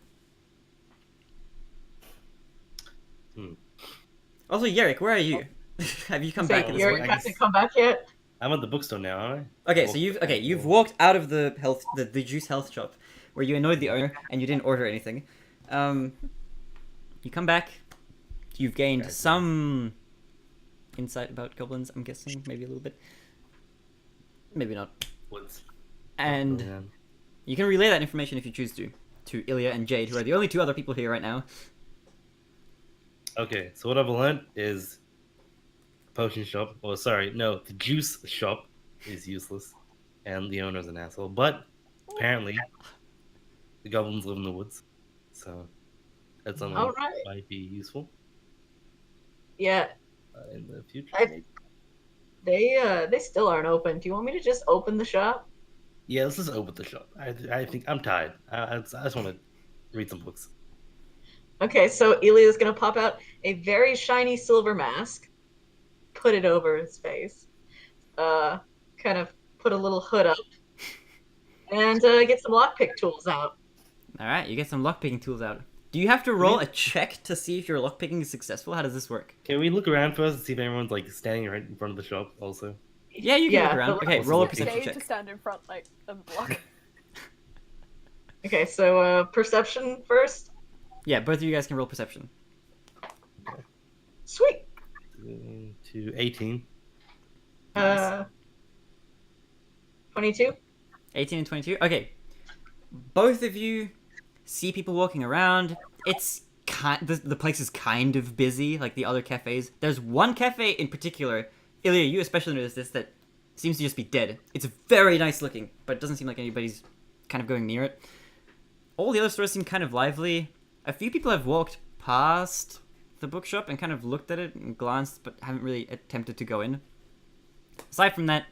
[SPEAKER 1] Also, Yerrick, where are you? Have you come back?
[SPEAKER 4] Yerrick hasn't come back yet.
[SPEAKER 5] I'm at the bookstore now, aren't I?
[SPEAKER 1] Okay, so you've walked out of the juice health shop, where you annoyed the owner and you didn't order anything. You come back. You've gained some insight about goblins. I'm guessing maybe a little bit, maybe not. And you can relay that information if you choose to Ilya and Jade, who are the only two other people here right now.
[SPEAKER 5] Okay, so what I've learned is potion shop, the juice shop is useless, and the owner's an asshole. But apparently, the goblins live in the woods, so that's something that might be useful.
[SPEAKER 4] Yeah.
[SPEAKER 5] In the future.
[SPEAKER 4] They still aren't open. Do you want me to just open the shop?
[SPEAKER 5] Yeah, let's just open the shop. I think I'm tired. I just want to read some books.
[SPEAKER 4] Okay, so Ilya's gonna pop out a very shiny silver mask, put it over his face, kind of put a little hood up, and get some lockpick tools out.
[SPEAKER 1] Alright, you get some lockpicking tools out. Do you have to roll a check to see if your lockpicking is successful? How does this work?
[SPEAKER 5] Can we look around first and see if everyone's like standing right in front of the shop also?
[SPEAKER 1] Yeah, you can look around. Okay, roll a perception check.
[SPEAKER 2] To stand in front like a block.
[SPEAKER 4] Okay, so perception first.
[SPEAKER 1] Yeah, both of you guys can roll perception.
[SPEAKER 5] Okay.
[SPEAKER 4] Sweet.
[SPEAKER 5] To 18.
[SPEAKER 1] Nice.
[SPEAKER 4] 22.
[SPEAKER 1] 18 and 22. Okay, both of you see people walking around. It's the place is kind of busy, like the other cafes. There's one cafe in particular, Ilya, you especially notice this, that seems to just be dead. It's very nice looking, but it doesn't seem like anybody's kind of going near it. All the other stores seem kind of lively. A few people have walked past the bookshop and kind of looked at it and glanced, but haven't really attempted to go in. Aside from that,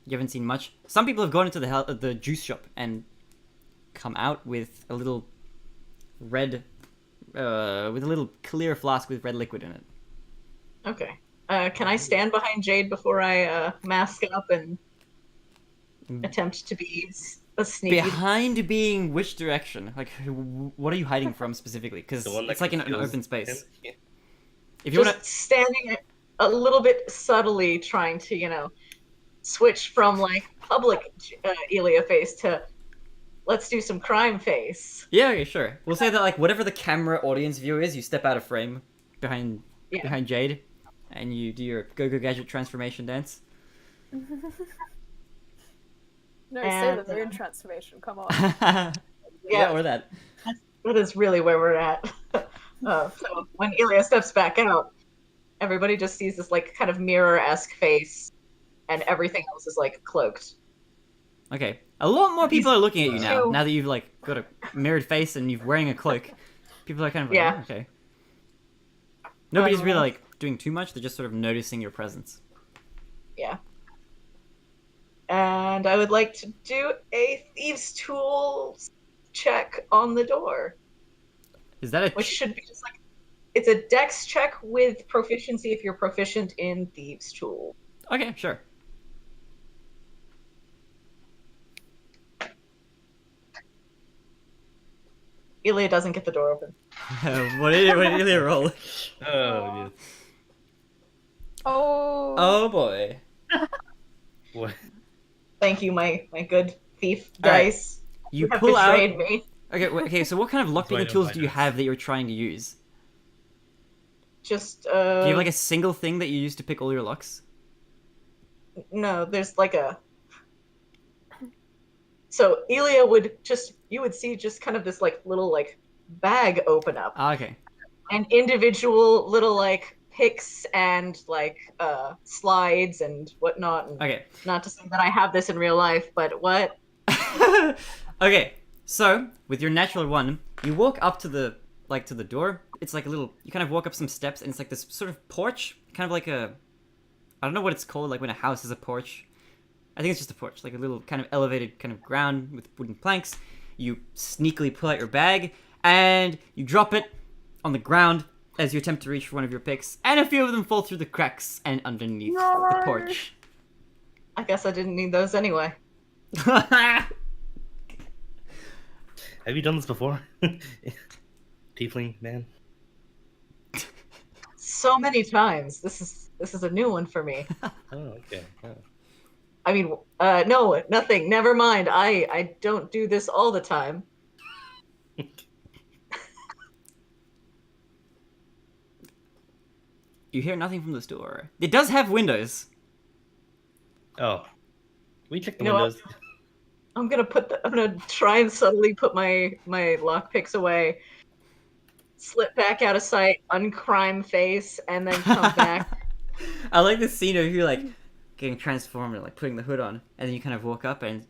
[SPEAKER 1] you haven't seen much. Some people have gone into the juice shop and come out with a little red, with a little clear flask with red liquid in it.
[SPEAKER 4] Okay. Can I stand behind Jade before I mask up and attempt to be a sneaky?
[SPEAKER 1] Behind being which direction? Like, what are you hiding from specifically? Because it's like in an open space.
[SPEAKER 4] Yeah.
[SPEAKER 1] If you
[SPEAKER 4] just standing a little bit subtly, trying to, switch from like public Ilya face to let's do some crime face.
[SPEAKER 1] Yeah, okay, sure. We'll say that like whatever the camera audience view is, you step out of frame behind Jade, and you do your Go-Go Gadget transformation dance.
[SPEAKER 2] No, say the moon transformation, come on.
[SPEAKER 1] Yeah, or that.
[SPEAKER 4] That is really where we're at. So when Ilya steps back out, everybody just sees this like kind of mirror-esque face, and everything else is like cloaked.
[SPEAKER 1] Okay, a lot more people are looking at you now. Now that you've like got a mirrored face and you're wearing a cloak, people are kind of like, oh, okay. Nobody's really like doing too much. They're just sort of noticing your presence.
[SPEAKER 4] Yeah. And I would like to do a thieves' tools check on the door.
[SPEAKER 1] Is that
[SPEAKER 4] which should be just like, it's a dex check with proficiency if you're proficient in thieves' tool.
[SPEAKER 1] Okay, sure.
[SPEAKER 4] Ilya doesn't get the door open.
[SPEAKER 1] What did Ilya roll?
[SPEAKER 5] Oh, yes.
[SPEAKER 1] Oh boy.
[SPEAKER 5] What?
[SPEAKER 4] Thank you, my good thief dice.
[SPEAKER 1] Right. You
[SPEAKER 4] have
[SPEAKER 1] pull out.
[SPEAKER 4] betrayed me.
[SPEAKER 1] Okay. So what kind of lockpicking tools do you have that you're trying to use?
[SPEAKER 4] Just
[SPEAKER 1] Do you have like a single thing that you use to pick all your locks?
[SPEAKER 4] no, there's like a. So Elia you would see just kind of this like little like bag open up,
[SPEAKER 1] Ah, okay.
[SPEAKER 4] and individual little like picks and like slides and whatnot. And
[SPEAKER 1] Okay.
[SPEAKER 4] not to say that I have this in real life, but what?
[SPEAKER 1] Okay. So with your natural one, you walk up to the door. It's like a little. You kind of walk up some steps, and it's like this sort of porch, kind of like a. I don't know what it's called. Like when a house is a porch. I think it's just a porch, like a little kind of elevated kind of ground with wooden planks. You sneakily pull out your bag and you drop it on the ground as you attempt to reach for one of your picks, and a few of them fall through the cracks and underneath the porch.
[SPEAKER 4] I guess I didn't need those anyway.
[SPEAKER 5] Have you done this before? Tiefling man?
[SPEAKER 4] So many times. This is a new one for me.
[SPEAKER 5] Oh, okay. Oh.
[SPEAKER 4] I mean, no, nothing. Never mind. I don't do this all the time.
[SPEAKER 1] You hear nothing from this door. It does have windows.
[SPEAKER 5] Oh. We check the
[SPEAKER 4] You know
[SPEAKER 5] windows.
[SPEAKER 4] I'm gonna try and subtly put my lockpicks away, slip back out of sight, uncrime face, and then come back.
[SPEAKER 1] I like this scene of you like getting transformed and like putting the hood on, and then you kind of walk up and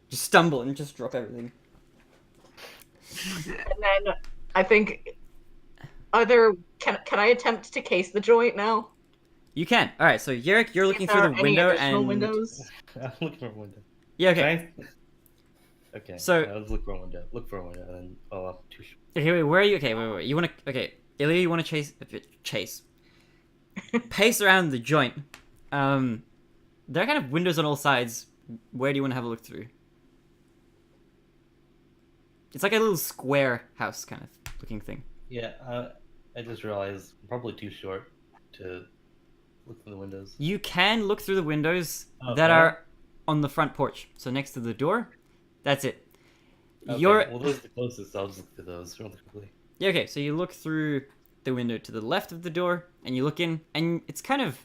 [SPEAKER 1] just stumble and just drop everything.
[SPEAKER 4] And then I think, can I attempt to case the joint now?
[SPEAKER 1] You can. All right. So Yerrick, you're looking through the window and
[SPEAKER 4] windows?
[SPEAKER 5] I'm looking for a window.
[SPEAKER 1] Yeah. Okay.
[SPEAKER 5] Okay.
[SPEAKER 1] So
[SPEAKER 5] let's look for a window. Look for a window, and then
[SPEAKER 1] okay. Wait. Where are you? Okay. Wait. You want to? Okay. Ilya, you want to chase? Pace around the joint. There are kind of windows on all sides. Where do you want to have a look through? It's like a little square house kind of looking thing.
[SPEAKER 5] Yeah, I just realized I'm probably too short to look through the windows.
[SPEAKER 1] You can look through the windows that are on the front porch. So next to the door, that's it.
[SPEAKER 5] Okay, well, those are the closest. So I'll just look through those really quickly.
[SPEAKER 1] Yeah, okay. So you look through the window to the left of the door, and you look in, and it's kind of,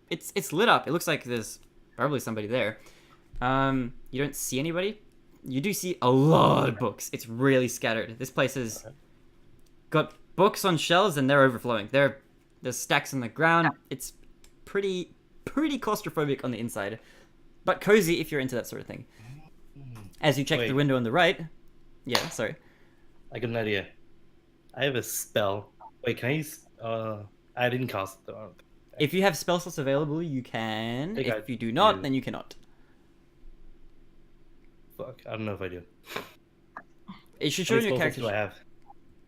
[SPEAKER 1] it's lit up. It looks like there's probably somebody there. You don't see anybody. You do see a lot of books. It's really scattered. This place has got books on shelves, and they're overflowing. There's stacks on the ground. It's pretty claustrophobic on the inside, but cozy if you're into that sort of thing. As you check the window on the right. Yeah, sorry.
[SPEAKER 5] I got an idea. I have a spell. Wait, can I use... I didn't cast it.
[SPEAKER 1] If you have spell slots available, you can. If you do not, then you cannot.
[SPEAKER 5] Fuck, I don't know if I do.
[SPEAKER 1] It should show in your character.
[SPEAKER 5] Do I have?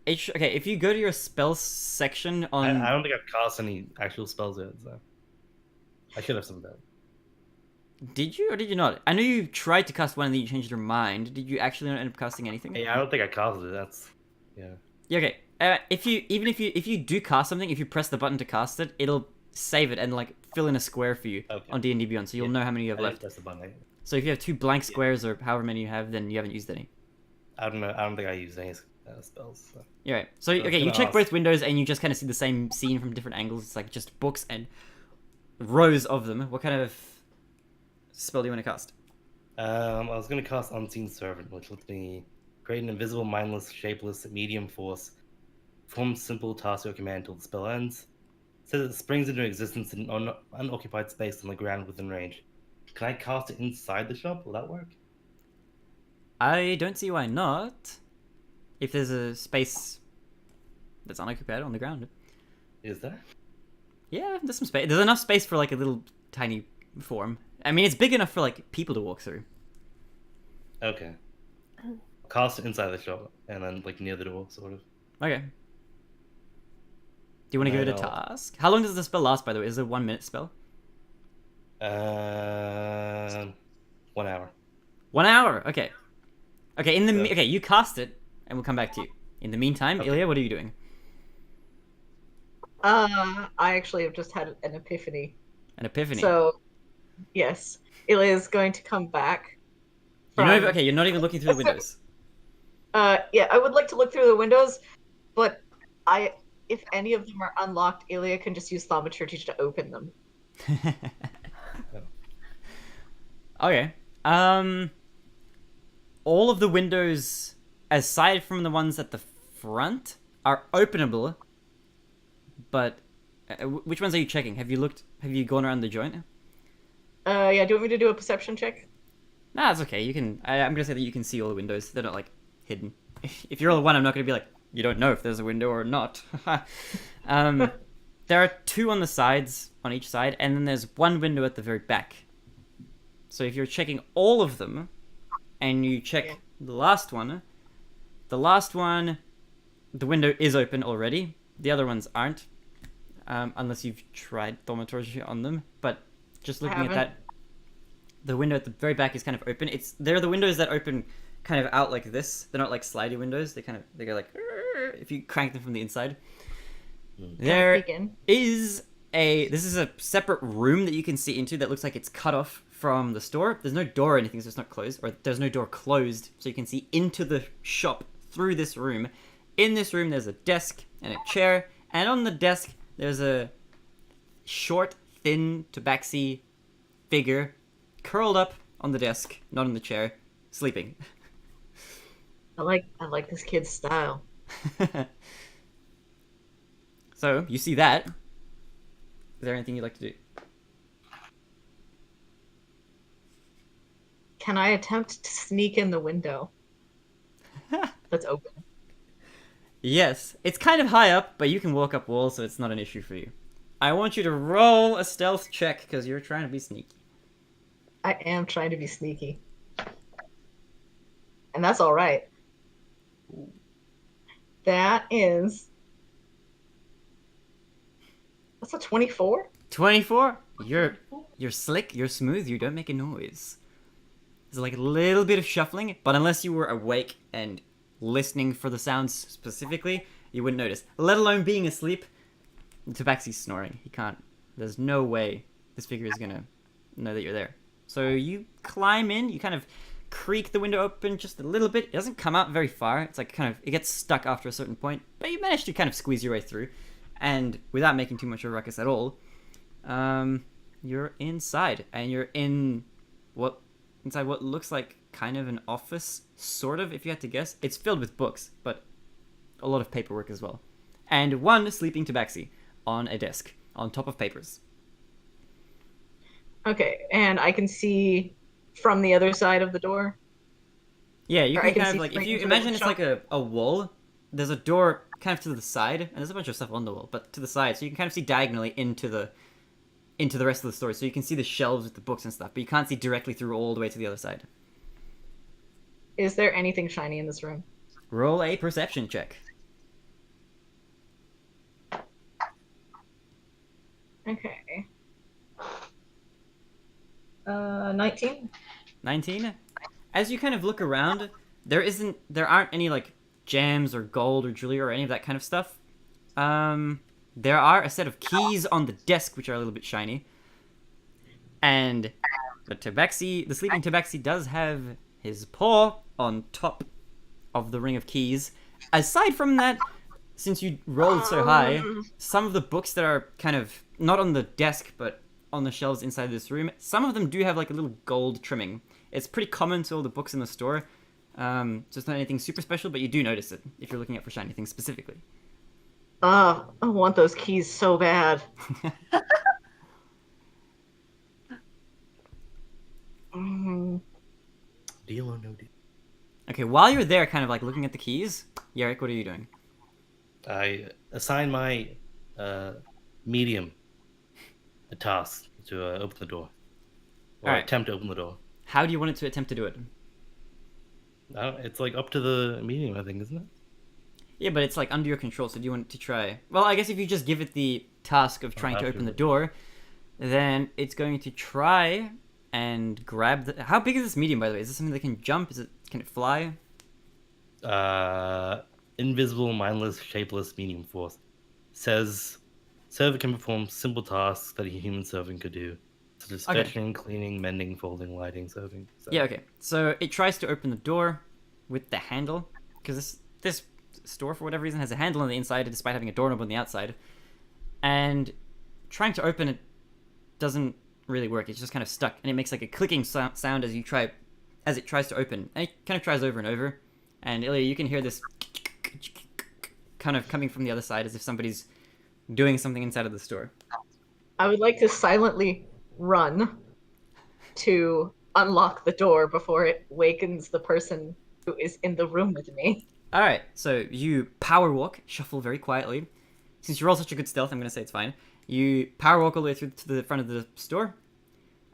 [SPEAKER 1] Okay, if you go to your spells section on...
[SPEAKER 5] I don't think I've cast any actual spells yet, so... I should have some of that.
[SPEAKER 1] Did you or did you not? I know you tried to cast one and then you changed your mind. Did you actually not end up casting anything?
[SPEAKER 5] Hey, I don't think I casted it. That's... Yeah.
[SPEAKER 1] Yeah, okay. If you do cast something, if you press the button to cast it, it'll save it and like fill in a square for you on D&D Beyond, so you'll know how many you have left.
[SPEAKER 5] Press the button.
[SPEAKER 1] So if you have 2 blank squares or however many you have, then you haven't used any.
[SPEAKER 5] I don't know. I don't think I used any spells. So.
[SPEAKER 1] Yeah, right. So okay, you check both windows and you just kind of see the same scene from different angles. It's like just books and rows of them. What kind of spell do you want to cast?
[SPEAKER 5] I was going to cast Unseen Servant, which lets me create an invisible, mindless, shapeless, medium force. Perform simple task or command until the spell ends. It says it springs into existence in an unoccupied space on the ground within range. Can I cast it inside the shop? Will that work?
[SPEAKER 1] I don't see why not. If there's a space that's unoccupied on the ground.
[SPEAKER 5] Is there?
[SPEAKER 1] Yeah, there's some space. There's enough space for like a little tiny form. I mean, it's big enough for like people to walk through.
[SPEAKER 5] Okay. Cast it inside the shop and then like near the door, sort of.
[SPEAKER 1] Okay. Do you want to give it a task? How long does the spell last, by the way? Is it a 1 minute spell?
[SPEAKER 5] 1 hour.
[SPEAKER 1] 1 hour. Okay. Okay. Okay, you cast it, and we'll come back to you. In the meantime, Ilya, what are you doing?
[SPEAKER 4] I actually have just had an epiphany.
[SPEAKER 1] An epiphany.
[SPEAKER 4] So, yes, Ilya is going to come back.
[SPEAKER 1] You're not even looking through the windows.
[SPEAKER 4] Yeah, I would like to look through the windows, but if any of them are unlocked, Ilya can just use thaumaturgy to open them.
[SPEAKER 1] Okay. All of the windows, aside from the ones at the front, are openable. But which ones are you checking? Have you looked? Have you gone around the joint?
[SPEAKER 4] Yeah. Do you want me to do a perception check?
[SPEAKER 1] Nah, it's okay. You can. I'm gonna say that you can see all the windows. They're not like hidden. If you're all one, I'm not gonna be like you don't know if there's a window or not. There are 2 on the sides, on each side, and then there's 1 window at the very back. So if you're checking all of them, and you check the last one, the window is open already. The other ones aren't, unless you've tried thaumaturgy on them. But just looking at that, the window at the very back is kind of open. They're the windows that open kind of out like this. They're not like slidey windows. They go like if you crank them from the inside. This is a separate room that you can see into that looks like it's cut off from the store. There's no door or anything, so it's not closed, or there's no door closed, so you can see into the shop through this room. In this room, there's a desk and a chair, and on the desk, there's a short, thin, tabaxi figure curled up on the desk, not on the chair, sleeping.
[SPEAKER 4] I like this kid's style.
[SPEAKER 1] So, you see that. Is there anything you'd like to do?
[SPEAKER 4] Can I attempt to sneak in the window that's open?
[SPEAKER 1] Yes. It's kind of high up, but you can walk up walls, so it's not an issue for you. I want you to roll a stealth check, because you're trying to be sneaky.
[SPEAKER 4] I am trying to be sneaky. And that's alright. That's a 24?
[SPEAKER 1] 24? You're slick, you're smooth, you don't make a noise. There's like a little bit of shuffling, but unless you were awake and listening for the sounds specifically, you wouldn't notice. Let alone being asleep. Tabaxi's snoring. He can't. There's no way this figure is gonna know that you're there. So you climb in, you kind of creak the window open just a little bit. It doesn't come out very far. It's like it gets stuck after a certain point, but you manage to kind of squeeze your way through. And without making too much of a ruckus at all, you're inside, and you're inside what looks like kind of an office, sort of, if you had to guess. It's filled with books, but a lot of paperwork as well. And 1 sleeping tabaxi on a desk, on top of papers.
[SPEAKER 4] Okay, and I can see from the other side of the door?
[SPEAKER 1] Yeah, you can kind of like, if you imagine it's like a wall, there's a door kind of to the side, and there's a bunch of stuff on the wall, but to the side, so you can kind of see diagonally into the rest of the story. So you can see the shelves with the books and stuff, but you can't see directly through all the way to the other side.
[SPEAKER 4] Is there anything shiny in this room?
[SPEAKER 1] Roll a perception check.
[SPEAKER 4] Okay. 19?
[SPEAKER 1] 19? As you kind of look around, there aren't any like gems or gold or jewelry or any of that kind of stuff. There are a set of keys on the desk which are a little bit shiny. And the sleeping tabaxi does have his paw on top of the ring of keys. Aside from that, since you rolled so high, some of the books that are kind of not on the desk but on the shelves inside this room, some of them do have like a little gold trimming. It's pretty common to all the books in the store. So it's not anything super special, but you do notice it if you're looking out for shiny things specifically.
[SPEAKER 4] I want those keys so bad.
[SPEAKER 5] Deal or no deal?
[SPEAKER 1] Okay, while you're there kind of like looking at the keys, Yarrick, what are you doing?
[SPEAKER 5] I assign my medium a task to open the door. Or attempt to open the door.
[SPEAKER 1] How do you want it to attempt to do it?
[SPEAKER 5] It's like up to the medium, I think, isn't it?
[SPEAKER 1] Yeah, but it's like under your control, so do you want it to try... Well, I guess if you just give it the task of trying to open the door, then it's going to try and grab the... How big is this medium, by the way? Is this something that can jump? Can it fly?
[SPEAKER 5] Invisible, mindless, shapeless, medium force. Says server can perform simple tasks that a human servant could do, such as fetching, cleaning, mending, folding, lighting, serving. So.
[SPEAKER 1] Yeah, okay. So it tries to open the door with the handle, because this store, for whatever reason, has a handle on the inside despite having a doorknob on the outside. And trying to open it doesn't really work. It's just kind of stuck, and it makes like a clicking sound as it tries to open, and it kind of tries over and over. And Ilya, you can hear this kind of coming from the other side, as if somebody's doing something inside of the store.
[SPEAKER 4] I would like to silently run to unlock the door before it wakens the person who is in the room with me.
[SPEAKER 1] All right, so you power walk, shuffle very quietly. Since you roll such a good stealth, I'm gonna say it's fine. You power walk all the way through to the front of the store.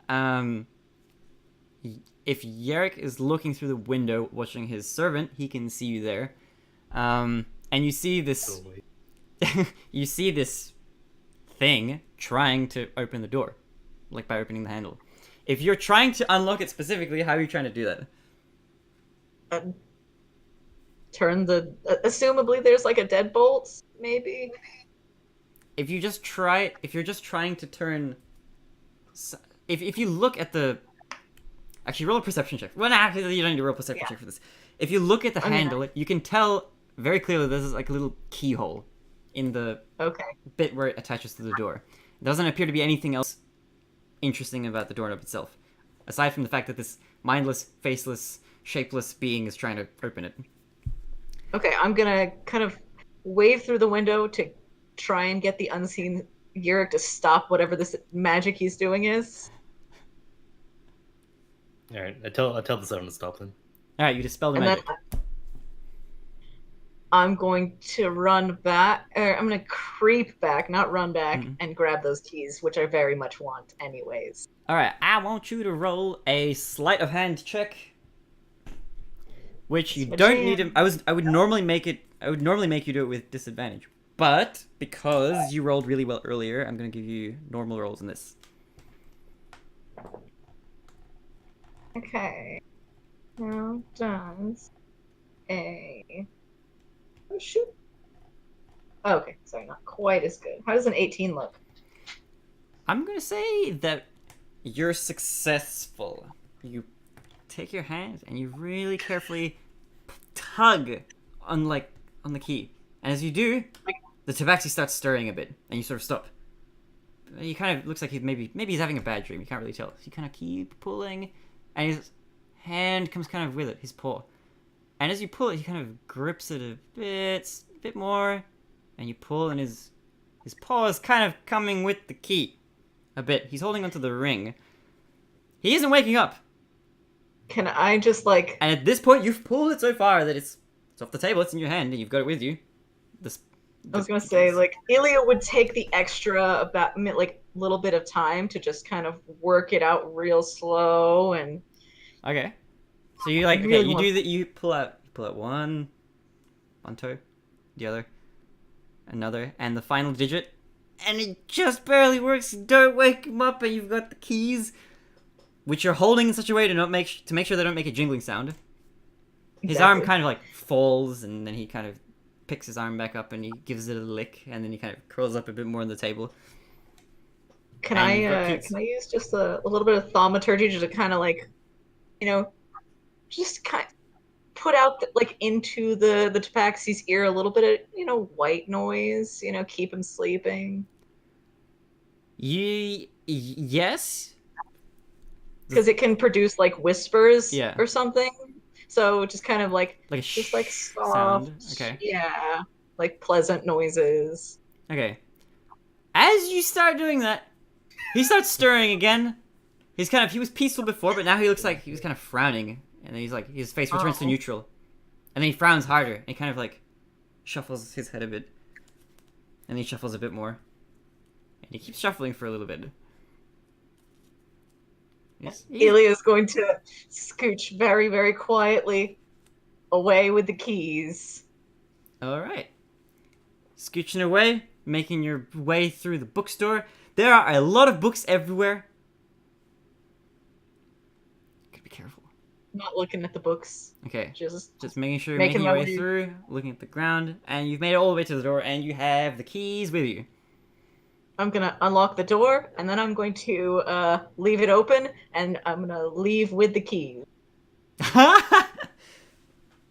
[SPEAKER 1] If Yerrick is looking through the window watching his servant, he can see you there. And you see this you see this thing trying to open the door, like by opening the handle. If you're trying to unlock it specifically, how are you trying to do that?
[SPEAKER 4] Turn the assumably there's like a deadbolt, maybe.
[SPEAKER 1] If you're just trying to turn, if you look at the, actually roll a perception check. Well, nah, you don't need to roll a perception check for this. If you look at the handle, you can tell very clearly this is like a little keyhole in the bit where it attaches to the door. It doesn't appear to be anything else interesting about the doorknob itself, aside from the fact that this mindless, faceless, shapeless being is trying to open it.
[SPEAKER 4] Okay, I'm gonna kind of wave through the window to try and get the unseen Yerrick to stop whatever this magic he's doing is.
[SPEAKER 5] All right, I tell the servant to stop then.
[SPEAKER 1] All right, you dispel the magic.
[SPEAKER 4] Then I'm going to run back, or I'm going to creep back, not run back, and grab those keys, which I very much want anyways.
[SPEAKER 1] All right, I want you to roll a sleight of hand check, which you don't need to. I would normally make you do it with disadvantage, but because you rolled really well earlier, I'm going to give you normal rolls in this.
[SPEAKER 4] Okay. Now does a... Oh, shoot. Oh, okay, sorry, not quite as good. How does an 18 look?
[SPEAKER 1] I'm going to say that you're successful. You take your hand and you really carefully tug on the key. And as you do, the tabaxi starts stirring a bit, and you sort of stop. He kind of looks like maybe he's having a bad dream. You can't really tell. So you kind of keep pulling, and his hand comes kind of with it, his paw. And as you pull it, he kind of grips it a bit more, and you pull, and his paw is kind of coming with the key a bit. He's holding onto the ring. He isn't waking up.
[SPEAKER 4] Can I just like...
[SPEAKER 1] And at this point, you've pulled it so far that it's off the table, it's in your hand, and you've got it with you.
[SPEAKER 4] I was gonna say, like, Ilya would take the extra about like little bit of time to just kind of work it out real slow and.
[SPEAKER 1] Okay. So you like okay, you do that. You pull out one toe, the other, another, and the final digit, and it just barely works. Don't wake him up, and you've got the keys, which you're holding in such a way to make sure they don't make a jingling sound. His arm kind of like falls, and then he kind of picks his arm back up and he gives it a lick, and then he kind of curls up a bit more on the table.
[SPEAKER 4] Can I use just a little bit of thaumaturgy to kind of like, just kind of put out like into the tabaxi's ear a little bit of white noise, keep him sleeping.
[SPEAKER 1] Yes.
[SPEAKER 4] Because it can produce like whispers
[SPEAKER 1] Yeah.
[SPEAKER 4] or something. So just kind of like
[SPEAKER 1] a
[SPEAKER 4] just like soft,
[SPEAKER 1] sound. Okay.
[SPEAKER 4] Yeah, like pleasant noises.
[SPEAKER 1] Okay. As you start doing that, he starts stirring again. He was peaceful before, but now he looks like he was kind of frowning, and then he's like his face returns to neutral, and then he frowns harder, and he kind of like shuffles his head a bit, and then he shuffles a bit more, and he keeps shuffling for a little bit.
[SPEAKER 4] Ilya is going to scooch very, very quietly away with the keys.
[SPEAKER 1] All right. Scooching away, making your way through the bookstore. There are a lot of books everywhere. Gotta be careful.
[SPEAKER 4] Not looking at the books.
[SPEAKER 1] Okay.
[SPEAKER 4] Just
[SPEAKER 1] making sure you're making your way through, looking at the ground, and you've made it all the way to the door, and you have the keys with you.
[SPEAKER 4] I'm gonna unlock the door, and then I'm going to leave it open, and I'm gonna leave with the keys.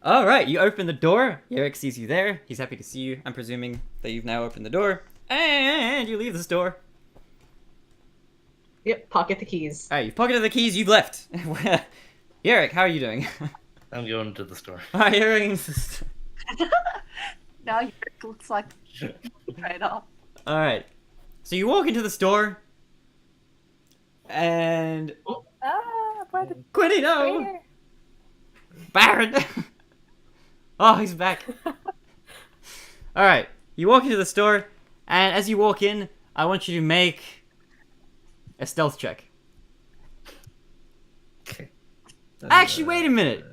[SPEAKER 1] Alright, you open the door. Yerrick sees you there. He's happy to see you. I'm presuming that you've now opened the door. And you leave the store.
[SPEAKER 4] Yep, pocket the keys.
[SPEAKER 1] Alright, you've pocketed the keys, you've left. Eric, how are you doing?
[SPEAKER 5] I'm going to the store.
[SPEAKER 1] Alright, you're going to the store.
[SPEAKER 3] Now you looks like traitor.
[SPEAKER 1] Alright. So you walk into the store, and...
[SPEAKER 2] Why the
[SPEAKER 1] Quinny, no!
[SPEAKER 2] traitor?
[SPEAKER 1] Baron! Oh, he's back. Alright, you walk into the store, and as you walk in, I want you to make a stealth check.
[SPEAKER 5] Okay.
[SPEAKER 1] Actually, wait a minute.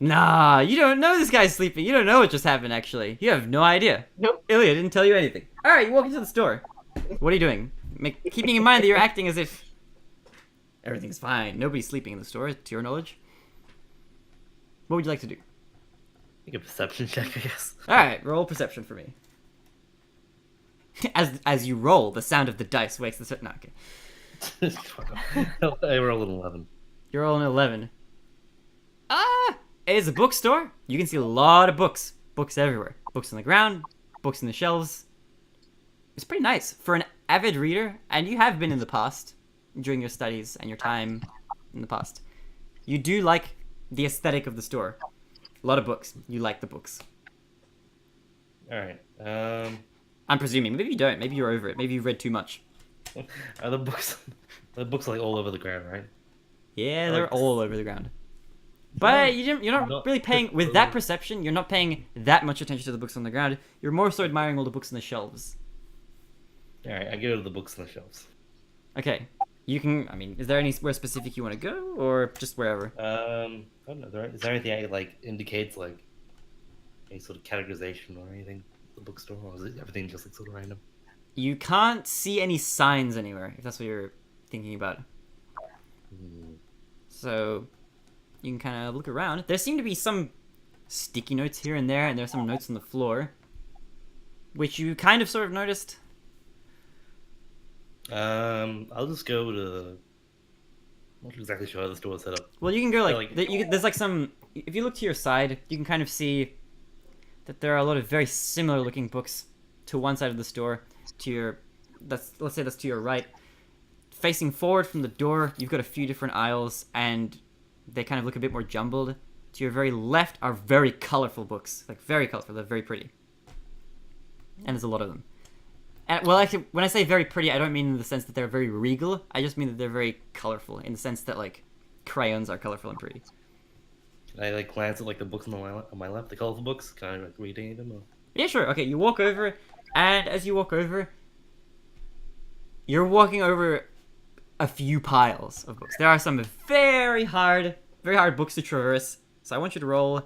[SPEAKER 1] Nah, you don't know this guy's sleeping. You don't know what just happened, actually. You have no idea.
[SPEAKER 4] Nope.
[SPEAKER 1] Ilya didn't tell you anything. Alright, you walk into the store. What are you doing? Keeping in mind that you're acting as if everything's fine. Nobody's sleeping in the store, to your knowledge. What would you like to do?
[SPEAKER 5] Make a perception check, I guess.
[SPEAKER 1] Alright, roll perception for me. As you roll, the sound of the dice wakes the... No, okay.
[SPEAKER 5] I rolled an 11.
[SPEAKER 1] You're rolling an 11. It is a bookstore. You can see a lot of books. Books everywhere. Books on the ground, books in the shelves. It's pretty nice for an avid reader, and you have been in the past, during your studies and your time in the past. You do like the aesthetic of the store. A lot of books. You like the books.
[SPEAKER 5] Alright.
[SPEAKER 1] I'm presuming. Maybe you don't. Maybe you're over it. Maybe you've read too much.
[SPEAKER 5] Are the books like all over the ground, right?
[SPEAKER 1] Yeah, they're all over the ground. But you're not
[SPEAKER 5] Not
[SPEAKER 1] really paying, with that perception, you're not paying that much attention to the books on the ground. You're more so admiring all the books on the shelves.
[SPEAKER 5] Alright, I go to the books on the shelves.
[SPEAKER 1] Okay. You can, I mean, is there anywhere specific you want to go, or just wherever?
[SPEAKER 5] I don't know. Is there anything that like indicates like any sort of categorization or anything? The bookstore, or is it everything just like sort of random?
[SPEAKER 1] You can't see any signs anywhere, if that's what you're thinking about. So, you can kind of look around. There seem to be some sticky notes here and there are some notes on the floor, which you kind of sort of noticed.
[SPEAKER 5] I'll just go to. I'm not exactly sure how the store is set up.
[SPEAKER 1] Well, you can go there's like some. If you look to your side, you can kind of see that there are a lot of very similar looking books to one side of the store. To your, let's say that's to your right. Facing forward from the door, you've got a few different aisles, and they kind of look a bit more jumbled. To your very left are very colorful books, like very colorful. They're very pretty, and there's a lot of them. And well, actually, when I say very pretty, I don't mean in the sense that they're very regal. I just mean that they're very colorful, in the sense that like crayons are colorful and pretty.
[SPEAKER 5] Can I like glance at like the books on my left, the colorful books? Can I like read any of them? Or...
[SPEAKER 1] Yeah, sure. Okay, you walk over, and as you walk over, you're walking over a few piles of books. There are some very hard books to traverse. So I want you to roll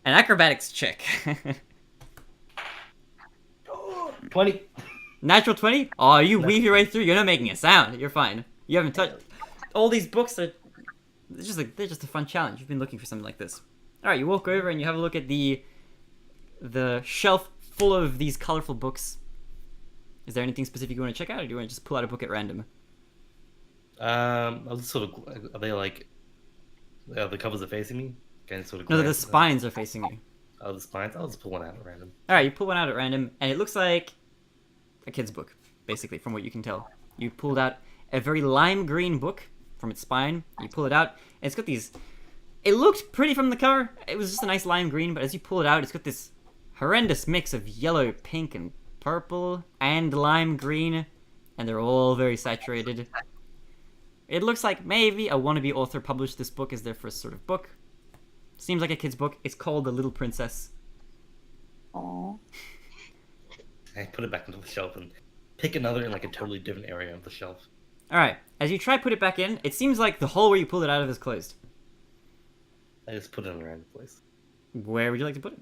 [SPEAKER 1] an acrobatics check.
[SPEAKER 5] 20.
[SPEAKER 1] Natural 20? Oh, you weave your way through. You're not making a sound. You're fine. You haven't touched. All these books are they're just a fun challenge. You've been looking for something like this. All right, you walk over and you have a look at the shelf full of these colorful books. Is there anything specific you want to check out, or do you want to just pull out a book at random?
[SPEAKER 5] I'll just sort of. Are they like? The covers are facing me. Can I sort of?
[SPEAKER 1] No, the spines are facing you.
[SPEAKER 5] Oh, the spines. I'll just pull one out at random.
[SPEAKER 1] All right, you pull one out at random, and it looks like a kid's book, basically, from what you can tell. You pulled out a very lime green book from its spine. You pull it out, and it's got these. It looked pretty from the cover. It was just a nice lime green, but as you pull it out, it's got this horrendous mix of yellow, pink, and purple, and lime green, and they're all very saturated. It looks like maybe a wannabe author published this book as their first sort of book. Seems like a kid's book. It's called The Little Princess.
[SPEAKER 3] Aww.
[SPEAKER 5] I put it back into the shelf and pick another in like a totally different area of the shelf.
[SPEAKER 1] Alright, as you try to put it back in, it seems like the hole where you pulled it out of is closed.
[SPEAKER 5] I just put it in a random place.
[SPEAKER 1] Where would you like to put it?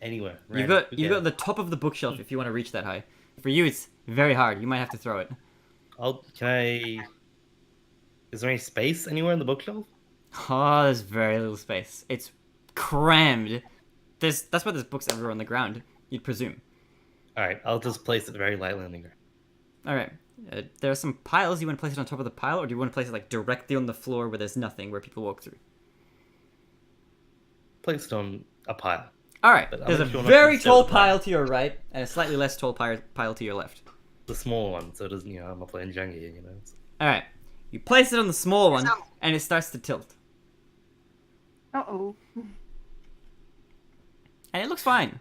[SPEAKER 5] Anywhere.
[SPEAKER 1] You've got the top of the bookshelf if you want to reach that high. For you, it's very hard. You might have to throw it.
[SPEAKER 5] Is there any space anywhere in the bookshelf?
[SPEAKER 1] Oh, there's very little space. It's crammed. That's why there's books everywhere on the ground, you'd presume.
[SPEAKER 5] Alright, I'll just place it very lightly on the ground.
[SPEAKER 1] Alright. There are some piles. You want to place it on top of the pile, or do you want to place it like directly on the floor where there's nothing, where people walk through?
[SPEAKER 5] Place it on a pile.
[SPEAKER 1] Alright,
[SPEAKER 5] But
[SPEAKER 1] there's a
[SPEAKER 5] I'll let you
[SPEAKER 1] very
[SPEAKER 5] know
[SPEAKER 1] tall
[SPEAKER 5] if
[SPEAKER 1] pile to your right, and a slightly less tall pile to your left.
[SPEAKER 5] the small one, so it doesn't, I'm not playing Jenga,
[SPEAKER 1] Alright. You place it on the small one, and it starts to tilt.
[SPEAKER 3] Uh-oh.
[SPEAKER 1] And it looks fine.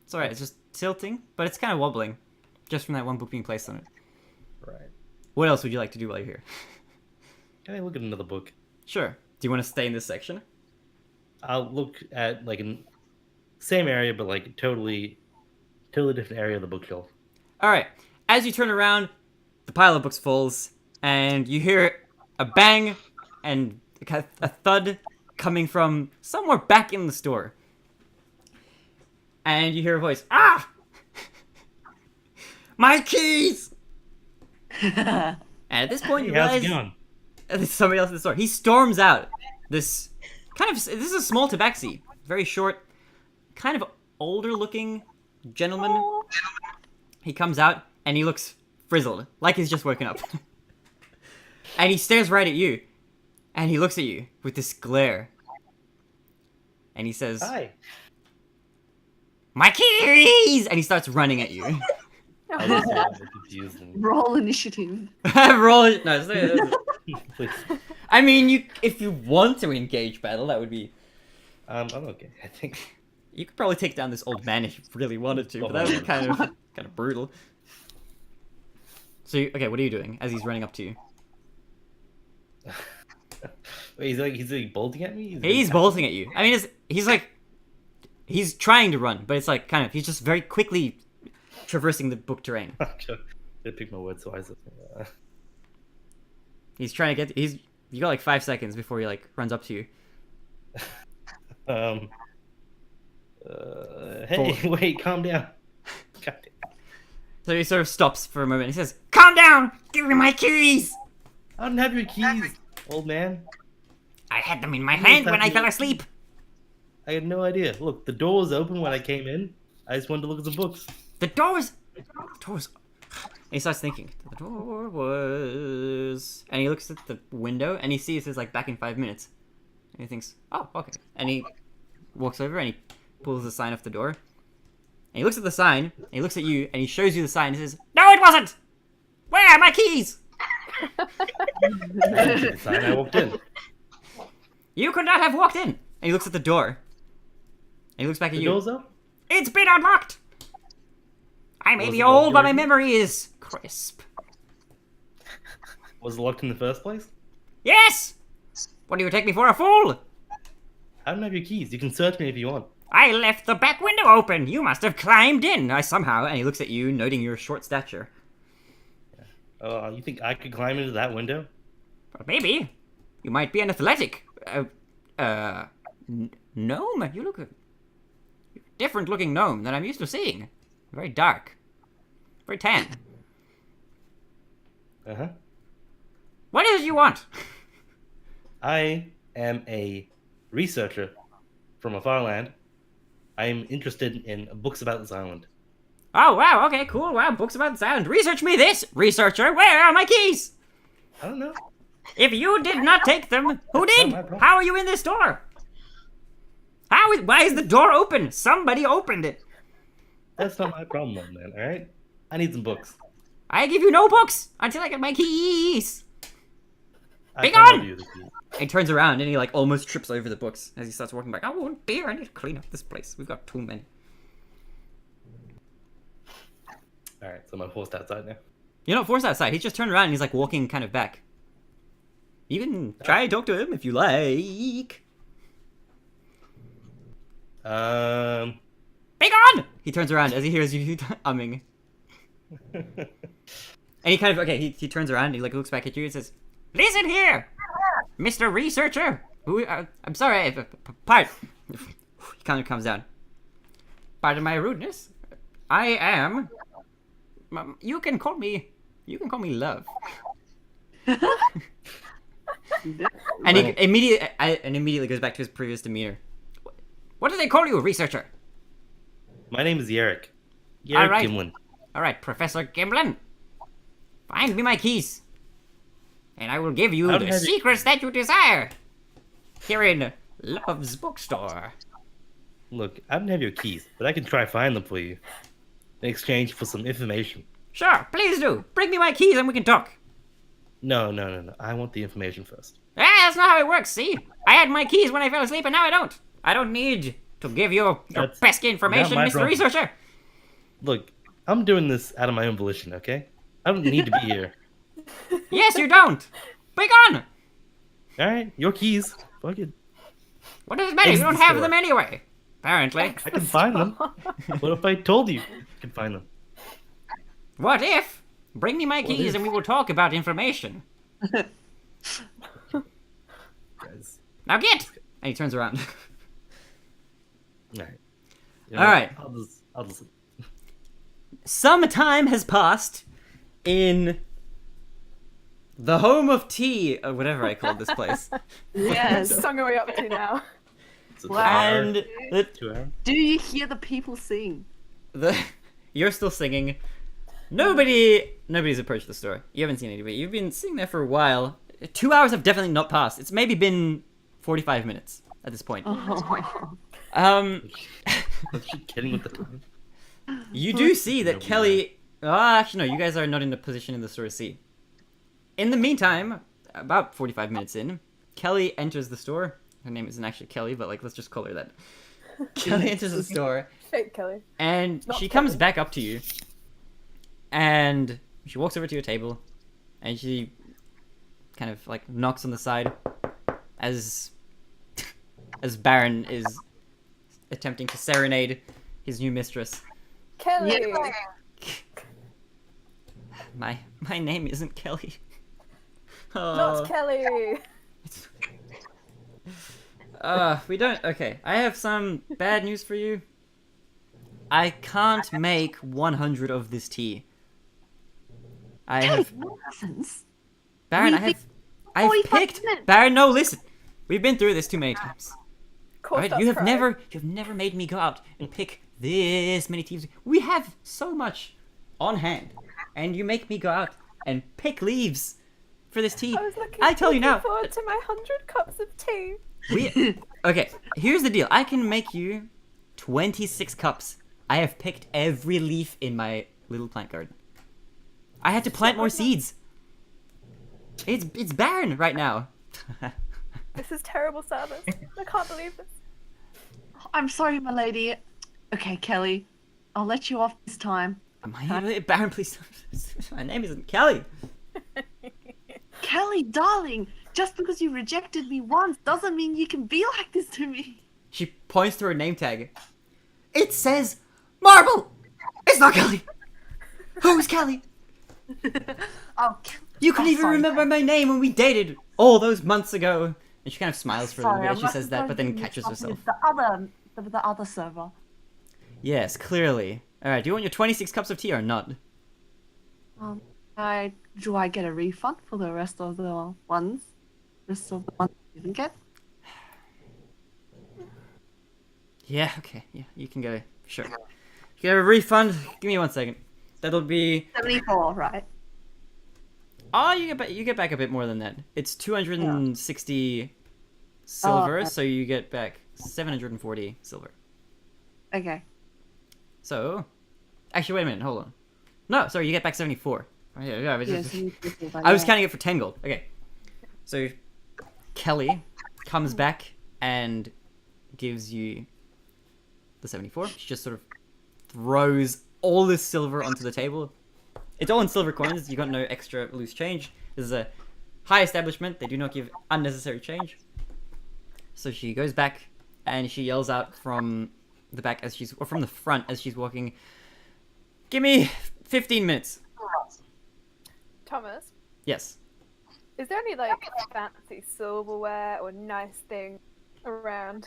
[SPEAKER 1] It's alright, it's just tilting, but it's kind of wobbling. Just from that one book being placed on it.
[SPEAKER 5] Right.
[SPEAKER 1] What else would you like to do while you're here?
[SPEAKER 5] Can I look at another book?
[SPEAKER 1] Sure. Do you want to stay in this section?
[SPEAKER 5] I'll look at, same area, but, totally different area of the bookshelf.
[SPEAKER 1] Alright. As you turn around, the pile of books falls, and you hear a bang and a thud coming from somewhere back in the store. And you hear a voice, "Ah! My keys!" And at this point, you
[SPEAKER 5] Hey, how's it
[SPEAKER 1] realize
[SPEAKER 5] going?
[SPEAKER 1] there's somebody else in the store. He storms out. This is a small tabaxi. Very short, kind of older looking gentleman.
[SPEAKER 3] Aw.
[SPEAKER 1] He comes out and he looks frizzled, like he's just woken up. And he stares right at you. And he looks at you with this glare. And he says,
[SPEAKER 5] Hi.
[SPEAKER 1] "My keys!" And he starts running at you.
[SPEAKER 5] I just got confused.
[SPEAKER 3] Roll initiative.
[SPEAKER 1] Roll. No,
[SPEAKER 5] Please.
[SPEAKER 1] I mean, if you want to engage battle, that would be.
[SPEAKER 5] I'm okay. I think.
[SPEAKER 1] You could probably take down this old man if you really wanted to, but that would be kind of brutal. So, okay, what are you doing as he's running up to you?
[SPEAKER 5] Wait, he's bolting at me?
[SPEAKER 1] He's bolting at you. I mean, he's trying to run, but it's he's just very quickly traversing the book terrain.
[SPEAKER 5] I pick my words wisely.
[SPEAKER 1] He's trying to get. You got 5 seconds before he runs up to you.
[SPEAKER 5] Hey, wait, calm down. God damn.
[SPEAKER 1] So he sort of stops for a moment. He says, "Calm down! Give me my keys!"
[SPEAKER 5] I don't have your keys, old man.
[SPEAKER 1] I had them in my hand when I fell asleep.
[SPEAKER 5] I had no idea. Look, the door was open when I came in. I just wanted to look at some books.
[SPEAKER 1] The door was. And he starts thinking. The door was. And he looks at the window and he sees it's back in 5 minutes. And he thinks, "Oh, okay." And he walks over and he pulls the sign off the door. And he looks at the sign, and he looks at you, and he shows you the sign, and he says, "No, it wasn't! Where are my keys?"
[SPEAKER 5] The sign, I walked in.
[SPEAKER 1] "You could not have walked in." And he looks at the door. And he looks back at
[SPEAKER 5] The
[SPEAKER 1] you.
[SPEAKER 5] door's up?
[SPEAKER 1] "It's been unlocked! I may
[SPEAKER 5] Was
[SPEAKER 1] be
[SPEAKER 5] it
[SPEAKER 1] old,
[SPEAKER 5] locked
[SPEAKER 1] but my
[SPEAKER 5] already?
[SPEAKER 1] memory is crisp."
[SPEAKER 5] Was it locked in the first place?
[SPEAKER 1] "Yes! What do you take me for, a fool?
[SPEAKER 5] I don't have your keys. You can search me if you want.
[SPEAKER 1] I left the back window open. You must have climbed in. Somehow." And he looks at you, noting your short stature.
[SPEAKER 5] You think I could climb into that window?
[SPEAKER 1] "Well, maybe. You might be an athletic. Gnome? You look a different looking gnome than I'm used to seeing. Very dark. Very tan.
[SPEAKER 5] Uh-huh.
[SPEAKER 1] What is it you want?"
[SPEAKER 5] I am a researcher from a far land. I am interested in books about this island.
[SPEAKER 1] "Oh, wow, okay, cool, wow, books about the sound. Research me this, researcher, where are my keys?"
[SPEAKER 5] I don't know.
[SPEAKER 1] "If you did not take them, who
[SPEAKER 5] That's
[SPEAKER 1] did?
[SPEAKER 5] not my problem.
[SPEAKER 1] How are you in this door? Why is the door open? Somebody opened it.
[SPEAKER 5] That's not my problem, old man, alright? I need some books.
[SPEAKER 1] I give you no books until I get my keys."
[SPEAKER 5] I
[SPEAKER 1] Be
[SPEAKER 5] can't
[SPEAKER 1] gone!
[SPEAKER 5] give you the keys.
[SPEAKER 1] He turns around and he almost trips over the books as he starts walking back. "I want beer, I need to clean up this place. We've got too many."
[SPEAKER 5] Alright, so I'm forced outside now.
[SPEAKER 1] You're not forced outside. He's just turned around and he's walking kind of back. You can try and talk to him if you like. "Be gone!" He turns around as he hears you umming. And he kind of, he turns around and he looks back at you and says, "Listen here, Mr. Researcher. I'm sorry, pardon." He kind of comes down. "Pardon my rudeness. I am. You can call me Love." And he immediately goes back to his previous demeanor. "What do they call you, researcher?"
[SPEAKER 5] My name is Yerrick.
[SPEAKER 1] All
[SPEAKER 5] Yerrick
[SPEAKER 1] right.
[SPEAKER 5] Gimlin.
[SPEAKER 1] "All right, Professor Gimlin. Find me my keys, and I will give you
[SPEAKER 5] How
[SPEAKER 1] the
[SPEAKER 5] did I-
[SPEAKER 1] secrets that you desire. Here in Love's bookstore."
[SPEAKER 5] Look, I don't have your keys, but I can try find them for you. In exchange for some information.
[SPEAKER 1] Sure, please do. Bring me my keys and we can talk.
[SPEAKER 5] No. I want the information first.
[SPEAKER 1] That's not how it works, see? I had my keys when I fell asleep and now I don't. I don't need to give you your
[SPEAKER 5] That's
[SPEAKER 1] pesky information,
[SPEAKER 5] not my
[SPEAKER 1] Mr.
[SPEAKER 5] problem.
[SPEAKER 1] Researcher.
[SPEAKER 5] Look, I'm doing this out of my own volition, okay? I don't need to be here.
[SPEAKER 1] Yes, you don't. Be gone.
[SPEAKER 5] Alright, your keys. Fuck it.
[SPEAKER 1] What does it matter? You
[SPEAKER 5] Exit
[SPEAKER 1] don't
[SPEAKER 5] the
[SPEAKER 1] have
[SPEAKER 5] store.
[SPEAKER 1] them anyway. Apparently.
[SPEAKER 5] I can find them. What if I told you I can find them?
[SPEAKER 1] What if? Bring me my
[SPEAKER 5] What
[SPEAKER 1] keys
[SPEAKER 5] if?
[SPEAKER 1] and we will talk about information.
[SPEAKER 5] Guys.
[SPEAKER 1] Now get! And he turns around.
[SPEAKER 5] Alright.
[SPEAKER 1] Alright.
[SPEAKER 5] I'll just...
[SPEAKER 1] Some time has passed in the home of tea, or whatever I called this place.
[SPEAKER 3] Yes.
[SPEAKER 2] Song are we up to now?
[SPEAKER 5] It's a
[SPEAKER 3] Wow.
[SPEAKER 1] And the,
[SPEAKER 5] 2 hour.
[SPEAKER 3] Do you hear the people sing?
[SPEAKER 1] you're still singing. Nobody's approached the store. You haven't seen anybody. You've been sitting there for a while. 2 hours have definitely not passed. It's maybe been 45 minutes at this point.
[SPEAKER 3] Oh.
[SPEAKER 5] Was she kidding with the time?
[SPEAKER 1] You do see that
[SPEAKER 5] Nobody
[SPEAKER 1] Kelly... actually, no, you guys are not in a position in the store to see. In the meantime, about 45 minutes in, Kelly enters the store. Her name isn't actually Kelly, but like, let's just call her that. Kelly enters the store,
[SPEAKER 2] Fake Kelly.
[SPEAKER 1] and
[SPEAKER 2] Not
[SPEAKER 1] she comes
[SPEAKER 2] Kelly.
[SPEAKER 1] back up to you, and she walks over to your table, and she kind of like knocks on the side as Baron is attempting to serenade his new mistress.
[SPEAKER 2] Kelly!
[SPEAKER 1] My name isn't Kelly.
[SPEAKER 2] Not Kelly!
[SPEAKER 1] We don't. Okay, I have some bad news for you. I can't make 100 of this tea. I have
[SPEAKER 3] Nonsense.
[SPEAKER 1] Baron. I've
[SPEAKER 3] 45
[SPEAKER 1] picked
[SPEAKER 3] minutes.
[SPEAKER 1] Baron. No, listen. We've been through this too many times.
[SPEAKER 2] Of course
[SPEAKER 1] Right?
[SPEAKER 2] that's
[SPEAKER 1] You have
[SPEAKER 2] correct.
[SPEAKER 1] never made me go out and pick this many teas. We have so much on hand, and you make me go out and pick leaves for this tea.
[SPEAKER 2] I was looking
[SPEAKER 1] tell you now.
[SPEAKER 2] forward to my 100 cups of tea.
[SPEAKER 1] Okay, here's the deal. I can make you 26 cups. I have picked every leaf in my little plant garden. I had to plant more seeds. It's barren right now.
[SPEAKER 2] This is terrible service. I can't believe this.
[SPEAKER 3] I'm sorry, my lady. Okay, Kelly. I'll let you off this time.
[SPEAKER 1] Am I really Baron? Please. My name isn't Kelly.
[SPEAKER 3] Kelly, darling, just because you rejected me once doesn't mean you can be like this to me.
[SPEAKER 1] She points to her name tag. It says Marble. It's not Kelly. Who's Kelly?
[SPEAKER 3] Oh,
[SPEAKER 1] You couldn't
[SPEAKER 3] Oh,
[SPEAKER 1] even
[SPEAKER 3] sorry,
[SPEAKER 1] remember my name when we dated all those months ago. And she kind of smiles for a little
[SPEAKER 3] sorry,
[SPEAKER 1] bit
[SPEAKER 3] I'm
[SPEAKER 1] as she
[SPEAKER 3] not
[SPEAKER 1] says that, but
[SPEAKER 3] supposed
[SPEAKER 1] then
[SPEAKER 3] to be
[SPEAKER 1] catches
[SPEAKER 3] talking
[SPEAKER 1] herself.
[SPEAKER 3] with the other server.
[SPEAKER 1] Yes, clearly. Alright, do you want your 26 cups of tea or not?
[SPEAKER 3] Do I get a refund for the rest of the ones? Rest of the ones I didn't get?
[SPEAKER 1] Yeah, okay. Yeah, you can get a... Sure. You get a refund. Give me 1 second. That'll be...
[SPEAKER 3] 74, right?
[SPEAKER 1] Oh, you get back a bit more than that. It's 260 silver,
[SPEAKER 3] okay.
[SPEAKER 1] so you get back 740 silver.
[SPEAKER 3] Okay.
[SPEAKER 1] So... Actually, wait a minute. Hold on. No, sorry, you get back 74. Oh, yeah, I was just... I was counting it for 10 gold. Okay. So, Kelly comes back and gives you the 74. She just sort of throws all this silver onto the table. It's all in silver coins. You got no extra loose change. This is a high establishment. They do not give unnecessary change. So she goes back and she yells out from the back or from the front as she's walking, "Give me 15 minutes."
[SPEAKER 2] Thomas,
[SPEAKER 1] Yes.
[SPEAKER 2] is there any like fancy silverware or nice thing around?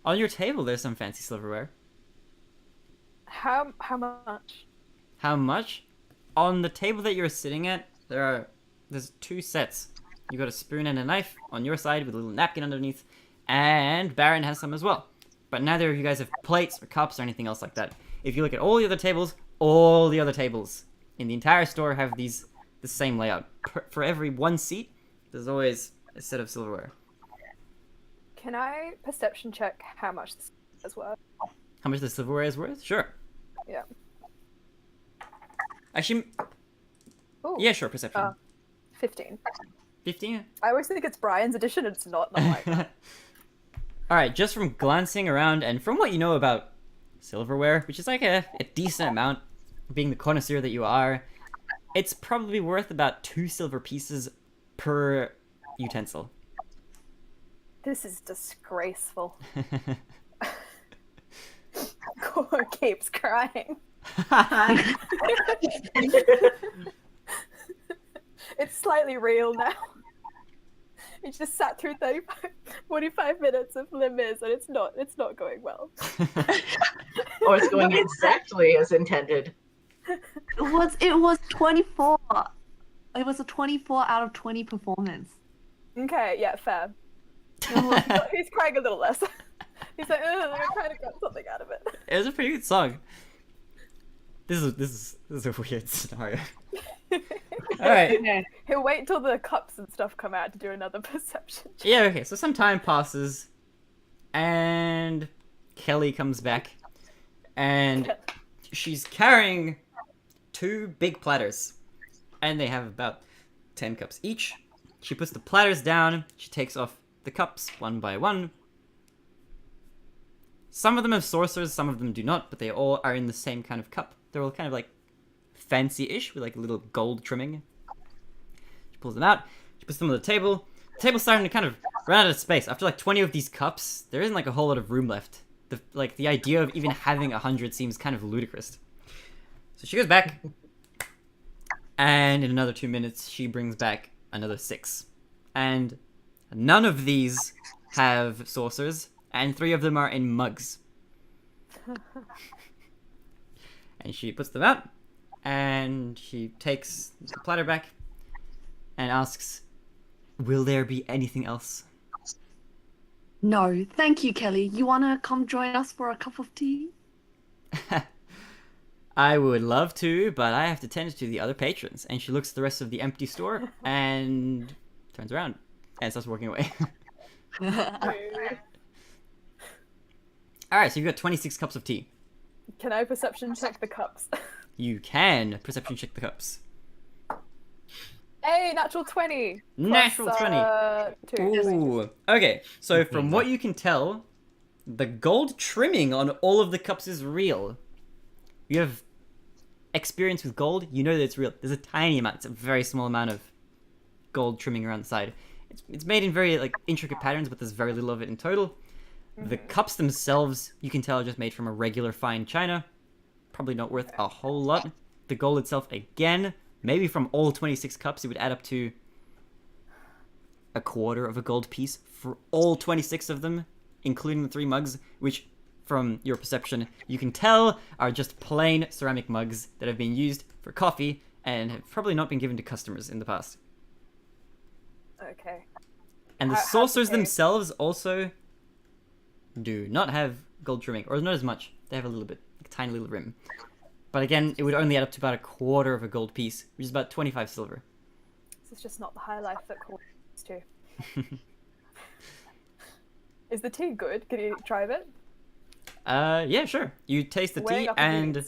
[SPEAKER 1] On your table, there's some fancy silverware.
[SPEAKER 2] How much?
[SPEAKER 1] How much? On the table that you're sitting at, there's 2 sets. You got a spoon and a knife on your side with a little napkin underneath, and Baron has some as well. But neither of you guys have plates or cups or anything else like that. If you look at all the other tables in the entire store have the same layout. For every 1 seat, there's always a set of silverware.
[SPEAKER 2] Can I perception check how much this is worth?
[SPEAKER 1] How much the silverware is worth? Sure.
[SPEAKER 2] Yeah.
[SPEAKER 1] Actually,
[SPEAKER 2] Ooh.
[SPEAKER 1] yeah, sure, perception.
[SPEAKER 2] 15.
[SPEAKER 1] 15?
[SPEAKER 2] I always think it's Brian's edition, and it's not like that.
[SPEAKER 1] Alright, just from glancing around and from what you know about silverware, which is like a decent amount, being the connoisseur that you are, it's probably worth about 2 silver pieces per utensil.
[SPEAKER 2] This is disgraceful. Cor keeps crying. It's slightly real now. He just sat through 45 minutes of Les Mis, and it's not going well.
[SPEAKER 4] Or it's going exactly as intended.
[SPEAKER 3] It was 24. It was a 24 out of 20 performance.
[SPEAKER 2] Okay, yeah, fair. He's crying a little less. He's like, I kind of got something out of it.
[SPEAKER 1] It was a pretty good song. This is a weird scenario. Alright.
[SPEAKER 2] He'll wait till the cups and stuff come out to do another perception check.
[SPEAKER 1] Yeah, okay, so some time passes, and Kelly comes back, and she's carrying 2 big platters, and they have about 10 cups each. She puts the platters down, she takes off the cups one by one. Some of them have saucers, some of them do not, but they all are in the same kind of cup. They're all kind of like fancy-ish with like a little gold trimming. She pulls them out, she puts them on the table. The table's starting to kind of run out of space. After like 20 of these cups, there isn't like a whole lot of room left. The idea of even having 100 seems kind of ludicrous. So she goes back, and in another 2 minutes, she brings back another 6. And none of these have saucers, and 3 of them are in mugs. And she puts them out, and she takes the platter back, and asks, will there be anything else?
[SPEAKER 3] No, thank you, Kelly. You wanna come join us for a cup of tea?
[SPEAKER 1] I would love to, but I have to tend to the other patrons. And she looks at the rest of the empty store, and turns around, and starts walking away. Alright, so you've got 26 cups of tea.
[SPEAKER 2] Can I perception check the cups?
[SPEAKER 1] You can perception check the cups.
[SPEAKER 2] Hey, natural 20!
[SPEAKER 1] Natural 20!
[SPEAKER 2] 2.
[SPEAKER 1] Ooh. Okay, so from what you can tell, the gold trimming on all of the cups is real. You have experience with gold, you know that it's real. There's a tiny amount, it's a very small amount of gold trimming around the side. It's made in very like intricate patterns, but there's very little of it in total. The cups themselves, you can tell, are just made from a regular fine china. Probably not worth a whole lot. The gold itself, again, maybe from all 26 cups, it would add up to a quarter of a gold piece for all 26 of them, including the 3 mugs, which, from your perception, you can tell are just plain ceramic mugs that have been used for coffee and have probably not been given to customers in the past.
[SPEAKER 2] Okay.
[SPEAKER 1] And the saucers themselves also do not have gold trimming, or not as much. They have a little bit, like a tiny little rim. But again, it would only add up to about a quarter of a gold piece, which is about 25 silver.
[SPEAKER 2] This is just not the high life that calls to. Is the tea good? Can you try a bit?
[SPEAKER 1] Yeah, sure. You taste the tea and...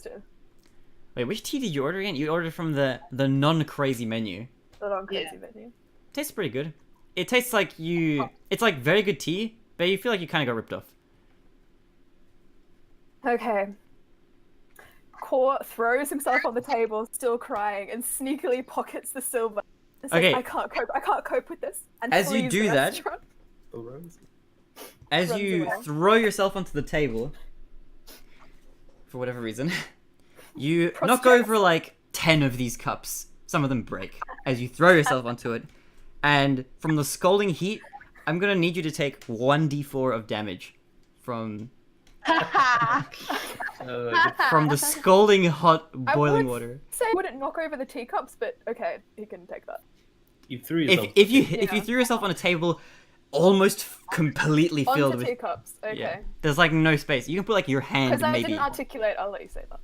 [SPEAKER 1] Wait, which tea did you order again? You ordered from the non-crazy menu.
[SPEAKER 2] The non-crazy menu.
[SPEAKER 1] Tastes pretty good. It tastes like you... Oh. It's like very good tea, but you feel like you kind of got ripped off.
[SPEAKER 2] Okay. Cor throws himself on the table, still crying, and sneakily pockets the silver. It's
[SPEAKER 1] okay.
[SPEAKER 2] Like, I can't cope with this. And
[SPEAKER 1] as you do that, as you throw yourself onto the table, for whatever reason, you knock over like 10 of these cups. Some of them break as you throw yourself onto it. And from the scalding heat, I'm gonna need you to take 1d4 of damage from from the scalding hot boiling water.
[SPEAKER 2] I wouldn't knock over the teacups, but okay, he can take that.
[SPEAKER 5] You threw yourself.
[SPEAKER 1] If you threw yourself on a table, almost completely filled with
[SPEAKER 2] teacups. Okay.
[SPEAKER 1] Yeah, there's like no space. You can put like your hand
[SPEAKER 2] because
[SPEAKER 1] maybe.
[SPEAKER 2] I didn't articulate. I'll let you say that.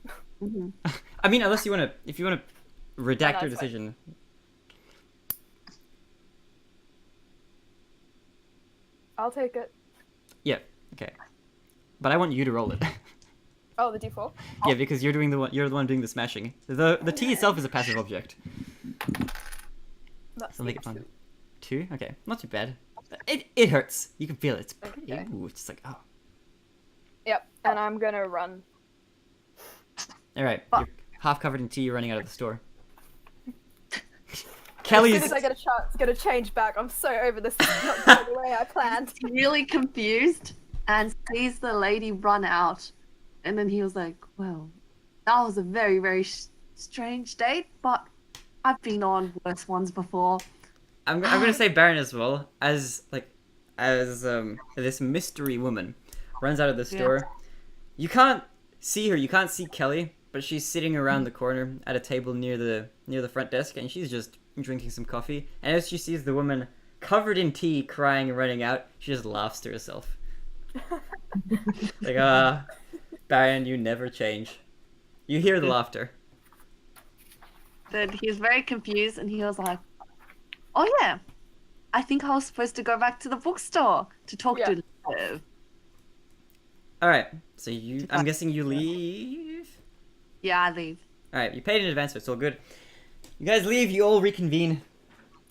[SPEAKER 1] I mean, unless you want to, if you want to redact your decision.
[SPEAKER 2] Fine. I'll take it.
[SPEAKER 1] Yeah. Okay. But I want you to roll it.
[SPEAKER 2] Oh, the D4?
[SPEAKER 1] Yeah, because you're the one doing the smashing. The tea itself is a passive object.
[SPEAKER 2] That's
[SPEAKER 1] So make it
[SPEAKER 2] the
[SPEAKER 1] fun. 2? Okay, not too bad. It hurts. You can feel it. It's pretty.
[SPEAKER 2] Okay.
[SPEAKER 1] Ooh, it's just like, oh.
[SPEAKER 2] Yep, and I'm gonna run.
[SPEAKER 1] Alright, you're half covered in tea, you're running out of the store.
[SPEAKER 2] As
[SPEAKER 1] Kelly's.
[SPEAKER 2] soon as I get a chance, gonna change back. I'm so over this. It's not going the way I planned.
[SPEAKER 3] Really confused and sees the lady run out. And then he was like, well, that was a very, very strange date, but I've been on worse ones before.
[SPEAKER 1] I'm gonna say Baron as well, as this mystery woman runs out of the store. You can't see her, you can't see Kelly, but she's sitting around the corner at a table near the front desk, and she's just drinking some coffee. And as she sees the woman covered in tea, crying and running out, she just laughs to herself. Like, Baron, you never change. You hear the laughter.
[SPEAKER 3] Then he was very confused and he was like, oh yeah, I think I was supposed to go back to the bookstore to talk to Liv.
[SPEAKER 1] Alright, so I'm guessing you leave?
[SPEAKER 3] Yeah, I leave.
[SPEAKER 1] Alright, you paid in advance, so it's all good. You guys leave, you all reconvene.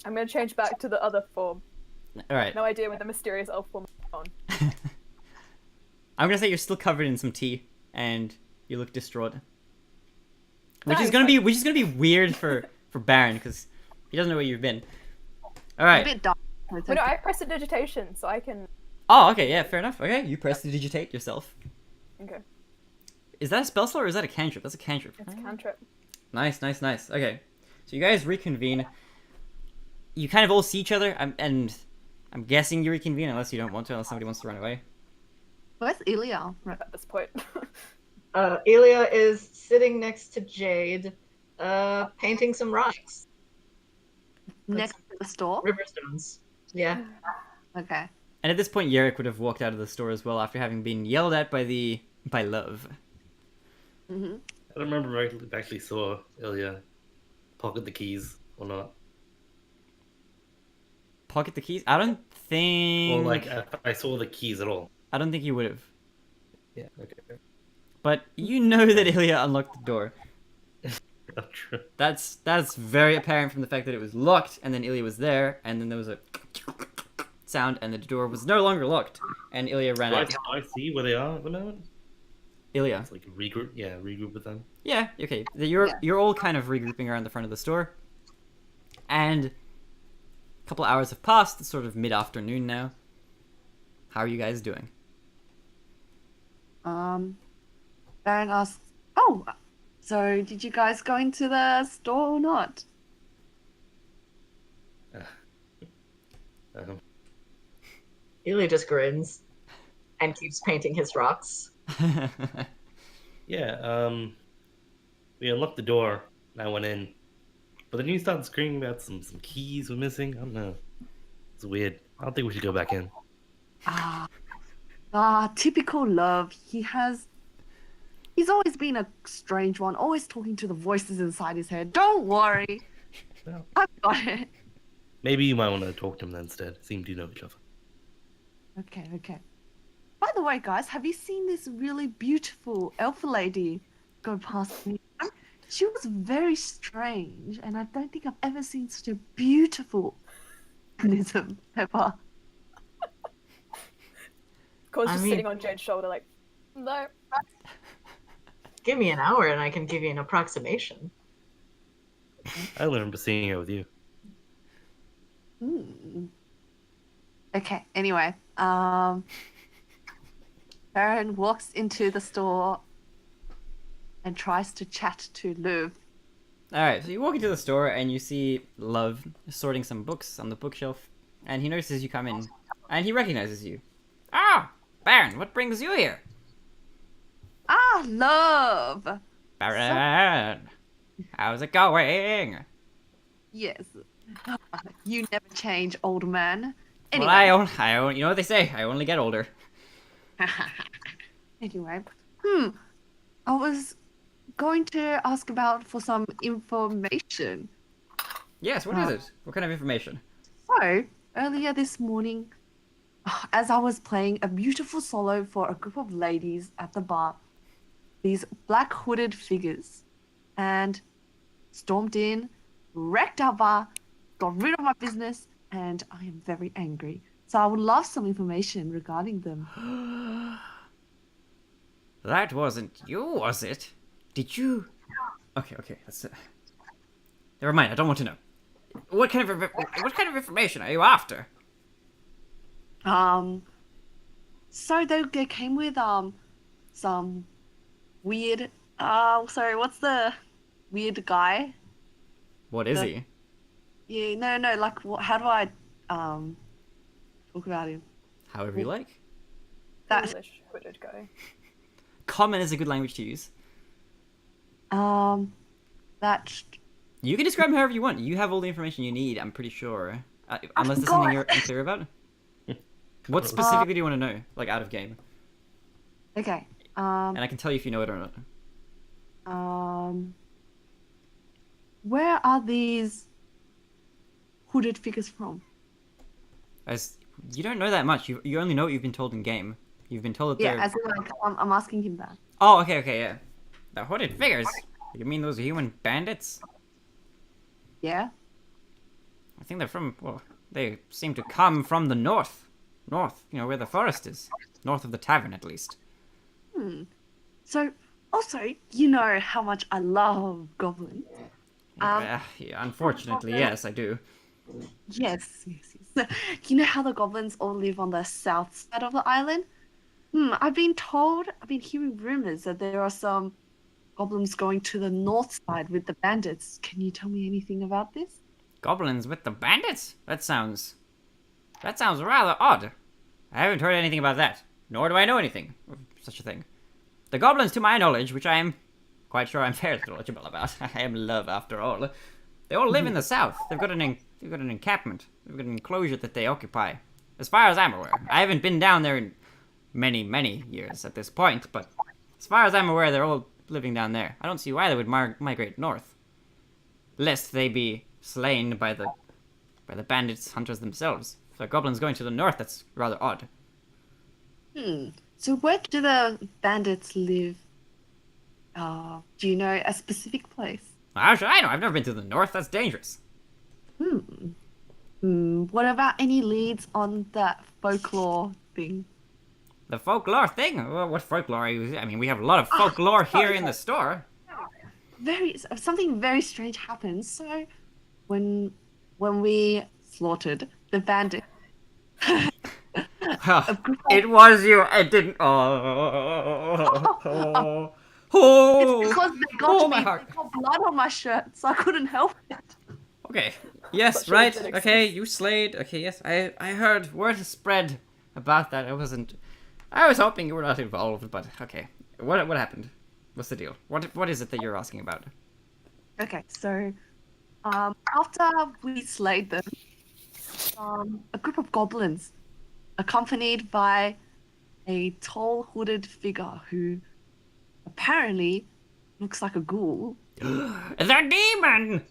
[SPEAKER 2] I'm gonna change back to the other form.
[SPEAKER 1] Alright.
[SPEAKER 2] No idea when the mysterious elf form is on.
[SPEAKER 1] I'm gonna say you're still covered in some tea, and you look distraught. Which is gonna be weird for Baron, because he doesn't know where you've been. Alright.
[SPEAKER 3] A bit dark.
[SPEAKER 2] Well, no, I press digitation, so I can...
[SPEAKER 1] Oh, okay, yeah, fair enough. Okay, you prestidigitate yourself.
[SPEAKER 2] Okay.
[SPEAKER 1] Is that a spell slot or is that a cantrip? That's a cantrip.
[SPEAKER 2] It's a cantrip.
[SPEAKER 1] Nice. Okay. So you guys reconvene. You kind of all see each other, and I'm guessing you reconvene unless you don't want to, unless somebody wants to run away.
[SPEAKER 3] Where's Ilya?
[SPEAKER 2] At this point.
[SPEAKER 4] Ilya is sitting next to Jade, painting some rocks.
[SPEAKER 3] Next to the store?
[SPEAKER 4] Riverstones. Yeah.
[SPEAKER 3] Okay.
[SPEAKER 1] And at this point, Yerrick would have walked out of the store as well after having been yelled at by Love.
[SPEAKER 3] Mm-hmm.
[SPEAKER 5] I don't remember if I actually saw Ilya pocket the keys or not.
[SPEAKER 1] Pocket the keys? I don't think...
[SPEAKER 5] Well, like, I saw the keys at all.
[SPEAKER 1] I don't think you would have.
[SPEAKER 5] Yeah, okay.
[SPEAKER 1] But you know that Ilya unlocked the door.
[SPEAKER 5] Not true.
[SPEAKER 1] That's very apparent from the fact that it was locked, and then Ilya was there, and then there was a sound, and the door was no longer locked, and Ilya ran out.
[SPEAKER 5] Do I see where they are at the moment?
[SPEAKER 1] Ilya.
[SPEAKER 5] It's like regroup with them.
[SPEAKER 1] Yeah, okay. You're all kind of regrouping around the front of the store, and a couple of hours have passed. It's sort of mid-afternoon now. How are you guys doing?
[SPEAKER 3] Baron asks, oh, so did you guys go into the store or not?
[SPEAKER 4] Ilya just grins and keeps painting his rocks.
[SPEAKER 5] Yeah, we unlocked the door and I went in. But then you started screaming about some keys were missing. I don't know. It's weird. I don't think we should go back in.
[SPEAKER 3] Typical Love. He's always been a strange one, always talking to the voices inside his head. Don't worry.
[SPEAKER 5] Well,
[SPEAKER 3] I've got it.
[SPEAKER 5] maybe you might want to talk to him then instead. Seem to know each other.
[SPEAKER 3] Okay. By the way, guys, have you seen this really beautiful elf lady go past me? She was very strange, and I don't think I've ever seen such a beautiful organism ever.
[SPEAKER 2] Cole's just sitting on Jade's shoulder like, no.
[SPEAKER 4] Give me an hour and I can give you an approximation.
[SPEAKER 5] I remember seeing it with you.
[SPEAKER 3] Okay, anyway, Baron walks into the store and tries to chat to Liv.
[SPEAKER 1] Alright, so you walk into the store and you see Love sorting some books on the bookshelf, and he notices you come in, and he recognizes you. Ah, Baron, what brings you here?
[SPEAKER 3] Love!
[SPEAKER 1] Baron, how's it going?
[SPEAKER 3] Yes. You never change, old man. Anyway.
[SPEAKER 1] Well, I you know what they say, I only get older.
[SPEAKER 3] Anyway, I was going to ask for some information.
[SPEAKER 1] Yes, what is it? What kind of information?
[SPEAKER 3] So, earlier this morning, as I was playing a beautiful solo for a group of ladies at the bar, these black hooded figures and stormed in, wrecked our bar, got rid of my business, and I am very angry. So I would love some information regarding them.
[SPEAKER 1] That wasn't you, was it? Did you? Okay. That's never mind. I don't want to know. What kind of information are you after?
[SPEAKER 3] So they came with some weird sorry, what's the weird guy?
[SPEAKER 1] What is he?
[SPEAKER 3] Yeah, no, like what? How do I talk about him?
[SPEAKER 1] However you like.
[SPEAKER 3] That
[SPEAKER 2] Foolish hooded guy.
[SPEAKER 1] Common is a good language to use.
[SPEAKER 3] that
[SPEAKER 1] You can describe him however you want. You have all the information you need, I'm pretty sure. Unless there's something you're unclear about. What specifically do you want to know? Like, out of game?
[SPEAKER 3] okay.
[SPEAKER 1] And I can tell you if you know it or not.
[SPEAKER 3] Where are these hooded figures from?
[SPEAKER 1] As you don't know that much. You only know what you've been told in game. You've been told that
[SPEAKER 3] Yeah,
[SPEAKER 1] they're...
[SPEAKER 3] as in, like, I'm asking him that.
[SPEAKER 1] Oh, okay, yeah. The hooded figures? You mean those human bandits?
[SPEAKER 3] Yeah?
[SPEAKER 1] I think they're from... Well, they seem to come from the north. North, where the forest is. North of the tavern, at least.
[SPEAKER 3] So, also, you know how much I love goblins.
[SPEAKER 1] Yeah, unfortunately, yes, I do.
[SPEAKER 3] Yes. You know how the goblins all live on the south side of the island? I've been hearing rumors that there are some goblins going to the north side with the bandits. Can you tell me anything about this?
[SPEAKER 1] Goblins with the bandits? That sounds rather odd. I haven't heard anything about that, nor do I know anything of such a thing. The goblins, to my knowledge, which I am quite sure I'm fairly knowledgeable about, I am love after all, they all live in the south. They've got an encampment. They've got an enclosure that they occupy. As far as I'm aware. I haven't been down there in many, many years at this point, but as far as I'm aware, they're all living down there. I don't see why they would migrate north. Lest they be slain by the bandits hunters themselves. So goblins going to the north, that's rather odd.
[SPEAKER 3] So where do the bandits live? Do you know a specific place?
[SPEAKER 1] How should I know? I've never been to the north. That's dangerous.
[SPEAKER 3] What about any leads on that folklore thing?
[SPEAKER 1] The folklore thing? Well, what folklore are you... I mean, we have a lot of folklore here in the store.
[SPEAKER 3] Something very strange happened. So, when we slaughtered the bandit,
[SPEAKER 1] it was you. I didn't...
[SPEAKER 3] It's because they got
[SPEAKER 1] my
[SPEAKER 3] me.
[SPEAKER 1] heart.
[SPEAKER 3] They got blood on my shirt, so I couldn't help it.
[SPEAKER 1] Okay. Yes, right. Okay, you slayed. Okay, yes. I heard word spread about that. I was hoping you were not involved, but okay. What happened? What's the deal? What is it that you're asking about?
[SPEAKER 3] Okay, so after we slayed them, a group of goblins, accompanied by a tall hooded figure who apparently looks like a ghoul.
[SPEAKER 1] The demon!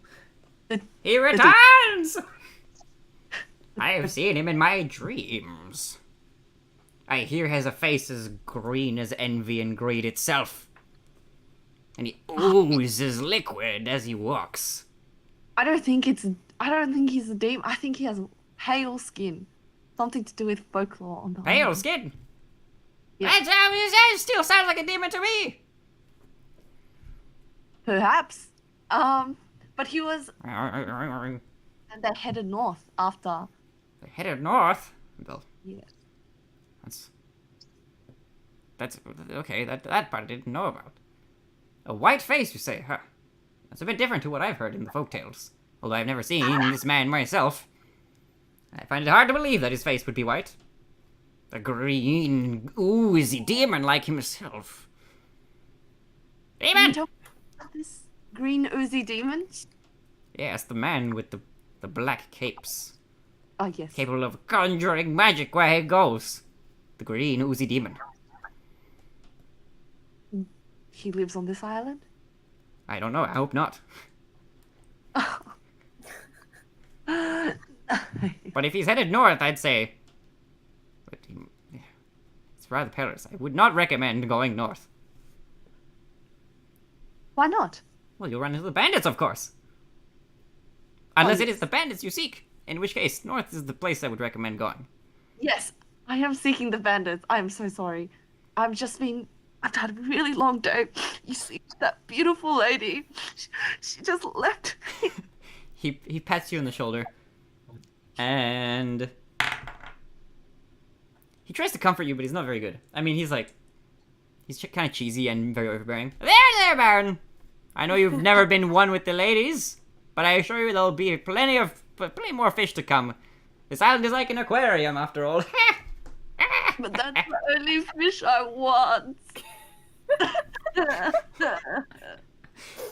[SPEAKER 1] He returns! I have seen him in my dreams. I hear he has a face as green as envy and greed itself. And he oozes liquid as he walks.
[SPEAKER 3] I don't think he's a demon. I think he has pale skin. Something to do with folklore on the
[SPEAKER 1] Pale
[SPEAKER 3] island.
[SPEAKER 1] skin?
[SPEAKER 3] Yeah.
[SPEAKER 1] That still sounds like a demon to me.
[SPEAKER 3] Perhaps. But he was... And they headed north after...
[SPEAKER 1] They headed north? Well,
[SPEAKER 3] Yes.
[SPEAKER 1] That's okay, that part I didn't know about. A white face, you say, huh? That's a bit different to what I've heard in the folktales. Although I've never seen this man myself. I find it hard to believe that his face would be white. A green, oozy demon like himself. Demon!
[SPEAKER 3] Can you tell me about this green oozy demon?
[SPEAKER 1] Yes, the man with the black capes.
[SPEAKER 3] Oh, yes.
[SPEAKER 1] Capable of conjuring magic where he goes. The green oozy demon.
[SPEAKER 3] He lives on this island?
[SPEAKER 1] I don't know, I hope not. But if he's headed north, I'd say... But it's rather perilous. I would not recommend going north.
[SPEAKER 3] Why not?
[SPEAKER 1] Well, you'll run into the bandits, of course. Unless it is the bandits you seek. In which case, north is the place I would recommend going.
[SPEAKER 3] Yes, I am seeking the bandits. I am so sorry. I've had a really long day. You see, that beautiful lady, she just left.
[SPEAKER 1] He pats you on the shoulder. And... he tries to comfort you, but he's not very good. I mean, he's kind of cheesy and very overbearing. There, Baron! I know you've never been one with the ladies, but I assure you there'll be plenty more fish to come. This island is like an aquarium, after all.
[SPEAKER 3] But that's the only fish I want.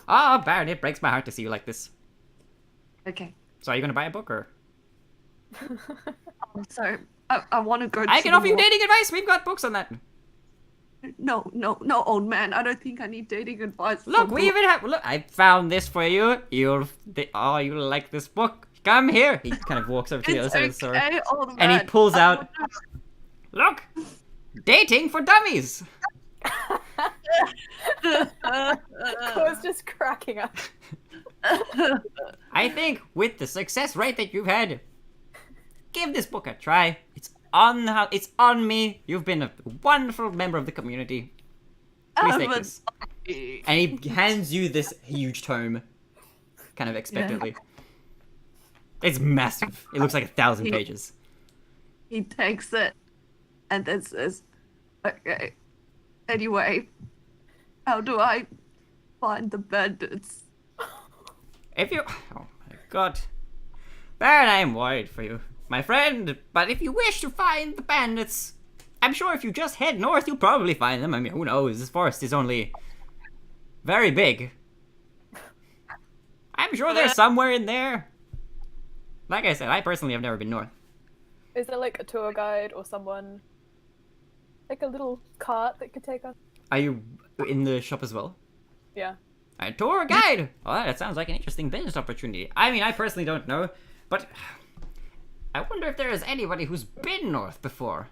[SPEAKER 1] Ah, Baron, it breaks my heart to see you like this.
[SPEAKER 3] Okay.
[SPEAKER 1] So are you gonna buy a book, or?
[SPEAKER 3] So, I want to go to
[SPEAKER 1] I can offer you dating advice! We've got books on that!
[SPEAKER 3] No, old man. I don't think I need dating advice.
[SPEAKER 1] Look, we even have... Look, I found this for you. You'll like this book. Come here. He kind of walks over to the other side of the store.
[SPEAKER 3] Old
[SPEAKER 1] And he
[SPEAKER 3] man.
[SPEAKER 1] pulls out... Look! Dating for dummies!
[SPEAKER 2] Core's just cracking up.
[SPEAKER 1] I think with the success rate that you've had, give this book a try. It's on me. You've been a wonderful member of the community. Please take this. And he hands you this huge tome, kind of expectantly. It's massive. It looks like 1,000 pages.
[SPEAKER 3] He takes it and then says, okay, anyway, how do I find the bandits?
[SPEAKER 1] If you... Oh my god. Baron, I am worried for you, my friend. But if you wish to find the bandits, I'm sure if you just head north, you'll probably find them. I mean, who knows? This forest is only very big. I'm sure they're somewhere in there. Like I said, I personally have never been north.
[SPEAKER 2] Is there like a tour guide or someone, like a little cart that could take us?
[SPEAKER 1] Are you in the shop as well?
[SPEAKER 2] Yeah.
[SPEAKER 1] A tour guide! Oh, that sounds like an interesting business opportunity. I mean, I personally don't know, but I wonder if there is anybody who's been north before.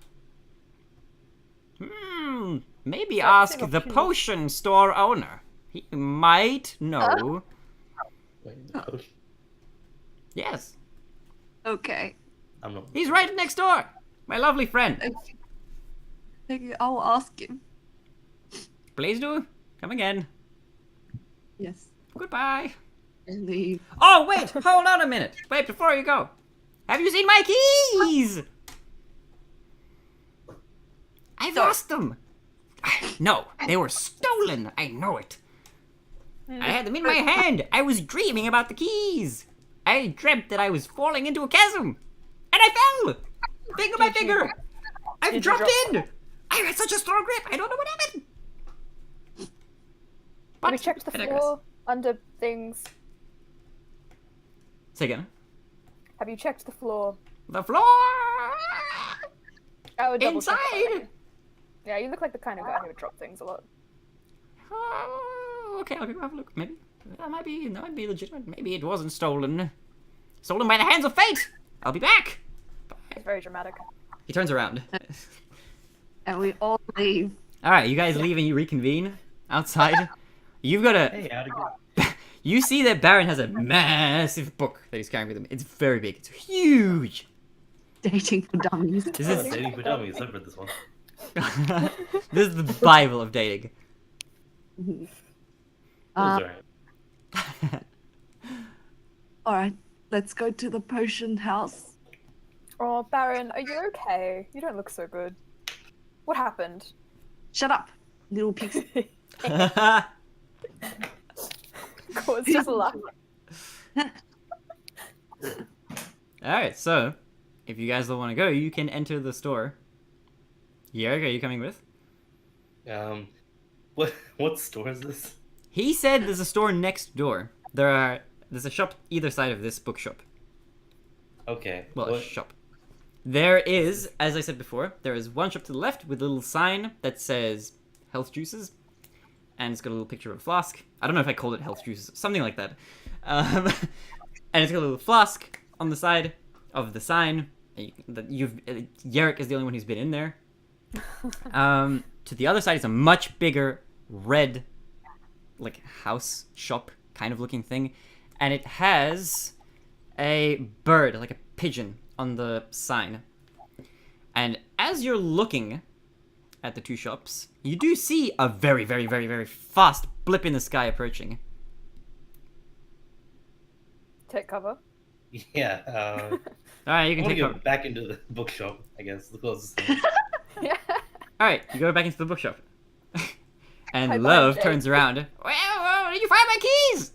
[SPEAKER 1] Maybe ask the potion store owner. He might know.
[SPEAKER 5] Wait, no.
[SPEAKER 1] Yes.
[SPEAKER 3] Okay.
[SPEAKER 5] I'm not.
[SPEAKER 1] He's right next door. My lovely friend.
[SPEAKER 3] Okay, I'll ask him.
[SPEAKER 1] Please do. Come again.
[SPEAKER 3] Yes.
[SPEAKER 1] Goodbye.
[SPEAKER 3] And leave.
[SPEAKER 1] Oh, wait! Hold on a minute. Wait, before you go. Have you seen my keys? I've lost them. No, they were stolen. I know it. I had them in my hand. I was dreaming about the keys. I dreamt that I was falling into a chasm. And I fell. Finger by finger. I've dropped in. I had such a strong grip. I don't know what happened.
[SPEAKER 2] Have we checked the floor under things?
[SPEAKER 1] Say again.
[SPEAKER 2] Have you checked the floor?
[SPEAKER 1] The floor.
[SPEAKER 2] I would double check that.
[SPEAKER 1] Inside.
[SPEAKER 2] Yeah, you look like the kind of guy who would drop things a lot.
[SPEAKER 1] Okay, I'll go have a look. Maybe that might be legitimate. Maybe it wasn't stolen. Stolen by the hands of fate. I'll be back.
[SPEAKER 2] It's very dramatic.
[SPEAKER 1] He turns around.
[SPEAKER 3] And we all leave.
[SPEAKER 1] All right, you guys leave and you reconvene outside. You've got a.
[SPEAKER 5] Hey, how'd it go?
[SPEAKER 1] You see that Baron has a massive book that he's carrying with him. It's very big. It's huge.
[SPEAKER 3] Dating for dummies.
[SPEAKER 1] This
[SPEAKER 5] Oh,
[SPEAKER 1] is
[SPEAKER 5] dating for dummies. I've read this one.
[SPEAKER 1] this is the Bible of dating.
[SPEAKER 5] It was alright.
[SPEAKER 3] Alright, let's go to the potion house.
[SPEAKER 2] Oh, Baron, are you okay? You don't look so good. What happened?
[SPEAKER 3] Shut up, little pixie.
[SPEAKER 2] Core's just laughing.
[SPEAKER 1] Alright, so if you guys don't want to go, you can enter the store. Yerg, are you coming with?
[SPEAKER 5] What store is this?
[SPEAKER 1] He said there's a store next door. There's a shop either side of this bookshop.
[SPEAKER 5] Okay.
[SPEAKER 1] Well, a
[SPEAKER 5] what?
[SPEAKER 1] shop. There is, as I said before, there is one shop to the left with a little sign that says health juices. And it's got a little picture of a flask. I don't know if I called it health juices. Something like that. And it's got a little flask on the side of the sign. Yerrick is the only one who's been in there. To the other side is a much bigger red like house shop kind of looking thing, and it has a bird, like a pigeon, on the sign. And as you're looking at the two shops, you do see a very, very, very, very fast blip in the sky approaching.
[SPEAKER 2] Take cover.
[SPEAKER 5] Yeah.
[SPEAKER 1] Alright, you
[SPEAKER 5] I
[SPEAKER 1] can
[SPEAKER 5] want to
[SPEAKER 1] take
[SPEAKER 5] go
[SPEAKER 1] cover.
[SPEAKER 5] back into the bookshop, I guess, the closest thing.
[SPEAKER 2] Yeah.
[SPEAKER 1] Alright, you go back into the bookshop. And
[SPEAKER 2] Hi,
[SPEAKER 1] Love
[SPEAKER 2] Jay.
[SPEAKER 1] turns around. Where did you find my keys?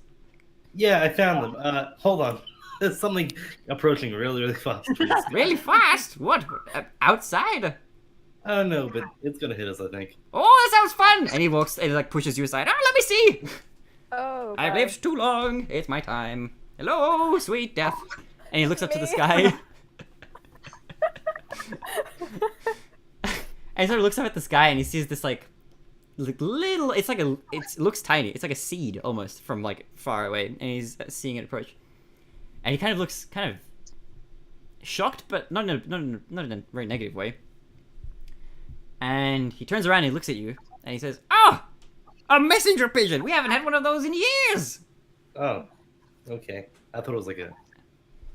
[SPEAKER 5] Yeah, I found them. Hold on. There's something approaching really, really fast.
[SPEAKER 1] Really fast? What? Outside?
[SPEAKER 5] I don't know, but it's gonna hit us, I think.
[SPEAKER 1] Oh, that sounds fun! And he walks and like pushes you aside. Oh, let me see!
[SPEAKER 2] Oh.
[SPEAKER 1] I've
[SPEAKER 2] God.
[SPEAKER 1] lived too long. It's my time. Hello, sweet death. And he looks up to the sky. And he sort of looks up at the sky and he sees this like little. It looks tiny. It's like a seed almost from like far away, and he's seeing it approach. And he kind of looks kind of shocked, but not in a very negative way. And he turns around and he looks at you and he says, "Oh, a messenger pigeon! We haven't had one of those in years."
[SPEAKER 5] Oh, okay. I thought it was like a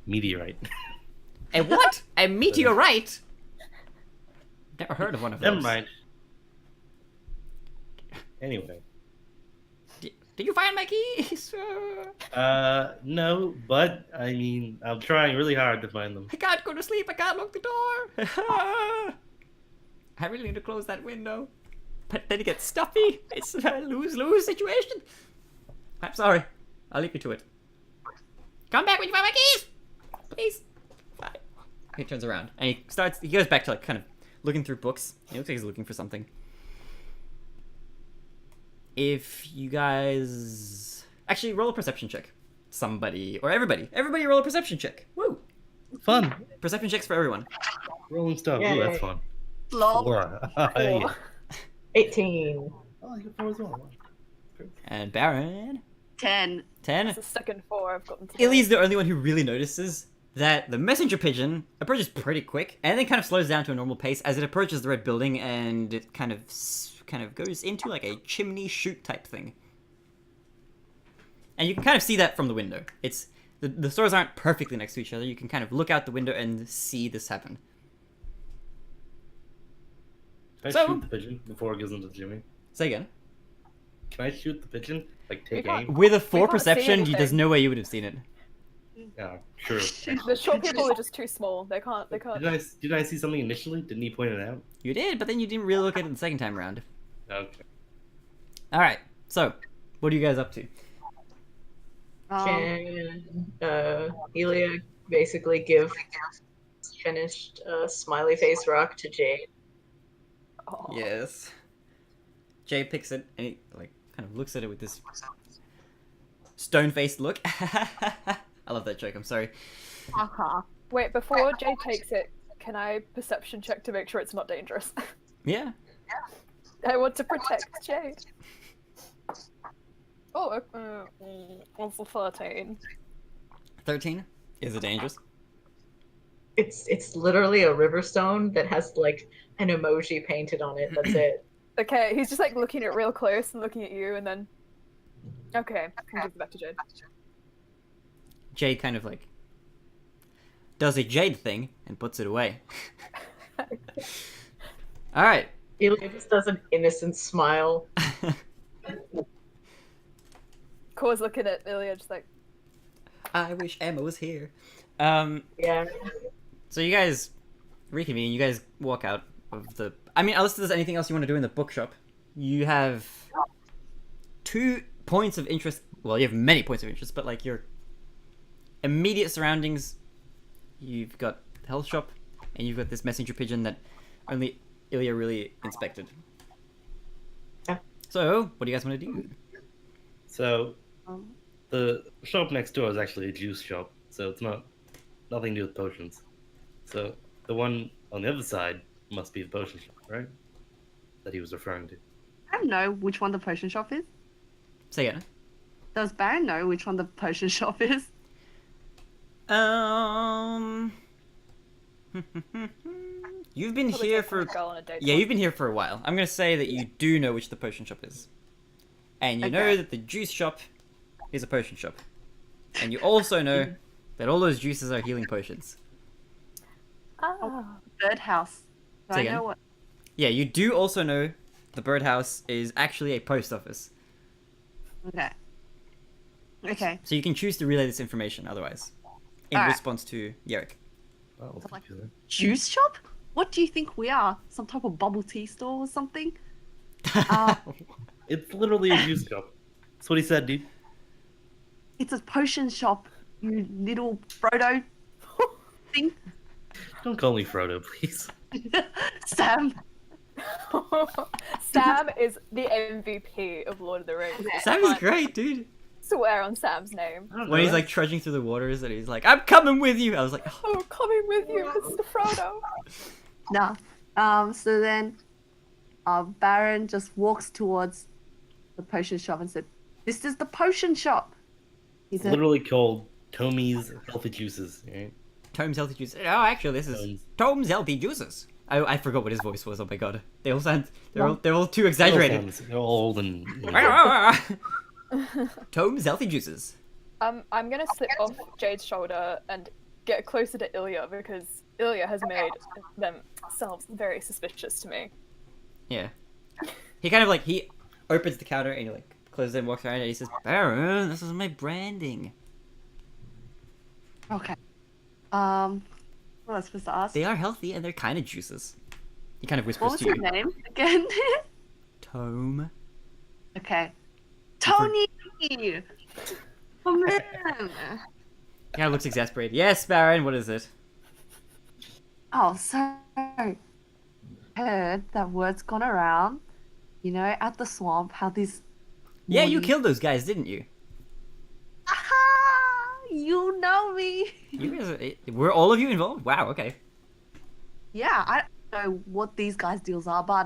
[SPEAKER 5] meteorite.
[SPEAKER 1] A what? A meteorite? Never heard of one of those.
[SPEAKER 5] Never mind. Anyway.
[SPEAKER 1] Did you find my keys?
[SPEAKER 5] No, but I mean, I'm trying really hard to find them.
[SPEAKER 1] I can't go to sleep. I can't lock the door. I really need to close that window. But then it gets stuffy. It's a lose-lose situation. I'm sorry. I'll leave you to it. Come back when you find my keys! Please. Bye. He turns around and he goes back to like kind of looking through books. He looks like he's looking for something. If you guys actually roll a perception check. Somebody or everybody roll a perception check. Woo!
[SPEAKER 5] Fun.
[SPEAKER 1] Perception checks for everyone.
[SPEAKER 5] Rolling stuff.
[SPEAKER 4] Yay.
[SPEAKER 5] Ooh, that's fun.
[SPEAKER 3] Lol.
[SPEAKER 5] 4.
[SPEAKER 4] 18.
[SPEAKER 5] Oh, you got 4 as well.
[SPEAKER 1] And Baron.
[SPEAKER 3] 10.
[SPEAKER 1] 10.
[SPEAKER 2] That's the second 4 I've gotten today.
[SPEAKER 1] Illy's the only one who really notices that the messenger pigeon approaches pretty quick and then kind of slows down to a normal pace as it approaches the red building, and it kind of goes into like a chimney chute type thing. And you can kind of see that from the window. It's the stores aren't perfectly next to each other. You can kind of look out the window and see this happen.
[SPEAKER 5] Can I
[SPEAKER 1] So-
[SPEAKER 5] shoot the pigeon before it goes into the chimney?
[SPEAKER 1] Say again.
[SPEAKER 5] Can I shoot the pigeon? Like, take
[SPEAKER 2] We can't-
[SPEAKER 5] aim?
[SPEAKER 1] With a 4
[SPEAKER 2] can't see
[SPEAKER 1] perception, there's
[SPEAKER 2] anything.
[SPEAKER 1] no way you would have seen it.
[SPEAKER 5] Yeah, true.
[SPEAKER 2] The short people are just too small. They can't.
[SPEAKER 5] Did I see something initially? Didn't he point it out?
[SPEAKER 1] You did, but then you didn't really look at it the second time around.
[SPEAKER 5] Okay.
[SPEAKER 1] Alright, so, what are you guys up to?
[SPEAKER 4] Can Elia basically give finished smiley face rock to Jade?
[SPEAKER 2] Oh.
[SPEAKER 1] Yes. Jay picks it and he like kind of looks at it with this stone-faced look. I love that joke. I'm sorry.
[SPEAKER 3] Haha.
[SPEAKER 2] Wait, before Jay takes it, can I perception check to make sure it's not dangerous?
[SPEAKER 1] Yeah.
[SPEAKER 2] I want to protect Jay. Oh, it's a 13.
[SPEAKER 1] 13. Is it dangerous?
[SPEAKER 4] It's literally a river stone that has like an emoji painted on it. That's it.
[SPEAKER 2] Okay, he's just like looking at it real close and looking at you, and then. Okay, I can give it back to Jade.
[SPEAKER 1] Jade kind of like does a Jade thing and puts it away. All right.
[SPEAKER 4] Elia just does an innocent smile.
[SPEAKER 2] Core's looking at Ilya just like.
[SPEAKER 1] I wish Emma was here.
[SPEAKER 4] Yeah.
[SPEAKER 1] So you guys reconvene. You guys walk out of the. I mean, unless there's anything else you want to do in the bookshop, you have 2 points of interest. Well, you have many points of interest, but like your immediate surroundings, you've got the health shop, and you've got this messenger pigeon that only Ilya really inspected.
[SPEAKER 4] Yeah.
[SPEAKER 1] So, what do you guys want to do?
[SPEAKER 5] So, the shop next door is actually a juice shop, so it's nothing to do with potions. So, the one on the other side must be the potion shop, right? That he was referring to.
[SPEAKER 3] I don't know which one the potion shop is.
[SPEAKER 1] Say again.
[SPEAKER 3] Does Baron know which one the potion shop is?
[SPEAKER 1] You've been
[SPEAKER 2] Probably
[SPEAKER 1] here
[SPEAKER 2] take
[SPEAKER 1] for
[SPEAKER 2] a girl on a date
[SPEAKER 1] yeah,
[SPEAKER 2] once.
[SPEAKER 1] you've been here for a while. I'm gonna say that you do know which the potion shop is. And you know that the juice shop is a potion shop. And you also know that all those juices are healing potions.
[SPEAKER 3] Birdhouse. Do
[SPEAKER 1] Say
[SPEAKER 3] I
[SPEAKER 1] again?
[SPEAKER 3] know what?
[SPEAKER 1] Yeah, you do also know the birdhouse is actually a post office.
[SPEAKER 3] Okay. Okay.
[SPEAKER 1] So you can choose to relay this information otherwise. In
[SPEAKER 3] Alright.
[SPEAKER 1] response to Yerrick.
[SPEAKER 5] That was
[SPEAKER 3] Like-
[SPEAKER 5] confusing.
[SPEAKER 3] Juice shop? What do you think we are? Some type of bubble tea store or something?
[SPEAKER 5] It's literally a juice shop. That's what he said, dude.
[SPEAKER 3] It's a potion shop, you little Frodo thing.
[SPEAKER 5] Don't call me Frodo, please.
[SPEAKER 3] Sam.
[SPEAKER 2] Sam is the MVP of Lord of the Rings.
[SPEAKER 1] Sam is great, dude.
[SPEAKER 2] Swear on Sam's name.
[SPEAKER 5] I don't
[SPEAKER 1] When
[SPEAKER 5] know
[SPEAKER 1] he's
[SPEAKER 5] that.
[SPEAKER 1] like trudging through the waters and he's like, I'm coming with you. I was like, oh.
[SPEAKER 2] Oh, coming with you, Mr. Frodo.
[SPEAKER 3] No. So then Baron just walks towards the potion shop and said, "This is the potion shop." He
[SPEAKER 5] It's
[SPEAKER 3] said,
[SPEAKER 5] literally called Tommy's Healthy Juices, right?
[SPEAKER 1] Tom's Healthy Juices. Oh, actually, this is Tom's Healthy Juices. I forgot what his voice was. Oh my god, they all sound they're all too exaggerated.
[SPEAKER 5] They're all old and.
[SPEAKER 1] Tom's Healthy Juices.
[SPEAKER 2] I'm gonna slip off Jade's shoulder and get closer to Ilya because Ilya has made themselves very suspicious to me.
[SPEAKER 1] Yeah. He kind of like he opens the counter and he like closes it and walks around and he says, Baron, this is my branding.
[SPEAKER 3] "Okay. What was I supposed to ask?
[SPEAKER 1] They are healthy and they're kind of juices. He kind of whispers
[SPEAKER 3] What was
[SPEAKER 1] to
[SPEAKER 3] his
[SPEAKER 1] you.
[SPEAKER 3] name again?"
[SPEAKER 1] Tom.
[SPEAKER 3] Okay. Tony. Oh man.
[SPEAKER 1] He kind of looks exasperated. Yes, Baron, what is it?
[SPEAKER 3] Oh, so heard that word's gone around, at the swamp, how this.
[SPEAKER 1] Yeah, you
[SPEAKER 3] naughty-
[SPEAKER 1] killed those guys, didn't you?
[SPEAKER 3] Aha! You know me.
[SPEAKER 1] You guys, were all of you involved? Wow, okay.
[SPEAKER 3] Yeah, I don't know what these guys' deals are, but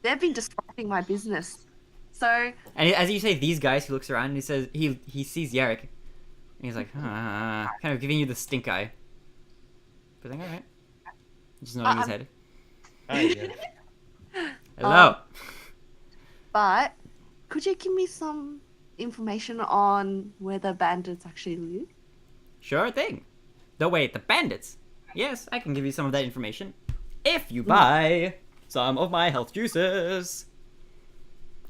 [SPEAKER 3] they've been disrupting my business. So
[SPEAKER 1] And as you say these guys, he looks around and he says he sees Yarrick. And he's like, kind of giving you the stink eye. But then, alright. Just nodding his head.
[SPEAKER 5] Hi, yeah.
[SPEAKER 1] Hello.
[SPEAKER 3] but could you give me some information on where the bandits actually live?
[SPEAKER 1] Sure thing. No, wait, the bandits. Yes, I can give you some of that information. If you buy some of my health juices.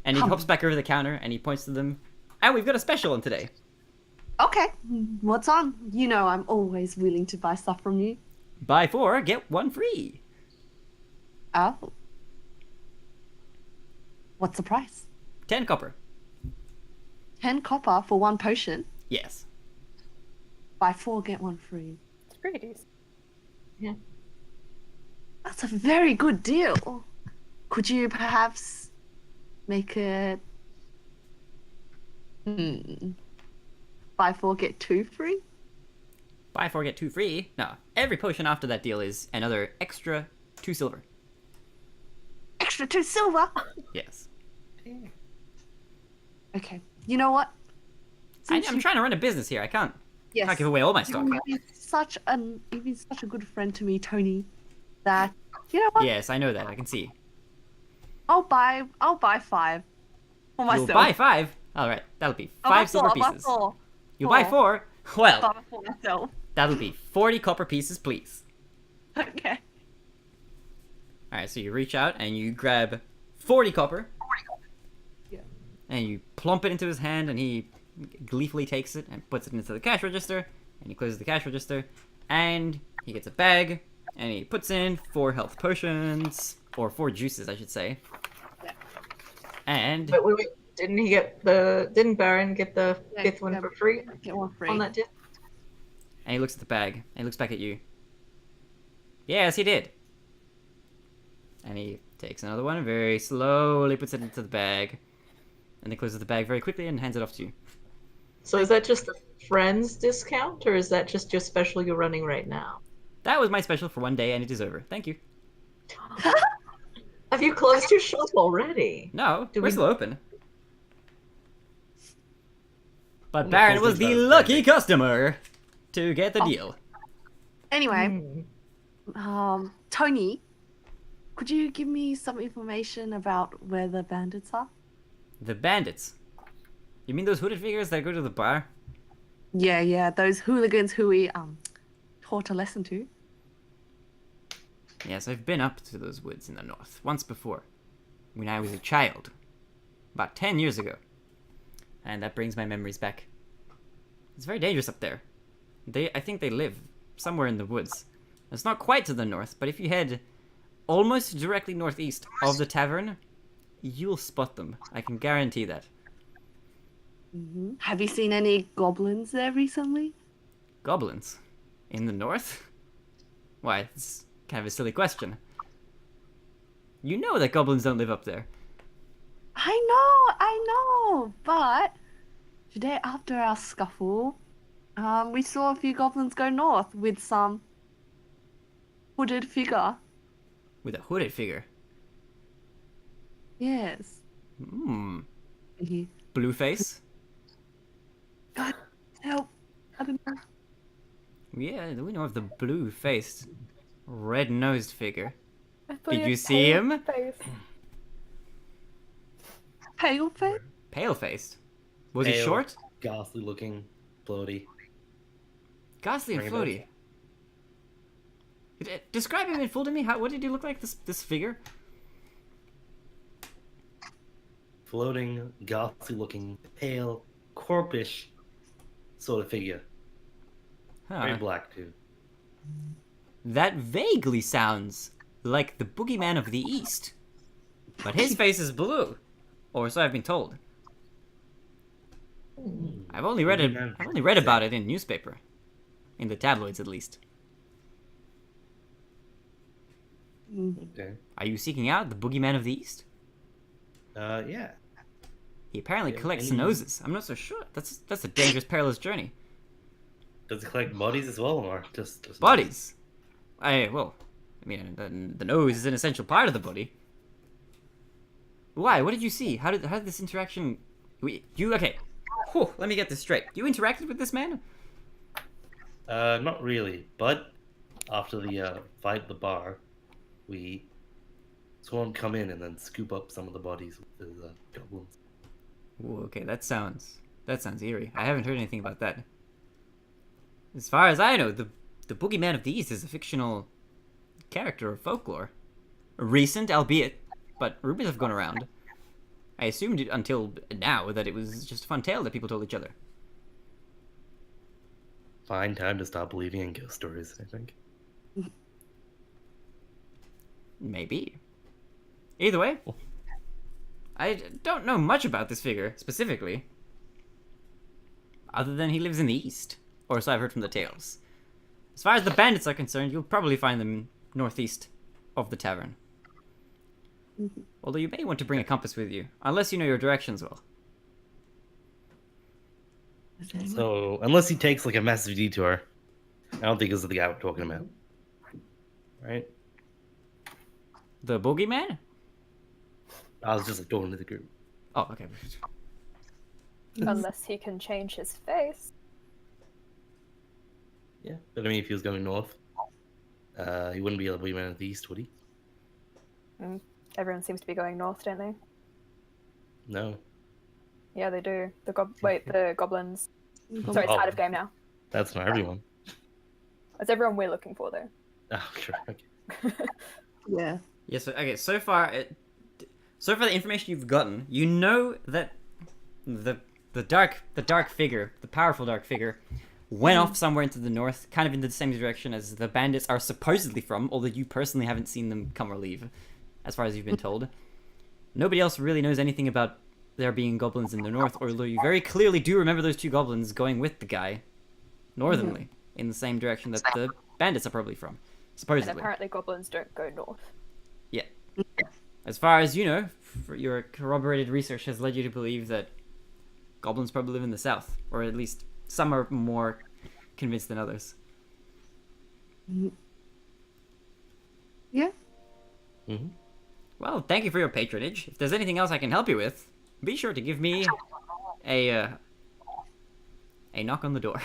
[SPEAKER 1] And he hops back over the counter and he points to them. And we've got a special on today.
[SPEAKER 3] Okay, what's on? I'm always willing to buy stuff from you.
[SPEAKER 1] Buy 4, get 1 free.
[SPEAKER 3] Oh. What's the price?
[SPEAKER 1] 10 copper.
[SPEAKER 3] 10 copper for 1 potion.
[SPEAKER 1] Yes.
[SPEAKER 3] Buy 4, get 1 free.
[SPEAKER 2] It's pretty decent.
[SPEAKER 3] That's a very good deal. Could you perhaps make it buy 4 get 2 free?
[SPEAKER 1] Buy 4, get 2 free? No. Every potion after that deal is another extra 2 silver.
[SPEAKER 3] Extra 2 silver.
[SPEAKER 1] Yes.
[SPEAKER 3] Okay. You know what?
[SPEAKER 1] I'm
[SPEAKER 3] Since
[SPEAKER 1] trying to run a business here. I can't
[SPEAKER 3] Yes.
[SPEAKER 1] give away all my stock.
[SPEAKER 3] You've been such a good friend to me, Tony. That you know what?
[SPEAKER 1] Yes, I know that. I can see.
[SPEAKER 3] I'll buy 5 for myself.
[SPEAKER 1] You'll buy 5? Alright, that'll be 5 silver pieces. You'll buy 4? Well,
[SPEAKER 3] Buy for myself.
[SPEAKER 1] that'll be 40 copper pieces, please.
[SPEAKER 3] Okay.
[SPEAKER 1] Alright, so you reach out and you grab 40 copper.
[SPEAKER 3] Yeah.
[SPEAKER 1] And you plump it into his hand and he gleefully takes it and puts it into the cash register. And he closes the cash register. And he gets a bag. And he puts in 4 health potions. Or 4 juices, I should say.
[SPEAKER 3] Yeah.
[SPEAKER 1] And...
[SPEAKER 4] Wait. Didn't Baron get the 5th one for free
[SPEAKER 3] Get 1 free.
[SPEAKER 4] on that deal?
[SPEAKER 1] And he looks at the bag, and he looks back at you. Yes, he did. And he takes another one, and very slowly puts it into the bag. And then closes the bag very quickly and hands it off to you.
[SPEAKER 4] So is that just the friends discount, or is that just your special you're running right now?
[SPEAKER 1] That was my special for one day, and it is over. Thank you.
[SPEAKER 4] Have you closed your shop already?
[SPEAKER 1] No,
[SPEAKER 4] Do
[SPEAKER 1] we're
[SPEAKER 4] we-
[SPEAKER 1] still open. But
[SPEAKER 5] Only
[SPEAKER 1] Baron
[SPEAKER 5] closes
[SPEAKER 1] was the
[SPEAKER 5] as
[SPEAKER 1] lucky
[SPEAKER 5] Friday.
[SPEAKER 1] customer to get the deal.
[SPEAKER 3] Anyway,
[SPEAKER 4] Hmm.
[SPEAKER 3] Tony, could you give me some information about where the bandits are?
[SPEAKER 1] The bandits. You mean those hooded figures that go to the bar?
[SPEAKER 3] Yeah, those hooligans who we taught a lesson to.
[SPEAKER 1] Yes, I've been up to those woods in the north once before, when I was a child, about 10 years ago, and that brings my memories back. It's very dangerous up there. I think they live somewhere in the woods. It's not quite to the north, but if you head almost directly northeast of the tavern, you'll spot them. I can guarantee that.
[SPEAKER 3] Mm-hmm. Have you seen any goblins there recently?
[SPEAKER 1] Goblins? In the north? Why, it's kind of a silly question. You know that goblins don't live up there.
[SPEAKER 3] I know, but today after our scuffle, we saw a few goblins go north with some hooded figure.
[SPEAKER 1] With a hooded figure?
[SPEAKER 3] Yes.
[SPEAKER 1] Hmm.
[SPEAKER 3] Mm-hmm.
[SPEAKER 1] Blue face?
[SPEAKER 3] God, help. I don't know.
[SPEAKER 1] Yeah, we know of the blue-faced, red-nosed figure. Did
[SPEAKER 2] had
[SPEAKER 1] you see
[SPEAKER 2] pale
[SPEAKER 1] him?
[SPEAKER 2] face.
[SPEAKER 3] Pale face?
[SPEAKER 1] Pale-faced. Was he
[SPEAKER 5] Pale,
[SPEAKER 1] short?
[SPEAKER 5] ghastly looking, bloaty.
[SPEAKER 1] Ghastly and
[SPEAKER 5] Ring a bell.
[SPEAKER 1] floaty. Describe him in full to me. What did he look like, this figure?
[SPEAKER 5] Floating, ghastly looking, pale, corpish sort of figure. Very
[SPEAKER 1] Huh.
[SPEAKER 5] black too.
[SPEAKER 1] That vaguely sounds like the boogeyman of the East. But his face is blue. Or so I've been told. I've only read about it in newspaper. In the tabloids, at least.
[SPEAKER 5] Okay.
[SPEAKER 1] Are you seeking out the boogeyman of the East?
[SPEAKER 5] Yeah.
[SPEAKER 1] He apparently
[SPEAKER 5] Yeah,
[SPEAKER 1] collects
[SPEAKER 5] any-
[SPEAKER 1] noses. I'm not so sure. That's a dangerous, perilous journey.
[SPEAKER 5] Does it collect bodies as well, or just
[SPEAKER 1] Bodies. I mean, the nose is an essential part of the body. Why? What did you see? How did this interaction? Okay? Whew, let me get this straight. You interacted with this man?
[SPEAKER 5] Not really. But after the fight at the bar, we saw him come in and then scoop up some of the bodies with the goblins.
[SPEAKER 1] Ooh, okay, that sounds eerie. I haven't heard anything about that. As far as I know, the boogeyman of the East is a fictional character of folklore. Recent, albeit, but rumors have gone around. I assumed it until now that it was just a fun tale that people told each other.
[SPEAKER 5] Fine time to stop believing in ghost stories, I think.
[SPEAKER 1] Maybe. Either way, I don't know much about this figure, specifically. Other than he lives in the East. Or so I've heard from the tales. As far as the bandits are concerned, you'll probably find them northeast of the tavern. Although you may want to bring a compass with you, unless you know your directions well.
[SPEAKER 5] So, unless he takes like a massive detour, I don't think this is the guy we're talking about. Right?
[SPEAKER 1] The boogeyman?
[SPEAKER 5] I was just like talking to the group.
[SPEAKER 1] Oh, okay.
[SPEAKER 2] Unless he can change his face.
[SPEAKER 5] Yeah. But I mean, if he was going north, he wouldn't be able to be man of the east, would he?
[SPEAKER 2] Everyone seems to be going north, don't they?
[SPEAKER 5] No.
[SPEAKER 2] Yeah, they do. The goblins. Sorry, it's
[SPEAKER 5] Oh.
[SPEAKER 2] out of game now.
[SPEAKER 5] That's not everyone.
[SPEAKER 2] That's everyone we're looking for, though.
[SPEAKER 5] Oh, sure. Okay.
[SPEAKER 3] Yeah.
[SPEAKER 1] Yes, okay, so far the information you've gotten, you know that the dark figure, the powerful dark figure, went off somewhere into the north, kind of in the same direction as the bandits are supposedly from, although you personally haven't seen them come or leave, as far as you've been told. Nobody else really knows anything about there being goblins in the north, although you very clearly do remember those two goblins going with the guy, northernly, in the same direction that the bandits are probably from,
[SPEAKER 2] And
[SPEAKER 1] supposedly.
[SPEAKER 2] apparently goblins don't go north.
[SPEAKER 1] Yeah. As far as you know, your corroborated research has led you to believe that goblins probably live in the south, or at least some are more convinced than others.
[SPEAKER 3] Yeah.
[SPEAKER 5] Mm-hmm.
[SPEAKER 1] Well, thank you for your patronage. If there's anything else I can help you with, be sure to give me a knock on the door.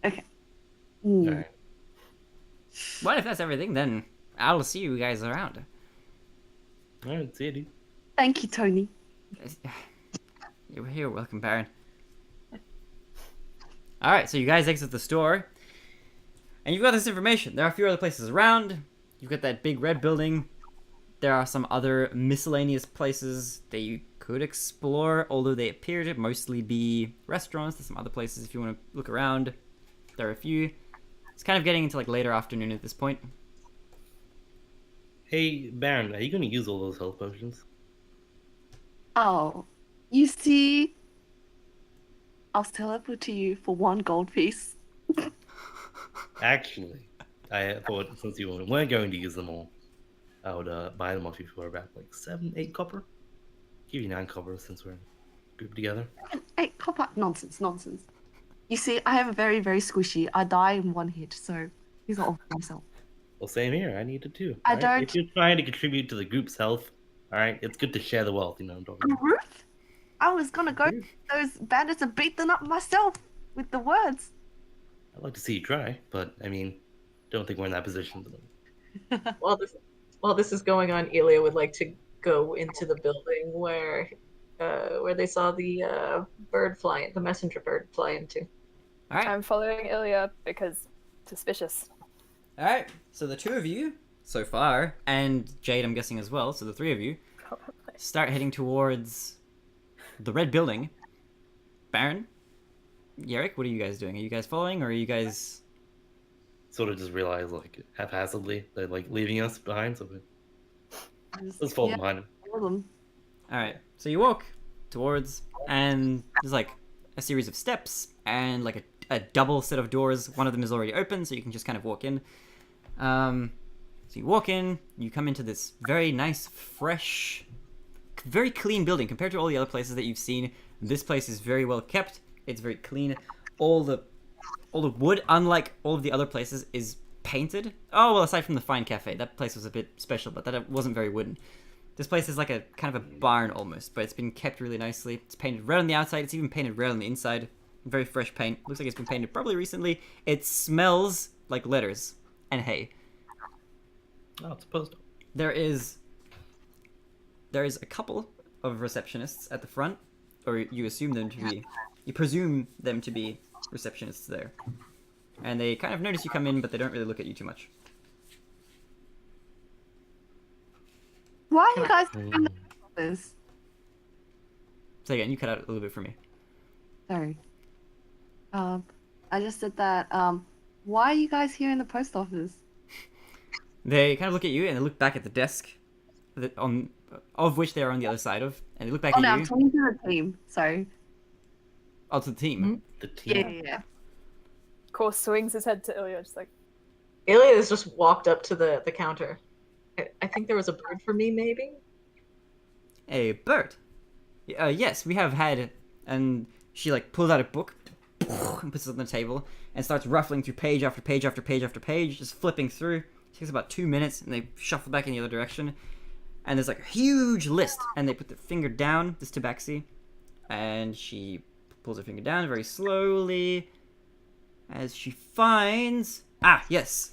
[SPEAKER 3] Okay.
[SPEAKER 5] All right.
[SPEAKER 1] Well, if that's everything, then I'll see you guys around.
[SPEAKER 5] All right, see you, dude.
[SPEAKER 3] Thank you, Tony.
[SPEAKER 1] You're welcome, Baron. Alright, so you guys exit the store. And you've got this information. There are a few other places around. You've got that big red building. There are some other miscellaneous places that you could explore, although they appear to mostly be restaurants. There's some other places if you want to look around. There are a few. It's kind of getting into like later afternoon at this point.
[SPEAKER 5] Hey, Baron, are you going to use all those health potions?
[SPEAKER 3] Oh, you see, I'll teleport to you for 1 gold piece.
[SPEAKER 5] Actually, I thought since you weren't going to use them all, I would buy them off you for about like 7, 8 copper. Give you 9 copper since we're grouped together.
[SPEAKER 3] 8 copper? Nonsense, nonsense. You see, I am very, very squishy. I die in 1 hit, so these are all for myself.
[SPEAKER 5] Well, same here. I need it too.
[SPEAKER 3] I
[SPEAKER 5] right?
[SPEAKER 3] don't-
[SPEAKER 5] If you're trying to contribute to the group's health, all right, it's good to share the wealth. You know what I'm talking about.
[SPEAKER 3] Ruth? I was gonna go to those bandits and beat them up myself with the words.
[SPEAKER 5] I'd like to see you try, but I mean, don't think we're in that position.
[SPEAKER 4] While this is going on, Elia would like to go into the building where they saw the the messenger bird fly into.
[SPEAKER 1] Alright.
[SPEAKER 2] I'm following Ilya because suspicious.
[SPEAKER 1] Alright, so the 2 of you, so far, and Jade I'm guessing as well, so the 3 of you,
[SPEAKER 2] Probably.
[SPEAKER 1] start heading towards the red building. Baron? Yarrick, what are you guys doing? Are you guys following, or are you guys...
[SPEAKER 5] Sort of just realize, like, haphazardly, they're like leaving us behind, so let's fall behind them.
[SPEAKER 3] All of them.
[SPEAKER 1] Alright, so you walk towards, and there's like a series of steps, and like a double set of doors. One of them is already open, so you can just kind of walk in. So you walk in, you come into this very nice, fresh, very clean building. Compared to all the other places that you've seen, this place is very well kept. It's very clean. All the wood, unlike all of the other places, is painted. Oh, well, aside from the Fine Cafe. That place was a bit special, but that wasn't very wooden. This place is like a kind of a barn almost, but it's been kept really nicely. It's painted red on the outside. It's even painted red on the inside. Very fresh paint. Looks like it's been painted probably recently. It smells like letters and hay.
[SPEAKER 5] Oh, it's supposed to.
[SPEAKER 1] There is a couple of receptionists at the front, or you assume them to be. You presume them to be receptionists there, and they kind of notice you come in, but they don't really look at you too much.
[SPEAKER 3] Why are you guys doing this?
[SPEAKER 1] So again, you cut out a little bit for me.
[SPEAKER 3] Sorry. I just said that, why are you guys here in the post office?
[SPEAKER 1] They kind of look at you, and they look back at the desk, of which they are on the other side of, and they look back
[SPEAKER 3] Oh,
[SPEAKER 1] at
[SPEAKER 3] no,
[SPEAKER 1] you.
[SPEAKER 3] I'm talking to the team. Sorry.
[SPEAKER 1] Oh, to the team.
[SPEAKER 5] The team.
[SPEAKER 3] Yeah.
[SPEAKER 2] Of course, swings his head to Ilya, just like,
[SPEAKER 4] Elia has just walked up to the counter. I think there was a bird for me, maybe?
[SPEAKER 1] A bird. Yes, we have had, and she like pulls out a book and puts it on the table and starts ruffling through page after page after page after page, just flipping through. It takes about 2 minutes, and they shuffle back in the other direction. And there's like a huge list, and they put their finger down, this tabaxi, and she pulls her finger down very slowly as she finds yes,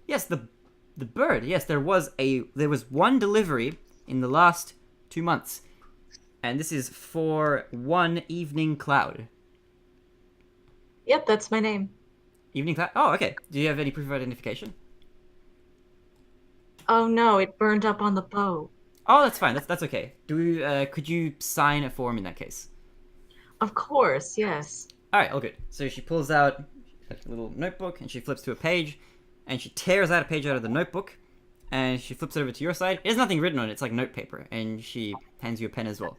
[SPEAKER 1] the bird. Yes, there was one delivery in the last 2 months, and this is for one Evening Cloud.
[SPEAKER 4] Yep, that's my name.
[SPEAKER 1] Evening Cloud. Oh, okay. Do you have any proof of identification?
[SPEAKER 4] Oh no, it burned up on the boat.
[SPEAKER 1] Oh, that's fine. That's okay. Could you sign a form in that case?
[SPEAKER 4] Of course, yes.
[SPEAKER 1] All right, all good. So she pulls out a little notebook and she flips to a page, and she tears out a page out of the notebook, and she flips it over to your side. There's nothing written on it. It's like note paper, and she hands you a pen as well.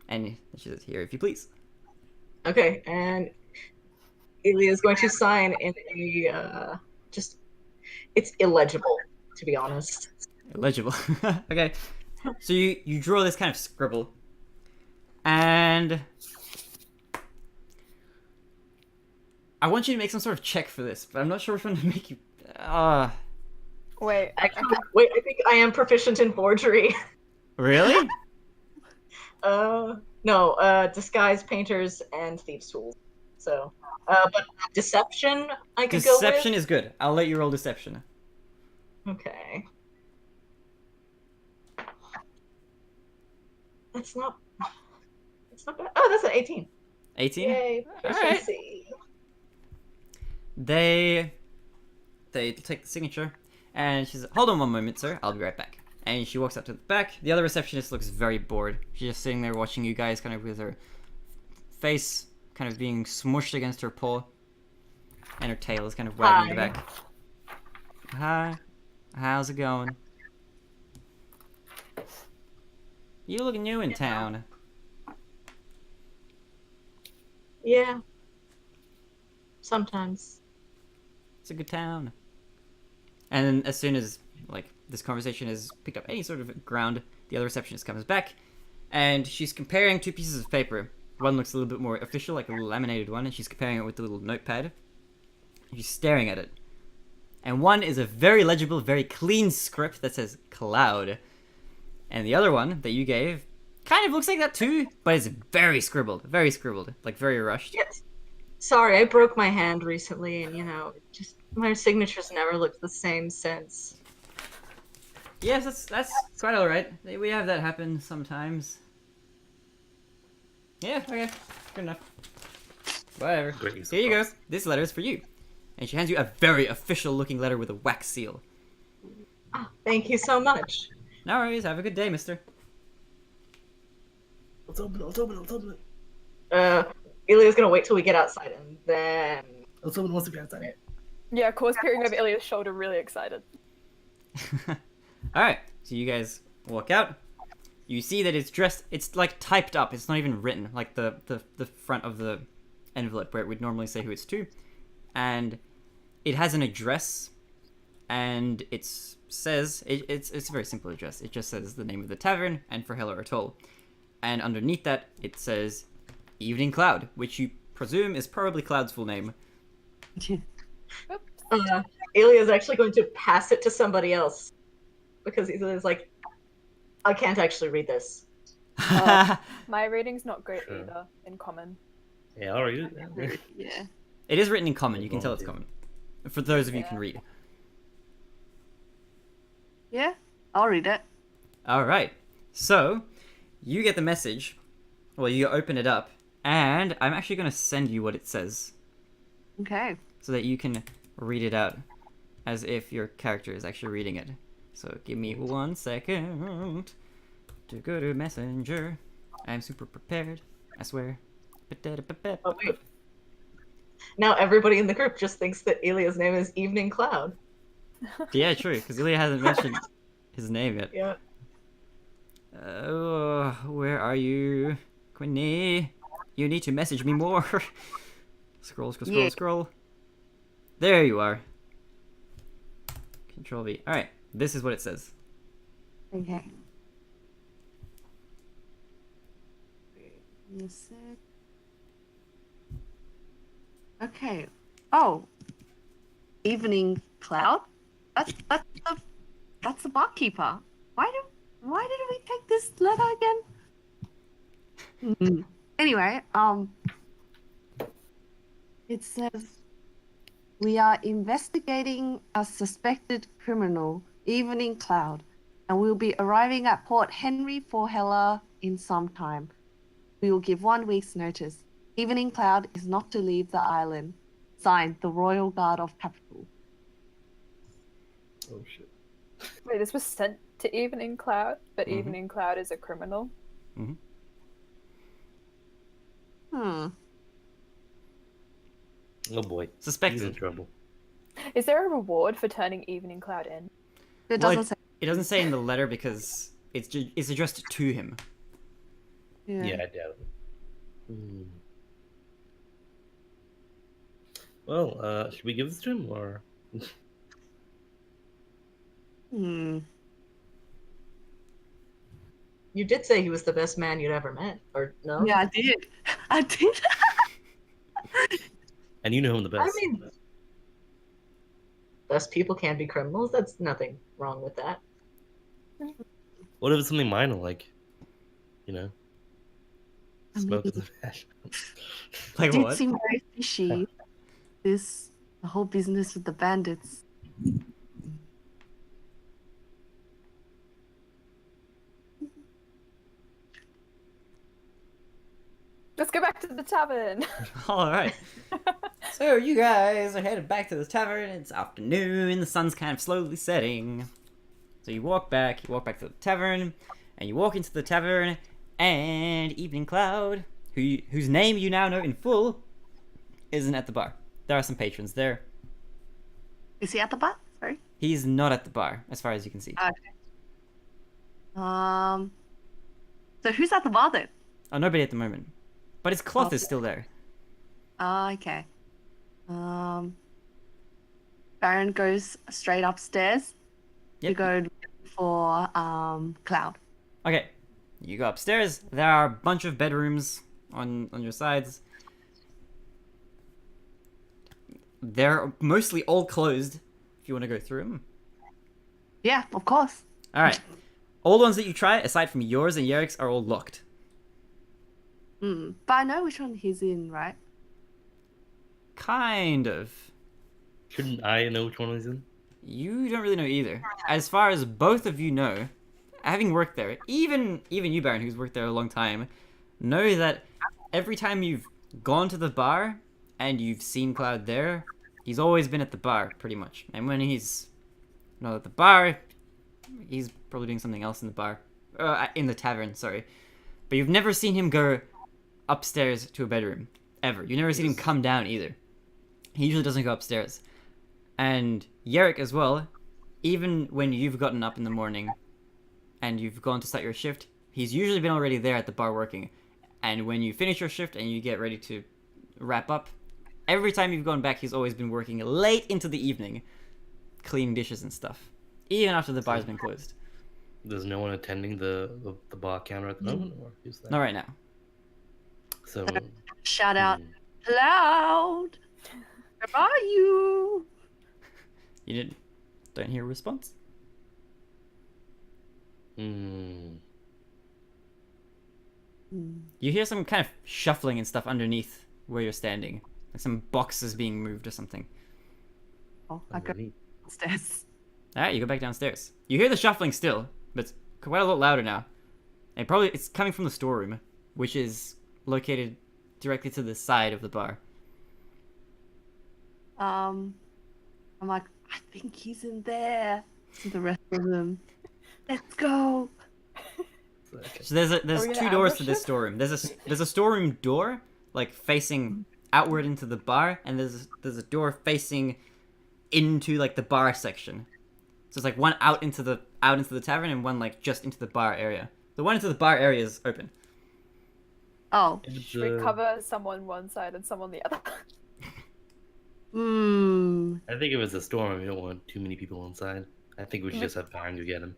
[SPEAKER 1] And she says, "Here, if you please."
[SPEAKER 4] Okay, and Elia is going to sign in a it's illegible, to be honest.
[SPEAKER 1] Illegible. Okay. So you draw this kind of scribble, and I want you to make some sort of check for this, but I'm not sure which one to make you.
[SPEAKER 2] wait,
[SPEAKER 4] Actually, wait, I think I am proficient in forgery.
[SPEAKER 1] Really?
[SPEAKER 4] No, disguise, painters, and thieves' tools. So, but deception I could go with.
[SPEAKER 1] Deception is good. I'll let you roll deception.
[SPEAKER 4] Okay. That's not. That's not bad. Oh, that's an 18.
[SPEAKER 1] 18?
[SPEAKER 4] Yay, proficiency.
[SPEAKER 1] They take the signature, and she's hold on one moment, sir. I'll be right back. And she walks up to the back. The other receptionist looks very bored. She's just sitting there watching you guys, kind of with her face kind of being smushed against her paw, and her tail is kind of wagging in the back. Hi, how's it going? You looking new in town?
[SPEAKER 4] Yeah. Sometimes.
[SPEAKER 1] It's a good town. And then as soon as like this conversation has picked up any sort of ground, the other receptionist comes back, and she's comparing two pieces of paper. One looks a little bit more official, like a little laminated one, and she's comparing it with the little notepad. She's staring at it. And one is a very legible, very clean script that says Cloud. And the other one that you gave kind of looks like that too, but it's very scribbled, like very rushed.
[SPEAKER 4] Yes. Sorry, I broke my hand recently, and just my signatures never looked the same since.
[SPEAKER 1] Yes, that's quite alright. We have that happen sometimes. Yeah, okay. Good enough. Whatever. Here you go. This letter is for you. And she hands you a very official looking letter with a wax seal.
[SPEAKER 4] Oh, thank you so much.
[SPEAKER 1] No worries. Have a good day, mister.
[SPEAKER 5] Let's open it.
[SPEAKER 4] Ilia's gonna wait till we get outside, and then...
[SPEAKER 5] Let's open it once we get outside.
[SPEAKER 2] Yeah, Core's peering over Ilia's shoulder, really excited.
[SPEAKER 1] Alright, so you guys walk out. You see that it's like typed up, it's not even written, like the front of the envelope where it would normally say who it's to. And it has an address, and it says, it's a very simple address. It just says the name of the tavern and for Hella or Toll. And underneath that, it says Evening Cloud, which you presume is probably Cloud's full name.
[SPEAKER 4] Ilia's actually going to pass it to somebody else, because Ilia's like, I can't actually read this.
[SPEAKER 2] My reading's not great either, in common.
[SPEAKER 5] Yeah, I'll read it.
[SPEAKER 3] Yeah.
[SPEAKER 1] It is written in common, you can tell it's common. For those of you who can read.
[SPEAKER 3] Yeah, I'll read it.
[SPEAKER 1] Alright, so you get the message, well, you open it up, and I'm actually going to send you what it says.
[SPEAKER 3] Okay.
[SPEAKER 1] So that you can read it out as if your character is actually reading it. So give me 1 second to go to Messenger. I'm super prepared, I swear.
[SPEAKER 4] Oh, wait. Now everybody in the group just thinks that Ilia's name is Evening Cloud.
[SPEAKER 1] Yeah, true, because Ilya hasn't mentioned his name yet.
[SPEAKER 4] Yeah.
[SPEAKER 1] Where are you? Quinny, you need to message me more. Scroll. There you are. Control V. Alright, this is what it says.
[SPEAKER 3] Okay. Wait a sec. Okay. Oh. Evening Cloud? That's the barkeeper. Why did we take this letter again? Anyway, it says we are investigating a suspected criminal, Evening Cloud, and we'll be arriving at Port Henry for Hella in some time. We will give 1 week's notice. Evening Cloud is not to leave the island. Signed, the Royal Guard of Capital.
[SPEAKER 5] Oh shit.
[SPEAKER 2] Wait, this was sent to Evening Cloud, but Evening Cloud is a criminal?
[SPEAKER 1] Mm-hmm.
[SPEAKER 5] Oh boy.
[SPEAKER 1] Suspected.
[SPEAKER 5] He's in trouble.
[SPEAKER 2] Is there a reward for turning Evening Cloud in?
[SPEAKER 3] It doesn't say.
[SPEAKER 1] It doesn't say in the letter because it's addressed to him.
[SPEAKER 5] Yeah, I doubt it. Well, should we give this to him, or?
[SPEAKER 4] You did say he was the best man you'd ever met, or no?
[SPEAKER 3] Yeah, I did.
[SPEAKER 5] And you know him the best.
[SPEAKER 4] I mean, best people can be criminals. That's nothing wrong with that.
[SPEAKER 5] What if it's something minor, like,
[SPEAKER 3] I
[SPEAKER 5] smoke
[SPEAKER 3] mean,
[SPEAKER 5] is a fashion?
[SPEAKER 1] Like
[SPEAKER 3] did
[SPEAKER 1] what?
[SPEAKER 3] seem very fishy. The whole business with the bandits.
[SPEAKER 2] Let's go back to the tavern.
[SPEAKER 1] All right. So you guys are headed back to the tavern. It's afternoon. The sun's kind of slowly setting. So you walk back to the tavern, and you walk into the tavern, and Evening Cloud, whose name you now know in full, isn't at the bar. There are some patrons there.
[SPEAKER 3] Is he at the bar? Sorry.
[SPEAKER 1] He's not at the bar, as far as you can see.
[SPEAKER 3] Okay. So who's at the bar then?
[SPEAKER 1] Oh, nobody at the moment. But his cloth is still there.
[SPEAKER 3] Okay. Baron goes straight upstairs to go for Cloud.
[SPEAKER 1] Okay. You go upstairs. There are a bunch of bedrooms on your sides. They're mostly all closed, if you want to go through them.
[SPEAKER 3] Yeah, of course.
[SPEAKER 1] Alright. All the ones that you try, aside from yours and Yerik's, are all locked.
[SPEAKER 3] But I know which one he's in, right?
[SPEAKER 1] Kind of.
[SPEAKER 5] Shouldn't I know which one he's in?
[SPEAKER 1] You don't really know either. As far as both of you know, having worked there, even you, Baron, who's worked there a long time, know that every time you've gone to the bar and you've seen Cloud there, he's always been at the bar, pretty much. And when he's not at the bar, he's probably doing something else in the bar. In the tavern, sorry. But you've never seen him go upstairs to a bedroom, ever. You've never seen him come down either. He usually doesn't go upstairs. And Yerik as well, even when you've gotten up in the morning and you've gone to start your shift, he's usually been already there at the bar working. And when you finish your shift and you get ready to wrap up, every time you've gone back, he's always been working late into the evening, cleaning dishes and stuff, even after the bar's been closed.
[SPEAKER 5] There's no one attending the bar counter at the moment, or who's that?
[SPEAKER 1] Not right now.
[SPEAKER 5] So
[SPEAKER 3] Shout out, Cloud. Where are you?
[SPEAKER 1] You don't hear a response?
[SPEAKER 5] Hmm.
[SPEAKER 1] You hear some kind of shuffling and stuff underneath where you're standing. Like some boxes being moved or something.
[SPEAKER 3] Oh, I go downstairs.
[SPEAKER 1] Alright, you go back downstairs. You hear the shuffling still, but it's quite a lot louder now. And it's coming from the storeroom, which is located directly to the side of the bar.
[SPEAKER 3] I'm like, I think he's in there. The rest of them. Let's go.
[SPEAKER 1] So there's two doors to this storeroom. There's a storeroom door, like facing outward into the bar, and there's a door facing into like the bar section. So it's like one out into the tavern and one like just into the bar area. The one into the bar area is open.
[SPEAKER 3] Oh.
[SPEAKER 2] Should we cover someone one side and someone the other?
[SPEAKER 5] I think if it's a storm, we don't want too many people inside. I think we should just have Baron go get him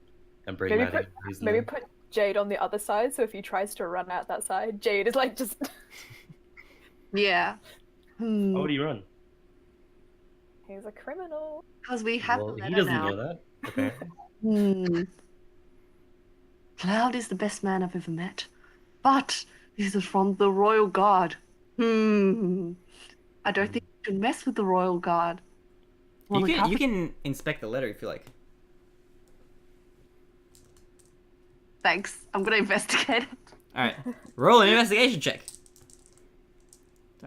[SPEAKER 5] and bring him out.
[SPEAKER 2] Maybe put Jade on the other side, so if he tries to run out that side, Jade is like just...
[SPEAKER 3] Yeah.
[SPEAKER 5] How would he run?
[SPEAKER 2] He's a criminal.
[SPEAKER 3] Because we have
[SPEAKER 5] he doesn't know that, apparently.
[SPEAKER 3] Cloud is the best man I've ever met. But this is from the Royal Guard. I don't think you should mess with the Royal Guard.
[SPEAKER 1] You can inspect the letter if you like.
[SPEAKER 3] Thanks. I'm gonna investigate it.
[SPEAKER 1] Alright. Roll an investigation check.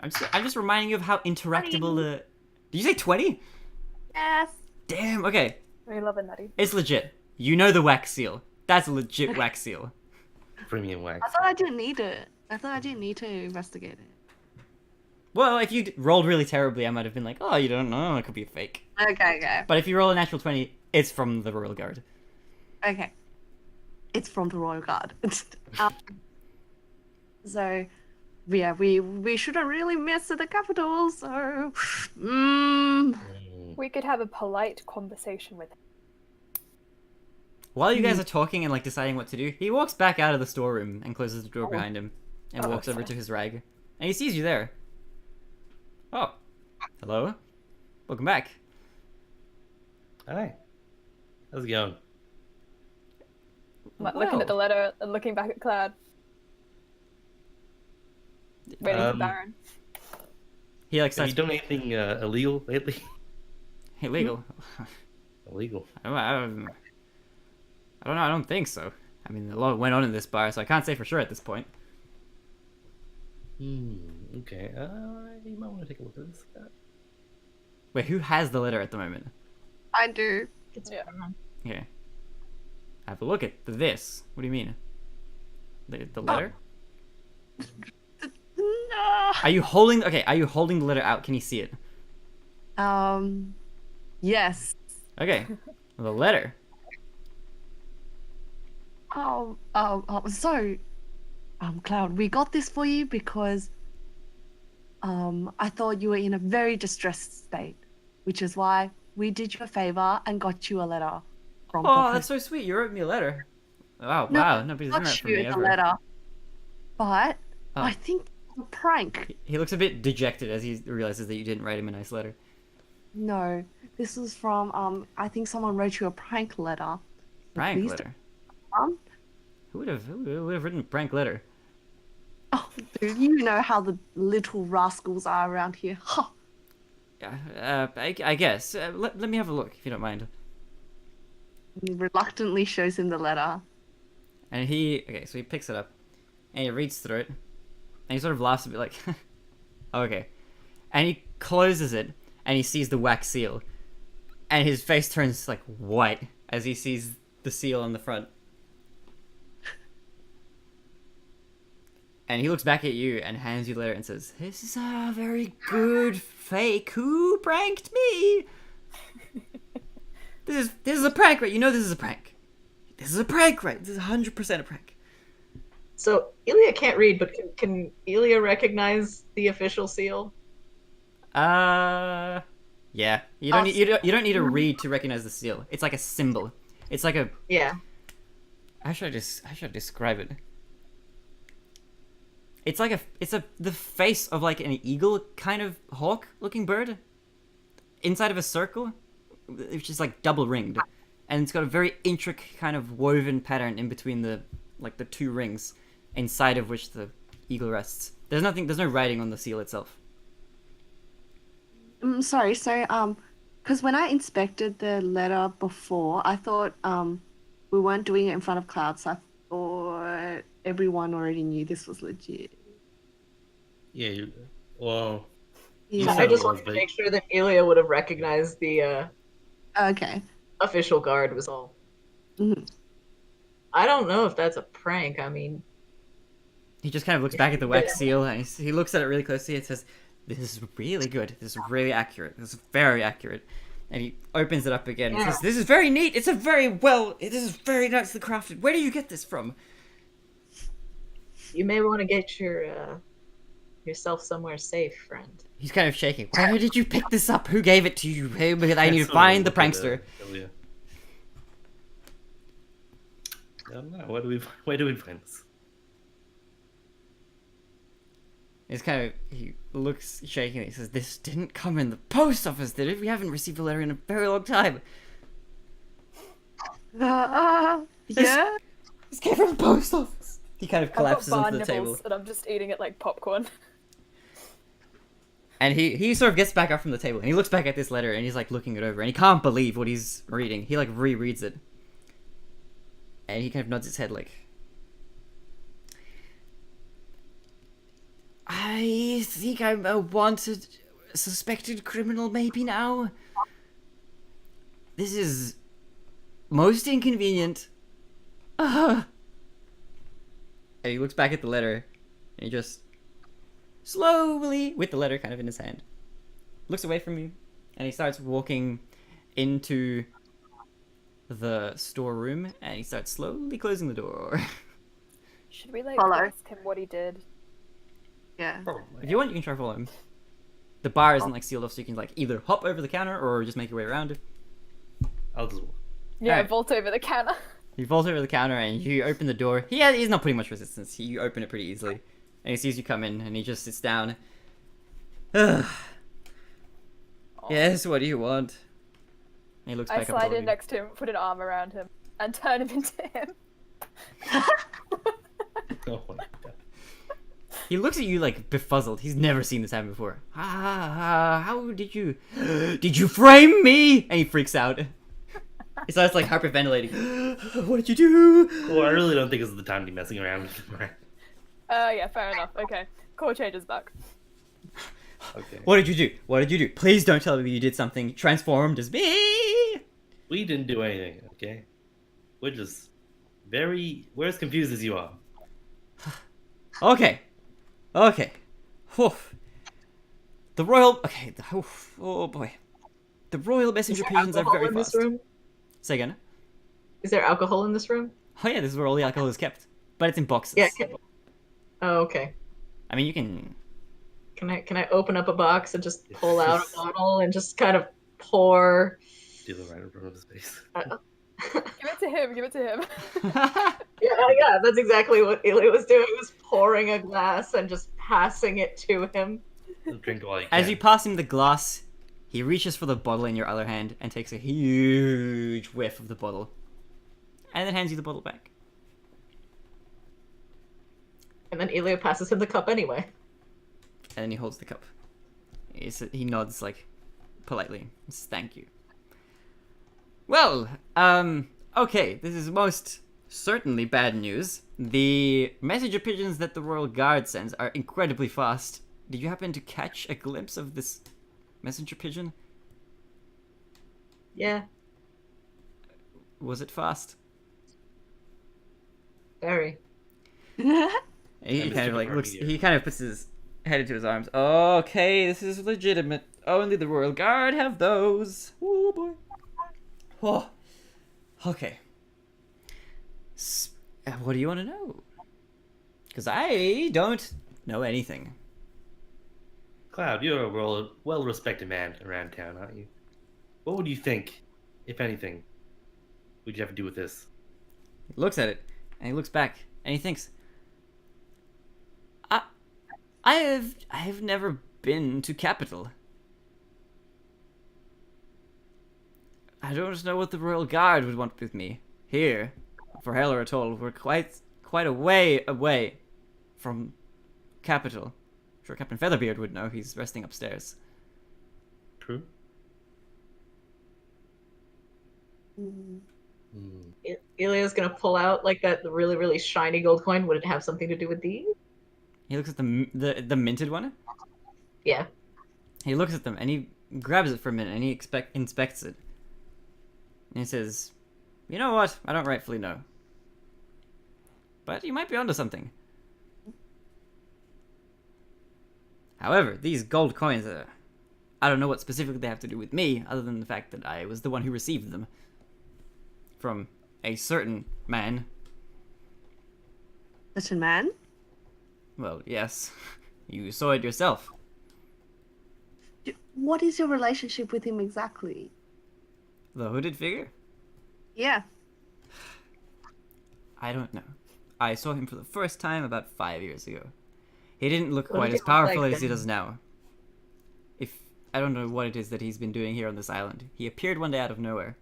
[SPEAKER 1] I'm just reminding you of how interactable the... Did you say 20?
[SPEAKER 3] Yes.
[SPEAKER 1] Damn, okay.
[SPEAKER 2] We love a nutty.
[SPEAKER 1] It's legit. You know the wax seal. That's a legit wax seal.
[SPEAKER 5] Premium wax.
[SPEAKER 3] I thought I didn't need it. I thought I didn't need to investigate it.
[SPEAKER 1] Well, if you rolled really terribly, I might have been like, oh, you don't know, it could be a fake.
[SPEAKER 3] Okay.
[SPEAKER 1] But if you roll a natural 20, it's from the Royal Guard.
[SPEAKER 3] Okay. It's from the Royal Guard. So, yeah, we shouldn't really mess with the capital, so...
[SPEAKER 2] We could have a polite conversation with him.
[SPEAKER 1] While you guys are talking and like deciding what to do, he walks back out of the storeroom and closes the door behind him and walks over to his rag. And he sees you there. Oh. Hello? Welcome back.
[SPEAKER 5] Hi. How's it going?
[SPEAKER 2] Looking at the letter and looking back at Cloud. Waiting for Baron.
[SPEAKER 1] He like
[SPEAKER 5] Have
[SPEAKER 1] starts...
[SPEAKER 5] you done anything illegal lately?
[SPEAKER 1] Illegal?
[SPEAKER 5] Illegal.
[SPEAKER 1] I don't know, I don't think so. I mean, a lot went on in this bar, so I can't say for sure at this point.
[SPEAKER 5] Okay. You might want to take a look at this.
[SPEAKER 1] Wait, who has the letter at the moment?
[SPEAKER 3] I do.
[SPEAKER 2] Yeah.
[SPEAKER 1] Okay. Have a look at this. What do you mean? The letter?
[SPEAKER 3] No.
[SPEAKER 1] Are you holding? Okay, are you holding the letter out? Can you see it?
[SPEAKER 3] Yes.
[SPEAKER 1] Okay, the letter.
[SPEAKER 3] So, Cloud, we got this for you because, I thought you were in a very distressed state, which is why we did you a favor and got you a letter from the
[SPEAKER 1] Oh,
[SPEAKER 3] post.
[SPEAKER 1] that's so sweet. You wrote me a letter. Wow,
[SPEAKER 3] No,
[SPEAKER 1] wow. Nobody's done
[SPEAKER 3] got
[SPEAKER 1] that for
[SPEAKER 3] you
[SPEAKER 1] me
[SPEAKER 3] the
[SPEAKER 1] ever.
[SPEAKER 3] letter, but
[SPEAKER 1] Oh.
[SPEAKER 3] I think it's a prank.
[SPEAKER 1] He looks a bit dejected as he realizes that you didn't write him a nice letter.
[SPEAKER 3] No, this was from I think someone wrote you a prank letter.
[SPEAKER 1] Prank
[SPEAKER 3] Please
[SPEAKER 1] letter.
[SPEAKER 3] don't-
[SPEAKER 1] Who would have written a prank letter?
[SPEAKER 3] Oh, dude, you know how the little rascals are around here. Ha!
[SPEAKER 1] I guess. Let me have a look if you don't mind.
[SPEAKER 3] He reluctantly shows him the letter.
[SPEAKER 1] And so he picks it up, and he reads through it, and he sort of laughs a bit like, okay. And he closes it, and he sees the wax seal, and his face turns like white as he sees the seal on the front. And he looks back at you and hands you the letter and says, "This is a very good fake. Who pranked me? This is a prank, right? You know this is a prank. This is a prank, right? This is 100% a prank."
[SPEAKER 4] So Ilya can't read, but can Ilya recognize the official seal?
[SPEAKER 1] Yeah. You don't need to read to recognize the seal. It's like a symbol. It's like a
[SPEAKER 4] Yeah.
[SPEAKER 1] how should I describe it? It's like the face of like an eagle kind of hawk looking bird inside of a circle, which is like double ringed, and it's got a very intricate kind of woven pattern in between the two rings, inside of which the eagle rests. There's no writing on the seal itself.
[SPEAKER 3] Sorry, so because when I inspected the letter before, I thought we weren't doing it in front of Cloud, so I thought everyone already knew this was legit.
[SPEAKER 5] Yeah.
[SPEAKER 3] Yeah.
[SPEAKER 4] I just wanted to make sure that Ilya would have recognized the
[SPEAKER 3] Okay.
[SPEAKER 4] official guard was all.
[SPEAKER 3] Mm-hmm.
[SPEAKER 4] I don't know if that's a prank. I mean,
[SPEAKER 1] He just kind of looks back at the wax seal and he looks at it really closely and says, "This is really good. This is really accurate. This is very accurate." And he opens it up again and says, "This is very neat. This is very nicely crafted. Where do you get this from?"
[SPEAKER 4] you may want to get yourself somewhere safe, friend.
[SPEAKER 1] He's kind of shaking. "Where did you pick this up? Who gave it to you? Because I need to find the prankster."
[SPEAKER 5] Where do we find this?
[SPEAKER 1] He looks shaking. He says, "This didn't come in the post office, did it? We haven't received a letter in a very long time."
[SPEAKER 3] Yeah.
[SPEAKER 1] This came from the post office. He kind of collapses
[SPEAKER 2] I've got
[SPEAKER 1] onto the table.
[SPEAKER 2] nibbles and I'm just eating it like popcorn.
[SPEAKER 1] And he sort of gets back up from the table and he looks back at this letter and he's like looking it over and he can't believe what he's reading. He like rereads it. And he kind of nods his head like, "I think I'm a wanted, suspected criminal maybe now. This is most inconvenient." And he looks back at the letter and he just slowly, with the letter kind of in his hand, looks away from you and he starts walking into the storeroom and he starts slowly closing the door.
[SPEAKER 2] Should we like
[SPEAKER 3] Follow.
[SPEAKER 2] ask him what he did?
[SPEAKER 3] Yeah.
[SPEAKER 1] If you want, you can try to follow him. The bar isn't like sealed off, so you can like either hop over the counter or just make your way around it.
[SPEAKER 5] I'll just.
[SPEAKER 2] Yeah,
[SPEAKER 1] Alright.
[SPEAKER 2] vault over the counter.
[SPEAKER 1] You vault over the counter and you open the door. He's not putting much resistance. You open it pretty easily. And he sees you come in and he just sits down. Ugh. Yes, what do you want? And he looks
[SPEAKER 2] I
[SPEAKER 1] back up
[SPEAKER 2] slide
[SPEAKER 1] at
[SPEAKER 2] in
[SPEAKER 1] you.
[SPEAKER 2] next to him, put an arm around him, and turn him into him.
[SPEAKER 5] Oh my god.
[SPEAKER 1] He looks at you like befuzzled. He's never seen this happen before. How did you... Did you frame me? And he freaks out. He starts like hyperventilating. "What did you do?"
[SPEAKER 5] Well, I really don't think this is the time to be messing around with him, right?
[SPEAKER 2] Yeah, fair enough. Okay. Core changes back.
[SPEAKER 5] Okay.
[SPEAKER 1] What did you do? What did you do? Please don't tell me you did something transformed as me.
[SPEAKER 5] We didn't do anything, okay? We're as confused as you are.
[SPEAKER 1] Okay. Okay. Oof. The royal... Okay. Oof. Oh, boy. The royal messenger pigeons are very
[SPEAKER 4] in
[SPEAKER 1] fast.
[SPEAKER 4] this room?
[SPEAKER 1] Say again?
[SPEAKER 4] Is there alcohol in this room?
[SPEAKER 1] Oh, yeah, this is where all the alcohol is kept. But it's in boxes.
[SPEAKER 4] Yeah. Oh, okay.
[SPEAKER 1] I mean, you can...
[SPEAKER 4] Can I open up a box and just pull out a bottle and just kind of pour?
[SPEAKER 5] Do the right in front of his face.
[SPEAKER 2] Give it to him. Give it to him.
[SPEAKER 4] Yeah, that's exactly what Ilya was doing. He was pouring a glass and just passing it to him.
[SPEAKER 5] Drink all you can.
[SPEAKER 1] As you pass him the glass, he reaches for the bottle in your other hand and takes a huge whiff of the bottle. And then hands you the bottle back.
[SPEAKER 4] And then Ilya passes him the cup anyway.
[SPEAKER 1] And then he holds the cup. He nods, like, politely. Says, thank you. Well, okay, this is most certainly bad news. The messenger pigeons that the Royal Guard sends are incredibly fast. Did you happen to catch a glimpse of this messenger pigeon?
[SPEAKER 4] Yeah,
[SPEAKER 1] Was it fast?
[SPEAKER 4] very.
[SPEAKER 1] He kind of like looks. He kind of puts his head into his arms. Okay, this is legitimate. Only the Royal Guard have those. Oh boy. Oh. Okay. What do you want to know? Because I don't know anything.
[SPEAKER 5] Cloud, you're a well-respected man around town, aren't you? What would you think, if anything, would you have to do with this?
[SPEAKER 1] He looks at it, and he looks back, and he thinks, I have never been to Capital. I don't know what the Royal Guard would want with me here, for hell or at all. We're quite a way away from Capital. I'm sure Captain Featherbeard would know. He's resting upstairs.
[SPEAKER 5] True.
[SPEAKER 4] Ilya's gonna pull out like that really, really shiny gold coin. Would it have something to do with these?
[SPEAKER 1] He looks at the minted one.
[SPEAKER 4] Yeah.
[SPEAKER 1] He looks at them and he grabs it for a minute and he inspects it. And he says, "You know what? I don't rightfully know. But you might be onto something. However, these gold coins I don't know what specifically they have to do with me, other than the fact that I was the one who received them. From a certain man."
[SPEAKER 3] Certain man?
[SPEAKER 1] Well, yes. You saw it yourself.
[SPEAKER 3] What is your relationship with him exactly?
[SPEAKER 1] The hooded figure?
[SPEAKER 3] Yeah.
[SPEAKER 1] I don't know. I saw him for the first time about 5 years ago. He didn't look
[SPEAKER 4] What
[SPEAKER 1] quite
[SPEAKER 4] did
[SPEAKER 1] as
[SPEAKER 4] he look
[SPEAKER 1] powerful
[SPEAKER 4] like
[SPEAKER 1] as he
[SPEAKER 4] then?
[SPEAKER 1] does now. I don't know what it is that he's been doing here on this island. He appeared one day out of nowhere,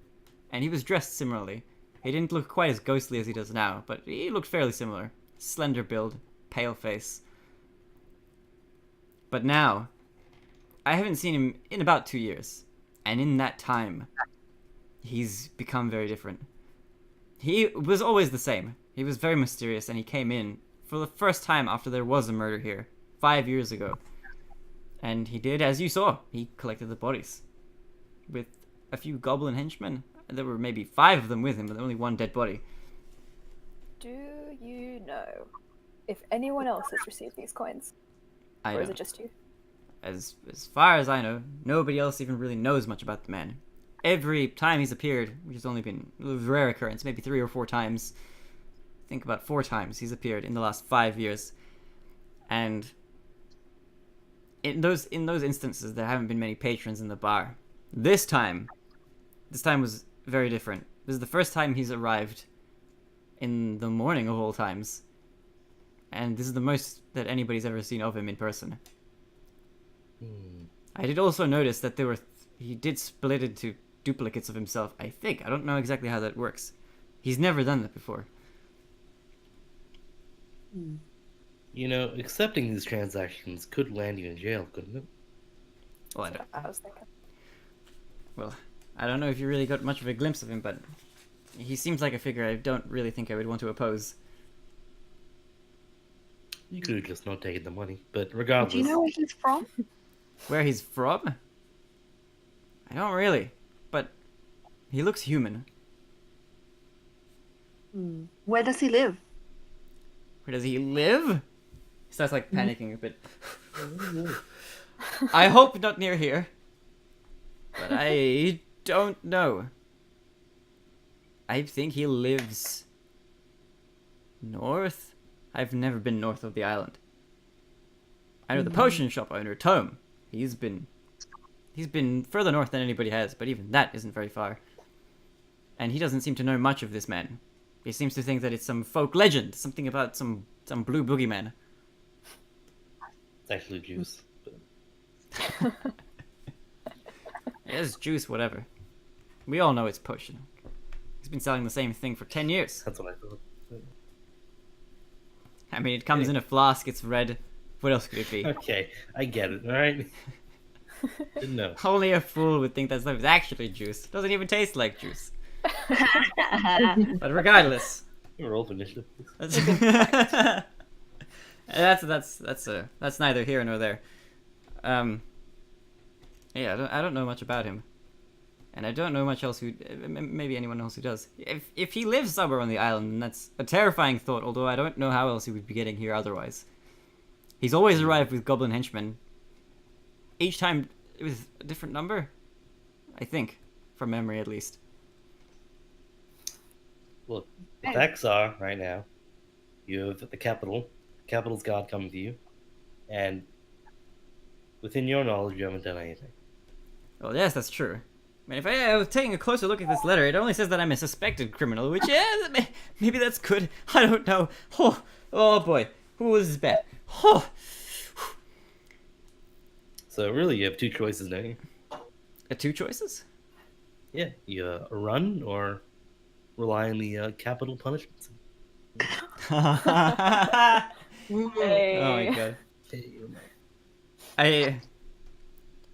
[SPEAKER 1] and he was dressed similarly. He didn't look quite as ghostly as he does now, but he looked fairly similar. Slender build, pale face. But now, I haven't seen him in about 2 years, and in that time, he's become very different. He was always the same. He was very mysterious, and he came in for the first time after there was a murder here, 5 years ago. And he did as you saw. He collected the bodies. With a few goblin henchmen. There were maybe 5 of them with him, but only 1 dead body.
[SPEAKER 2] Do you know if anyone else has received these coins?
[SPEAKER 1] I
[SPEAKER 2] Or
[SPEAKER 1] know.
[SPEAKER 2] is it just you?
[SPEAKER 1] As far as I know, nobody else even really knows much about the man. Every time he's appeared, which has only been a rare occurrence, maybe 3 or 4 times. I think about 4 times he's appeared in the last 5 years. And in those instances, there haven't been many patrons in the bar. This time was very different. This is the first time he's arrived in the morning of all times. And this is the most that anybody's ever seen of him in person. I did also notice that he did split into duplicates of himself, I think. I don't know exactly how that works. He's never done that before.
[SPEAKER 5] You know, accepting these transactions could land you in jail, couldn't it?
[SPEAKER 1] Well,
[SPEAKER 2] I was thinking.
[SPEAKER 1] I don't know if you really got much of a glimpse of him, but he seems like a figure I don't really think I would want to oppose.
[SPEAKER 5] You could have just not taken the money, but
[SPEAKER 3] Do
[SPEAKER 5] regardless.
[SPEAKER 3] you know where he's from?
[SPEAKER 1] Where he's from? I don't really, but he looks human.
[SPEAKER 3] Where does he live?
[SPEAKER 1] Where does he live? He starts like panicking a bit. I hope not near here, but I don't know. I think he lives north. I've never been north of the island. I know the potion shop owner, Tome. He's been further north than anybody has, but even that isn't very far. And he doesn't seem to know much of this man. He seems to think that it's some folk legend, something about some blue boogeyman.
[SPEAKER 5] It's actually juice.
[SPEAKER 1] It's juice, whatever. We all know it's potion. He's been selling the same thing for 10 years.
[SPEAKER 5] That's what I thought.
[SPEAKER 1] I mean, it comes in a flask, it's red. What else could it be?
[SPEAKER 5] Okay, I get it, alright? Didn't know.
[SPEAKER 1] Only a fool would think that's actually juice. It doesn't even taste like juice. But regardless.
[SPEAKER 5] Roll for initiative.
[SPEAKER 1] That's neither here nor there. Yeah, I don't know much about him, and I don't know much else who, maybe anyone else who does. If he lives somewhere on the island, then that's a terrifying thought. Although I don't know how else he would be getting here otherwise. He's always arrived with goblin henchmen. Each time with a different number, I think, from memory at least.
[SPEAKER 5] Look, the facts are right now. You have the capital's guard coming to you, and within your knowledge, you haven't done anything.
[SPEAKER 1] Well, yes, that's true. I mean, if I was taking a closer look at this letter, it only says that I'm a suspected criminal, which, yeah, maybe that's good. I don't know. Oh boy. Who was this bad? Oh.
[SPEAKER 5] So really, you have two choices, don't you?
[SPEAKER 1] Two choices?
[SPEAKER 5] Yeah, you run or rely on the capital punishments.
[SPEAKER 2] Hey.
[SPEAKER 1] Oh my god.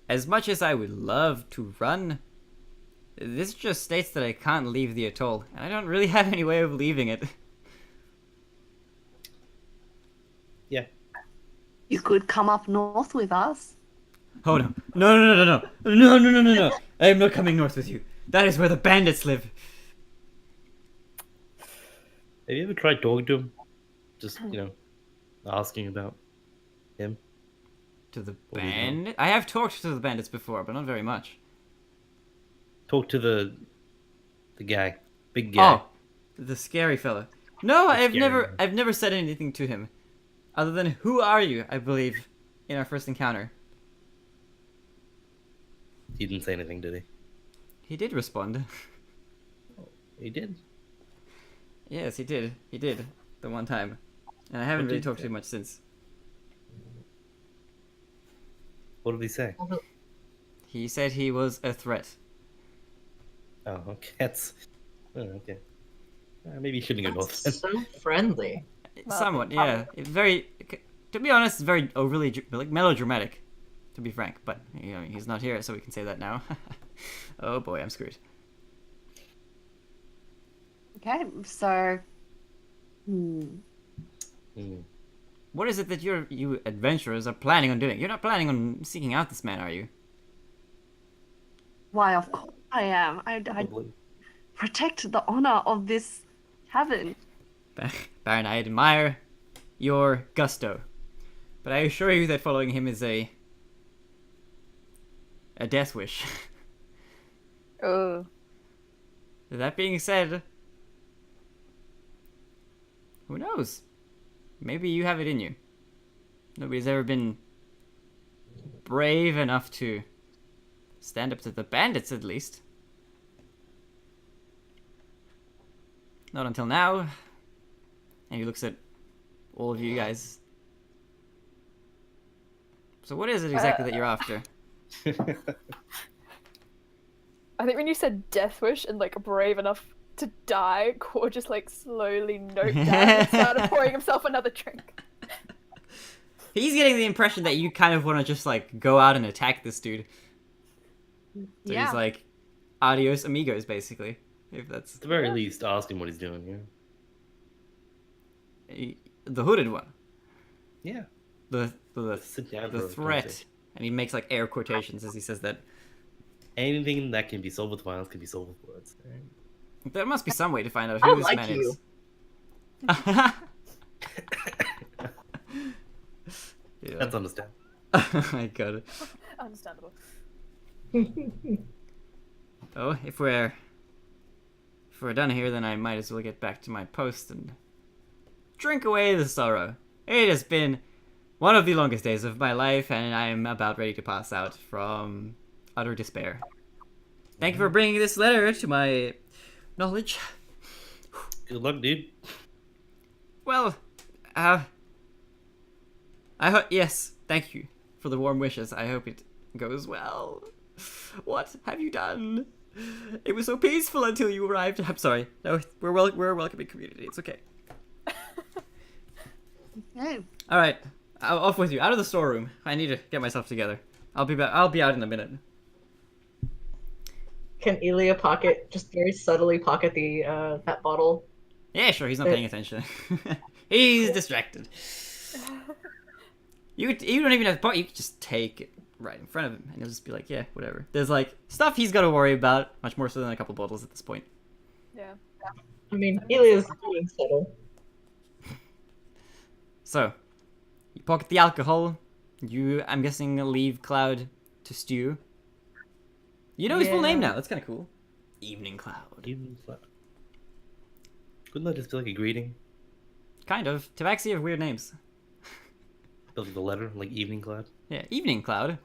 [SPEAKER 1] As much as I would love to run, this just states that I can't leave the atoll, and I don't really have any way of leaving it.
[SPEAKER 5] Yeah.
[SPEAKER 3] You could come up north with us.
[SPEAKER 1] Oh no. No. I am not coming north with you. That is where the bandits live.
[SPEAKER 5] Have you ever tried talking to him? Just, asking about him?
[SPEAKER 1] To the
[SPEAKER 5] What do you know?
[SPEAKER 1] bandit? I have talked to the bandits before, but not very much.
[SPEAKER 5] Talk to the guy. Big guy.
[SPEAKER 1] Oh, the scary fella. No, I've
[SPEAKER 5] scary
[SPEAKER 1] never said anything to him. Other than, who are you, I believe, in our first encounter.
[SPEAKER 5] He didn't say anything, did he?
[SPEAKER 1] He did respond.
[SPEAKER 5] He did.
[SPEAKER 1] Yes, he did. He did. The one time. And I haven't
[SPEAKER 5] What
[SPEAKER 1] really
[SPEAKER 5] did
[SPEAKER 1] talked
[SPEAKER 5] he
[SPEAKER 1] to him much since.
[SPEAKER 5] What did he say?
[SPEAKER 1] He said he was a threat.
[SPEAKER 5] Oh, okay. That's... Oh, okay. Maybe you shouldn't go north.
[SPEAKER 4] That's so friendly.
[SPEAKER 1] Somewhat, yeah. It's very... To be honest, it's very overly melodramatic, to be frank. But, he's not here, so we can say that now. Oh boy, I'm screwed.
[SPEAKER 3] Okay, so.
[SPEAKER 1] What is it that you adventurers are planning on doing? You're not planning on seeking out this man, are you?
[SPEAKER 3] Why, of course I am. I
[SPEAKER 5] Probably.
[SPEAKER 3] protect the honor of this tavern.
[SPEAKER 1] Baron, I admire your gusto, but I assure you that following him is a death wish.
[SPEAKER 2] Oh.
[SPEAKER 1] That being said, who knows? Maybe you have it in you. Nobody's ever been brave enough to stand up to the bandits, at least. Not until now. And he looks at all of you guys. So what is it exactly that you're after?
[SPEAKER 2] I think when you said death wish and brave enough to die, Core just slowly noped down and started pouring himself another drink.
[SPEAKER 1] He's getting the impression that you kind of want to just go out and attack this dude. So
[SPEAKER 3] Yeah.
[SPEAKER 1] he's like, adios amigos, basically. If that's
[SPEAKER 5] At the very least, ask him what he's doing, yeah?
[SPEAKER 1] the hooded one.
[SPEAKER 5] Yeah.
[SPEAKER 1] The
[SPEAKER 5] Sit down
[SPEAKER 1] the
[SPEAKER 5] for a
[SPEAKER 1] threat,
[SPEAKER 5] conversation.
[SPEAKER 1] and he makes like air quotations as he says that.
[SPEAKER 5] Anything that can be solved with violence can be solved with words.
[SPEAKER 1] There must be some way to find out
[SPEAKER 4] I
[SPEAKER 1] who this
[SPEAKER 4] like
[SPEAKER 1] man
[SPEAKER 4] you.
[SPEAKER 1] is. Yeah.
[SPEAKER 5] That's understandable.
[SPEAKER 1] Oh my god.
[SPEAKER 2] Understandable.
[SPEAKER 1] Oh, if we're done here, then I might as well get back to my post and drink away the sorrow. It has been one of the longest days of my life, and I am about ready to pass out from utter despair. Thank you for bringing this letter to my knowledge.
[SPEAKER 5] Good luck, dude.
[SPEAKER 1] Well, yes, thank you for the warm wishes. I hope it goes well. What have you done? It was so peaceful until you arrived. I'm sorry. No, we're a welcoming community. It's okay.
[SPEAKER 3] Okay.
[SPEAKER 1] All right, off with you. Out of the storeroom. I need to get myself together. I'll be back. I'll be out in a minute.
[SPEAKER 4] Can Elia just very subtly pocket the that bottle?
[SPEAKER 1] Yeah, sure. He's not paying attention. He's distracted. You don't even have to. You can just take it right in front of him, and he'll just be like, "Yeah, whatever." There's like stuff he's got to worry about, much more so than a couple bottles at this point.
[SPEAKER 2] Yeah.
[SPEAKER 4] I mean, Elia's doing subtle.
[SPEAKER 1] So, you pocket the alcohol. You, I'm guessing, leave Cloud to stew. You know his full name now. That's kind of cool. Evening Cloud.
[SPEAKER 5] Evening Cloud. Couldn't that just be like a greeting?
[SPEAKER 1] Kind of. Tabaxi have weird names.
[SPEAKER 5] Like the letter, like Evening Cloud.
[SPEAKER 1] Yeah, Evening Cloud.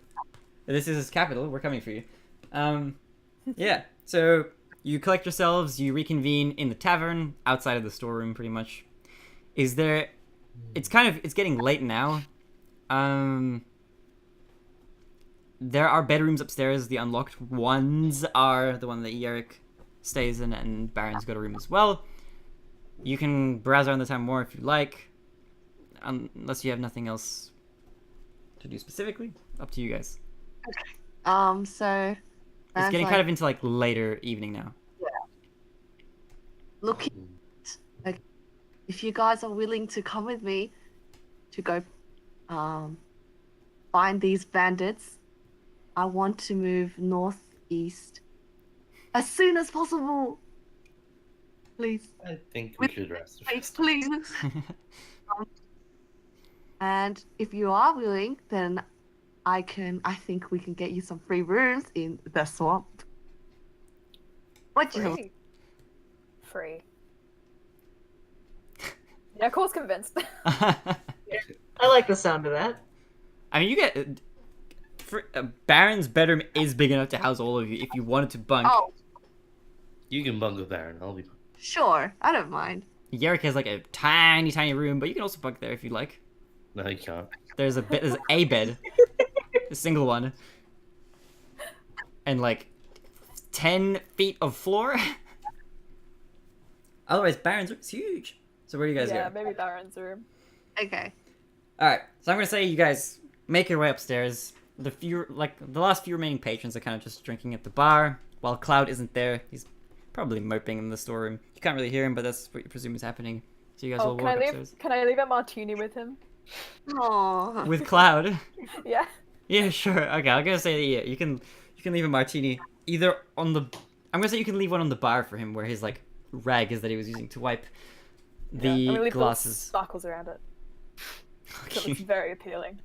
[SPEAKER 1] This is his capital. We're coming for you. Yeah. So you collect yourselves. You reconvene in the tavern outside of the storeroom, pretty much. Is there? It's getting late now. There are bedrooms upstairs. The unlocked ones are the one that Yerrick stays in, and Baron's got a room as well. You can browse around the town more if you like, unless you have nothing else to do specifically. Up to you guys.
[SPEAKER 3] So
[SPEAKER 1] It's getting kind of into like later evening now.
[SPEAKER 3] looking. Like, if you guys are willing to come with me to go, find these bandits, I want to move northeast as soon as possible. Please.
[SPEAKER 5] I think we should rest.
[SPEAKER 3] Please. And if you are willing, then I think we can get you some free rooms in the swamp. What do you think?
[SPEAKER 2] Free. Yeah, Cole's convinced.
[SPEAKER 4] I like the sound of that.
[SPEAKER 1] I mean, you get Baron's bedroom is big enough to house all of you if you wanted to bunk.
[SPEAKER 3] Oh,
[SPEAKER 5] You can bunk with Baron. I'll be.
[SPEAKER 3] sure. I don't mind.
[SPEAKER 1] Yerrick has like a tiny room, but you can also bunk there if you like.
[SPEAKER 5] No, you can't.
[SPEAKER 1] There's a bed, a single one, and like 10 feet of floor. Otherwise, Baron's room is huge. So where do you guys
[SPEAKER 2] Yeah,
[SPEAKER 1] go?
[SPEAKER 2] maybe Baron's room.
[SPEAKER 3] Okay.
[SPEAKER 1] All right, so I'm gonna say you guys make your way upstairs. The last few remaining patrons are kind of just drinking at the bar, while Cloud isn't there. He's probably moping in the storeroom. You can't really hear him, but that's what you presume is happening. So you guys will walk upstairs.
[SPEAKER 2] Can I leave a martini with him?
[SPEAKER 3] Aww.
[SPEAKER 1] With Cloud?
[SPEAKER 2] Yeah.
[SPEAKER 1] Yeah, sure. Okay, I'm gonna say that, yeah, you can leave a martini either on the. I'm gonna say you can leave one on the bar for him, where his like rag is that he was using to wipe the
[SPEAKER 2] I'm gonna leave
[SPEAKER 1] glasses.
[SPEAKER 2] sparkles around it. So
[SPEAKER 1] Okay.
[SPEAKER 2] it's very appealing.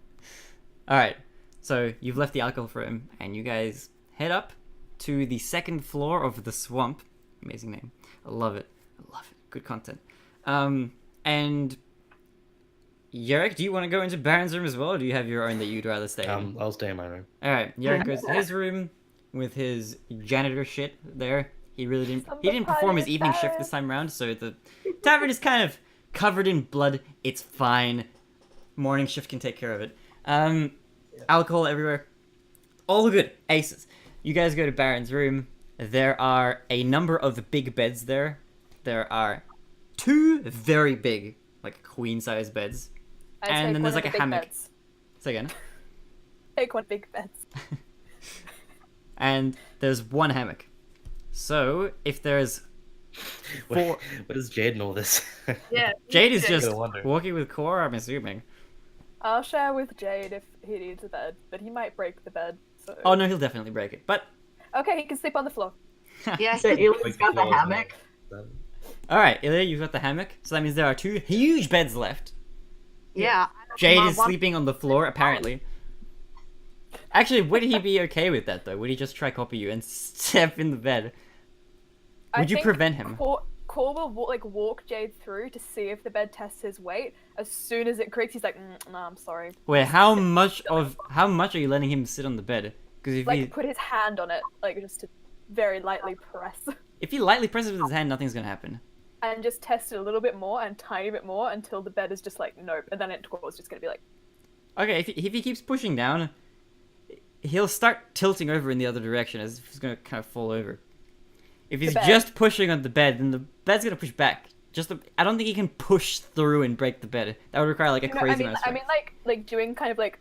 [SPEAKER 1] All right, so you've left the alcohol for him, and you guys head up to the second floor of the swamp. Amazing name. I love it. Good content. And Yerrick, do you want to go into Baron's room as well, or do you have your own that you'd rather stay in?
[SPEAKER 5] I'll stay in my room.
[SPEAKER 1] All right, Yerrick goes to his room with his janitor shit there. He didn't perform his evening shift this time around, so the tavern is kind of covered in blood. It's fine. Morning shift can take care of it. Alcohol everywhere. All good. Aces. You guys go to Baron's room. There are a number of big beds there. There are 2 very big, like queen-size beds. And then there's like a hammock. Say again.
[SPEAKER 2] Take one big bed.
[SPEAKER 1] And there's 1 hammock. So if there's 4,
[SPEAKER 5] What is Jade and all this?
[SPEAKER 3] Yeah.
[SPEAKER 1] Jade is
[SPEAKER 3] Yeah.
[SPEAKER 1] just
[SPEAKER 5] I wonder.
[SPEAKER 1] walking with Core, I'm assuming.
[SPEAKER 2] I'll share with Jade if he needs a bed, but he might break the bed. So.
[SPEAKER 1] Oh no, he'll definitely break it. But
[SPEAKER 2] okay, he can sleep on the floor.
[SPEAKER 3] Yeah.
[SPEAKER 4] So Elia's got the hammock.
[SPEAKER 1] all right, Ilya, you've got the hammock, so that means there are 2 huge beds left.
[SPEAKER 3] Yeah.
[SPEAKER 1] Jade is sleeping on the floor, apparently. Actually, would he be okay with that though? Would he just try copy you and step in the bed? Would you prevent him?
[SPEAKER 2] Core will walk Jade through to see if the bed tests his weight. As soon as it creaks, he's like, "No, I'm sorry."
[SPEAKER 1] Wait, how much are you letting him sit on the bed? Because if he
[SPEAKER 2] put his hand on it, just to very lightly press.
[SPEAKER 1] If he lightly presses with his hand, nothing's gonna happen.
[SPEAKER 2] And just test it a little bit more and tiny bit more until the bed is just like nope, and then Core's just gonna be like.
[SPEAKER 1] Okay, if he keeps pushing down, he'll start tilting over in the other direction as if he's gonna kind of fall over. If he's just pushing on the bed, then the bed's gonna push back. I don't think he can push through and break the bed. That would require like a crazy amount of strength.
[SPEAKER 2] I mean, doing kind of like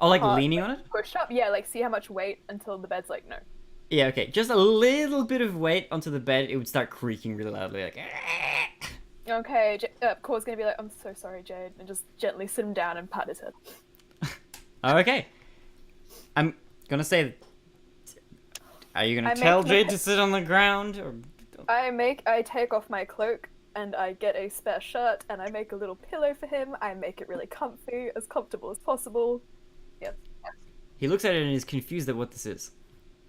[SPEAKER 1] leaning on it.
[SPEAKER 2] Push up, yeah. Like see how much weight until the bed's like no.
[SPEAKER 1] Yeah, okay. Just a little bit of weight onto the bed, it would start creaking really loudly, like.
[SPEAKER 2] Okay, Core's gonna be like, "I'm so sorry, Jade," and just gently sit him down and pat his head.
[SPEAKER 1] Okay. I'm gonna say. Are you gonna tell Jade to sit on the ground, or?
[SPEAKER 2] I take off my cloak and I get a spare shirt and I make a little pillow for him. I make it really comfy, as comfortable as possible. Yes.
[SPEAKER 1] He looks at it and is confused at what this is.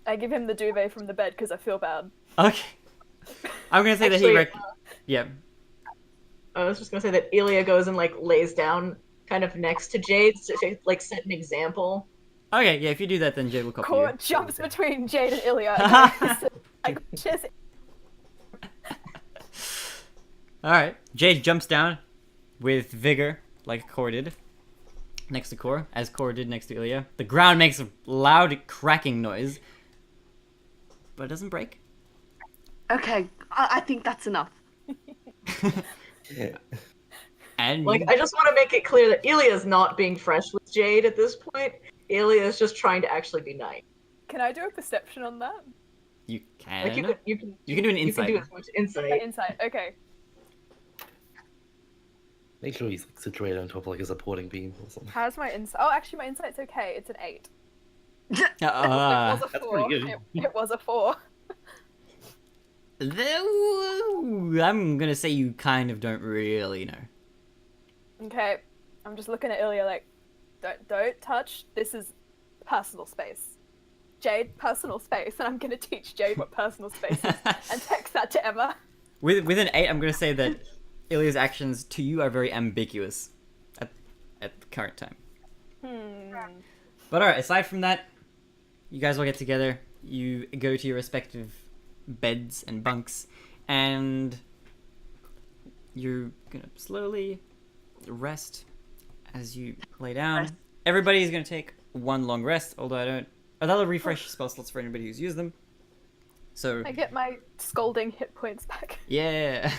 [SPEAKER 2] I give him the duvet from the bed because I feel bad.
[SPEAKER 1] Okay. I'm gonna say
[SPEAKER 4] Actually,
[SPEAKER 1] that yeah.
[SPEAKER 4] I was just gonna say that Ilya goes and lays down kind of next to Jade to set an example.
[SPEAKER 1] Okay, yeah, if you do that, then Jade will copy
[SPEAKER 2] Core
[SPEAKER 1] you.
[SPEAKER 2] jumps between Jade and Ilya.
[SPEAKER 1] Alright, Jade jumps down with vigor, like Core did, next to Core, as Core did next to Ilya. The ground makes a loud cracking noise, but it doesn't break.
[SPEAKER 3] Okay, I think that's enough.
[SPEAKER 1] And
[SPEAKER 4] I just want to make it clear that Ilya's not being fresh with Jade at this point. Ilya is just trying to actually be nice.
[SPEAKER 2] Can I do a perception on that?
[SPEAKER 1] You can.
[SPEAKER 4] You can
[SPEAKER 1] do an insight.
[SPEAKER 4] You can do as much insight.
[SPEAKER 2] Insight, okay.
[SPEAKER 5] Make sure he's situated on top of a supporting beam or something.
[SPEAKER 2] How's my insight? Oh, actually, my insight's okay. It's an 8. It was a 4.
[SPEAKER 5] That's pretty good.
[SPEAKER 2] It was a 4.
[SPEAKER 1] I'm gonna say you kind of don't really know.
[SPEAKER 2] Okay, I'm just looking at Ilya like, don't touch. This is personal space. Jade, personal space, and I'm gonna teach Jade what personal space is and text that to Emma.
[SPEAKER 1] With an 8, I'm gonna say that Ilya's actions to you are very ambiguous at the current time. But alright, aside from that, you guys all get together, you go to your respective beds and bunks, and you're gonna slowly rest as you lay down. Everybody's gonna take one long rest, although that'll refresh spell slots for anybody who's used them. So
[SPEAKER 2] I get my scalding hit points back.
[SPEAKER 1] Yeah.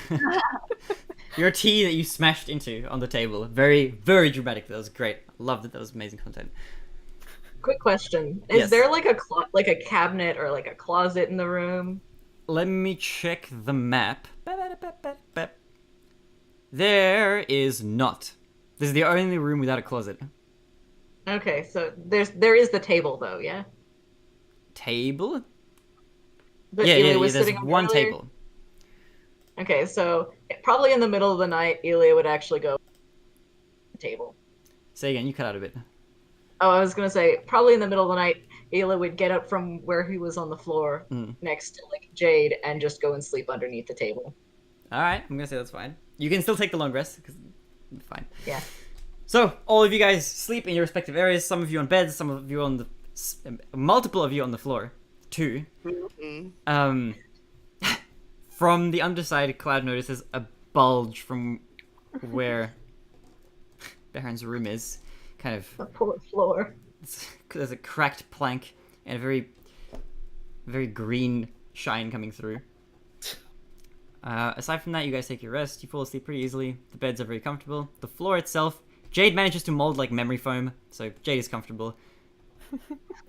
[SPEAKER 1] Your tea that you smashed into on the table. Very, very dramatic. That was great. I loved it. That was amazing content.
[SPEAKER 4] Quick question: Is there a cabinet or a closet in the room?
[SPEAKER 1] Let me check the map. There is not. This is the only room without a closet.
[SPEAKER 4] Okay, so there is the table though, yeah.
[SPEAKER 1] Table?
[SPEAKER 4] That
[SPEAKER 1] Yeah,
[SPEAKER 4] Ilya was
[SPEAKER 1] there's
[SPEAKER 4] sitting on
[SPEAKER 1] one
[SPEAKER 4] earlier?
[SPEAKER 1] table.
[SPEAKER 4] Okay, so probably in the middle of the night, Ilya would actually go to the table.
[SPEAKER 1] Say again, you cut out a bit.
[SPEAKER 4] Oh, I was gonna say, probably in the middle of the night, Ilya would get up from where he was on the floor next to Jade and just go and sleep underneath the table.
[SPEAKER 1] Alright, I'm gonna say that's fine. You can still take the long rest, because fine.
[SPEAKER 4] Yeah.
[SPEAKER 1] So, all of you guys sleep in your respective areas. Some of you on beds, some of you on the... multiple of you on the floor. 2. From the underside, Cloud notices a bulge from where Baron's room is. Kind of...
[SPEAKER 4] The poor floor.
[SPEAKER 1] There's a cracked plank and a very, very green shine coming through. Aside from that, you guys take your rest. You fall asleep pretty easily. The beds are very comfortable. The floor itself, Jade manages to mold memory foam, so Jade is comfortable.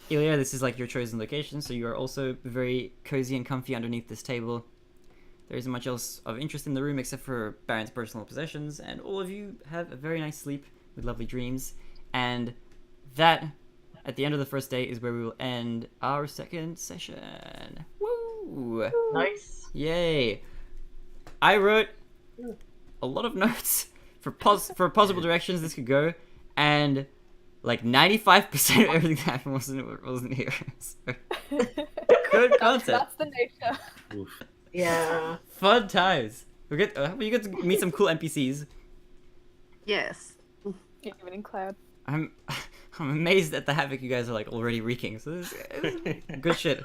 [SPEAKER 1] Ilya, this is your chosen location, so you are also very cozy and comfy underneath this table. There isn't much else of interest in the room except for Baron's personal possessions, and all of you have a very nice sleep with lovely dreams. And that, at the end of the first day, is where we will end our second session. Woo!
[SPEAKER 4] Nice.
[SPEAKER 1] Yay! I wrote a lot of notes for possible directions this could go, and like 95% of everything that happened wasn't here. So, good content.
[SPEAKER 2] That's the nature.
[SPEAKER 5] Oof.
[SPEAKER 4] Yeah.
[SPEAKER 1] Fun times. We get to meet some cool NPCs.
[SPEAKER 3] Yes.
[SPEAKER 2] Evening cloud.
[SPEAKER 1] I'm amazed at the havoc you guys are like already wreaking. So this is good shit.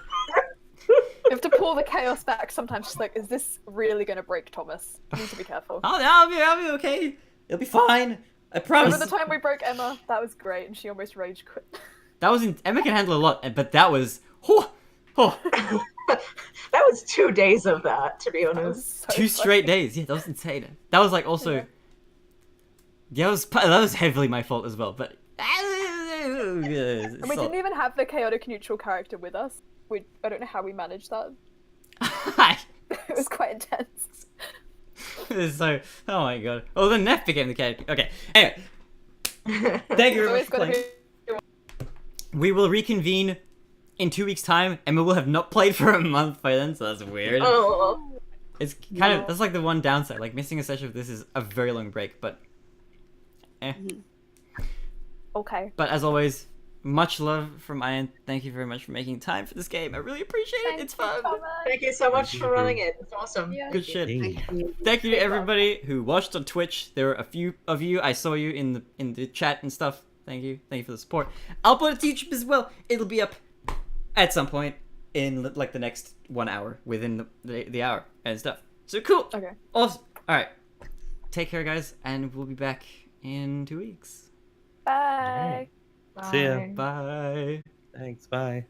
[SPEAKER 2] You have to pull the chaos back sometimes. Just like, is this really gonna break Thomas? You need to be careful.
[SPEAKER 1] I'll be okay. It'll be fine. I promise.
[SPEAKER 2] Remember the time we broke Emma? That was great, and she almost rage quit.
[SPEAKER 1] That was Emma can handle a lot, but that was
[SPEAKER 4] That was 2 days of that, to be honest.
[SPEAKER 2] So
[SPEAKER 1] 2 straight days. Yeah, that was insane. That was like also. Yeah, that was heavily my fault as well, but.
[SPEAKER 2] And we didn't even have the chaotic neutral character with us. I don't know how we managed that. It was quite intense.
[SPEAKER 1] So, oh my god. Oh, then Neff became the character. Okay. Anyway, thank you very much for playing. We will reconvene in 2 weeks' time, and we will have not played for a month by then, so that's weird.
[SPEAKER 4] Oh.
[SPEAKER 1] It's kind of that's like the one downside. Like missing a session of this is a very long break, but.
[SPEAKER 2] Okay.
[SPEAKER 1] But as always, much love from Ian. Thank you very much for making time for this game. I really appreciate it. It's fun.
[SPEAKER 4] Thank you so much for running it. It's awesome.
[SPEAKER 2] Yeah.
[SPEAKER 1] Good shit.
[SPEAKER 3] Thank
[SPEAKER 1] Thank you to everybody who watched on Twitch. There were a few of you. I saw you in the chat and stuff. Thank you. Thank you for the support. I'll put a teach as well. It'll be up at some point in like the next 1 hour within the hour and stuff. So cool.
[SPEAKER 2] Okay.
[SPEAKER 1] Awesome. All right. Take care, guys, and we'll be back in 2 weeks.
[SPEAKER 2] Bye.
[SPEAKER 5] See ya.
[SPEAKER 1] Bye.
[SPEAKER 5] Thanks. Bye.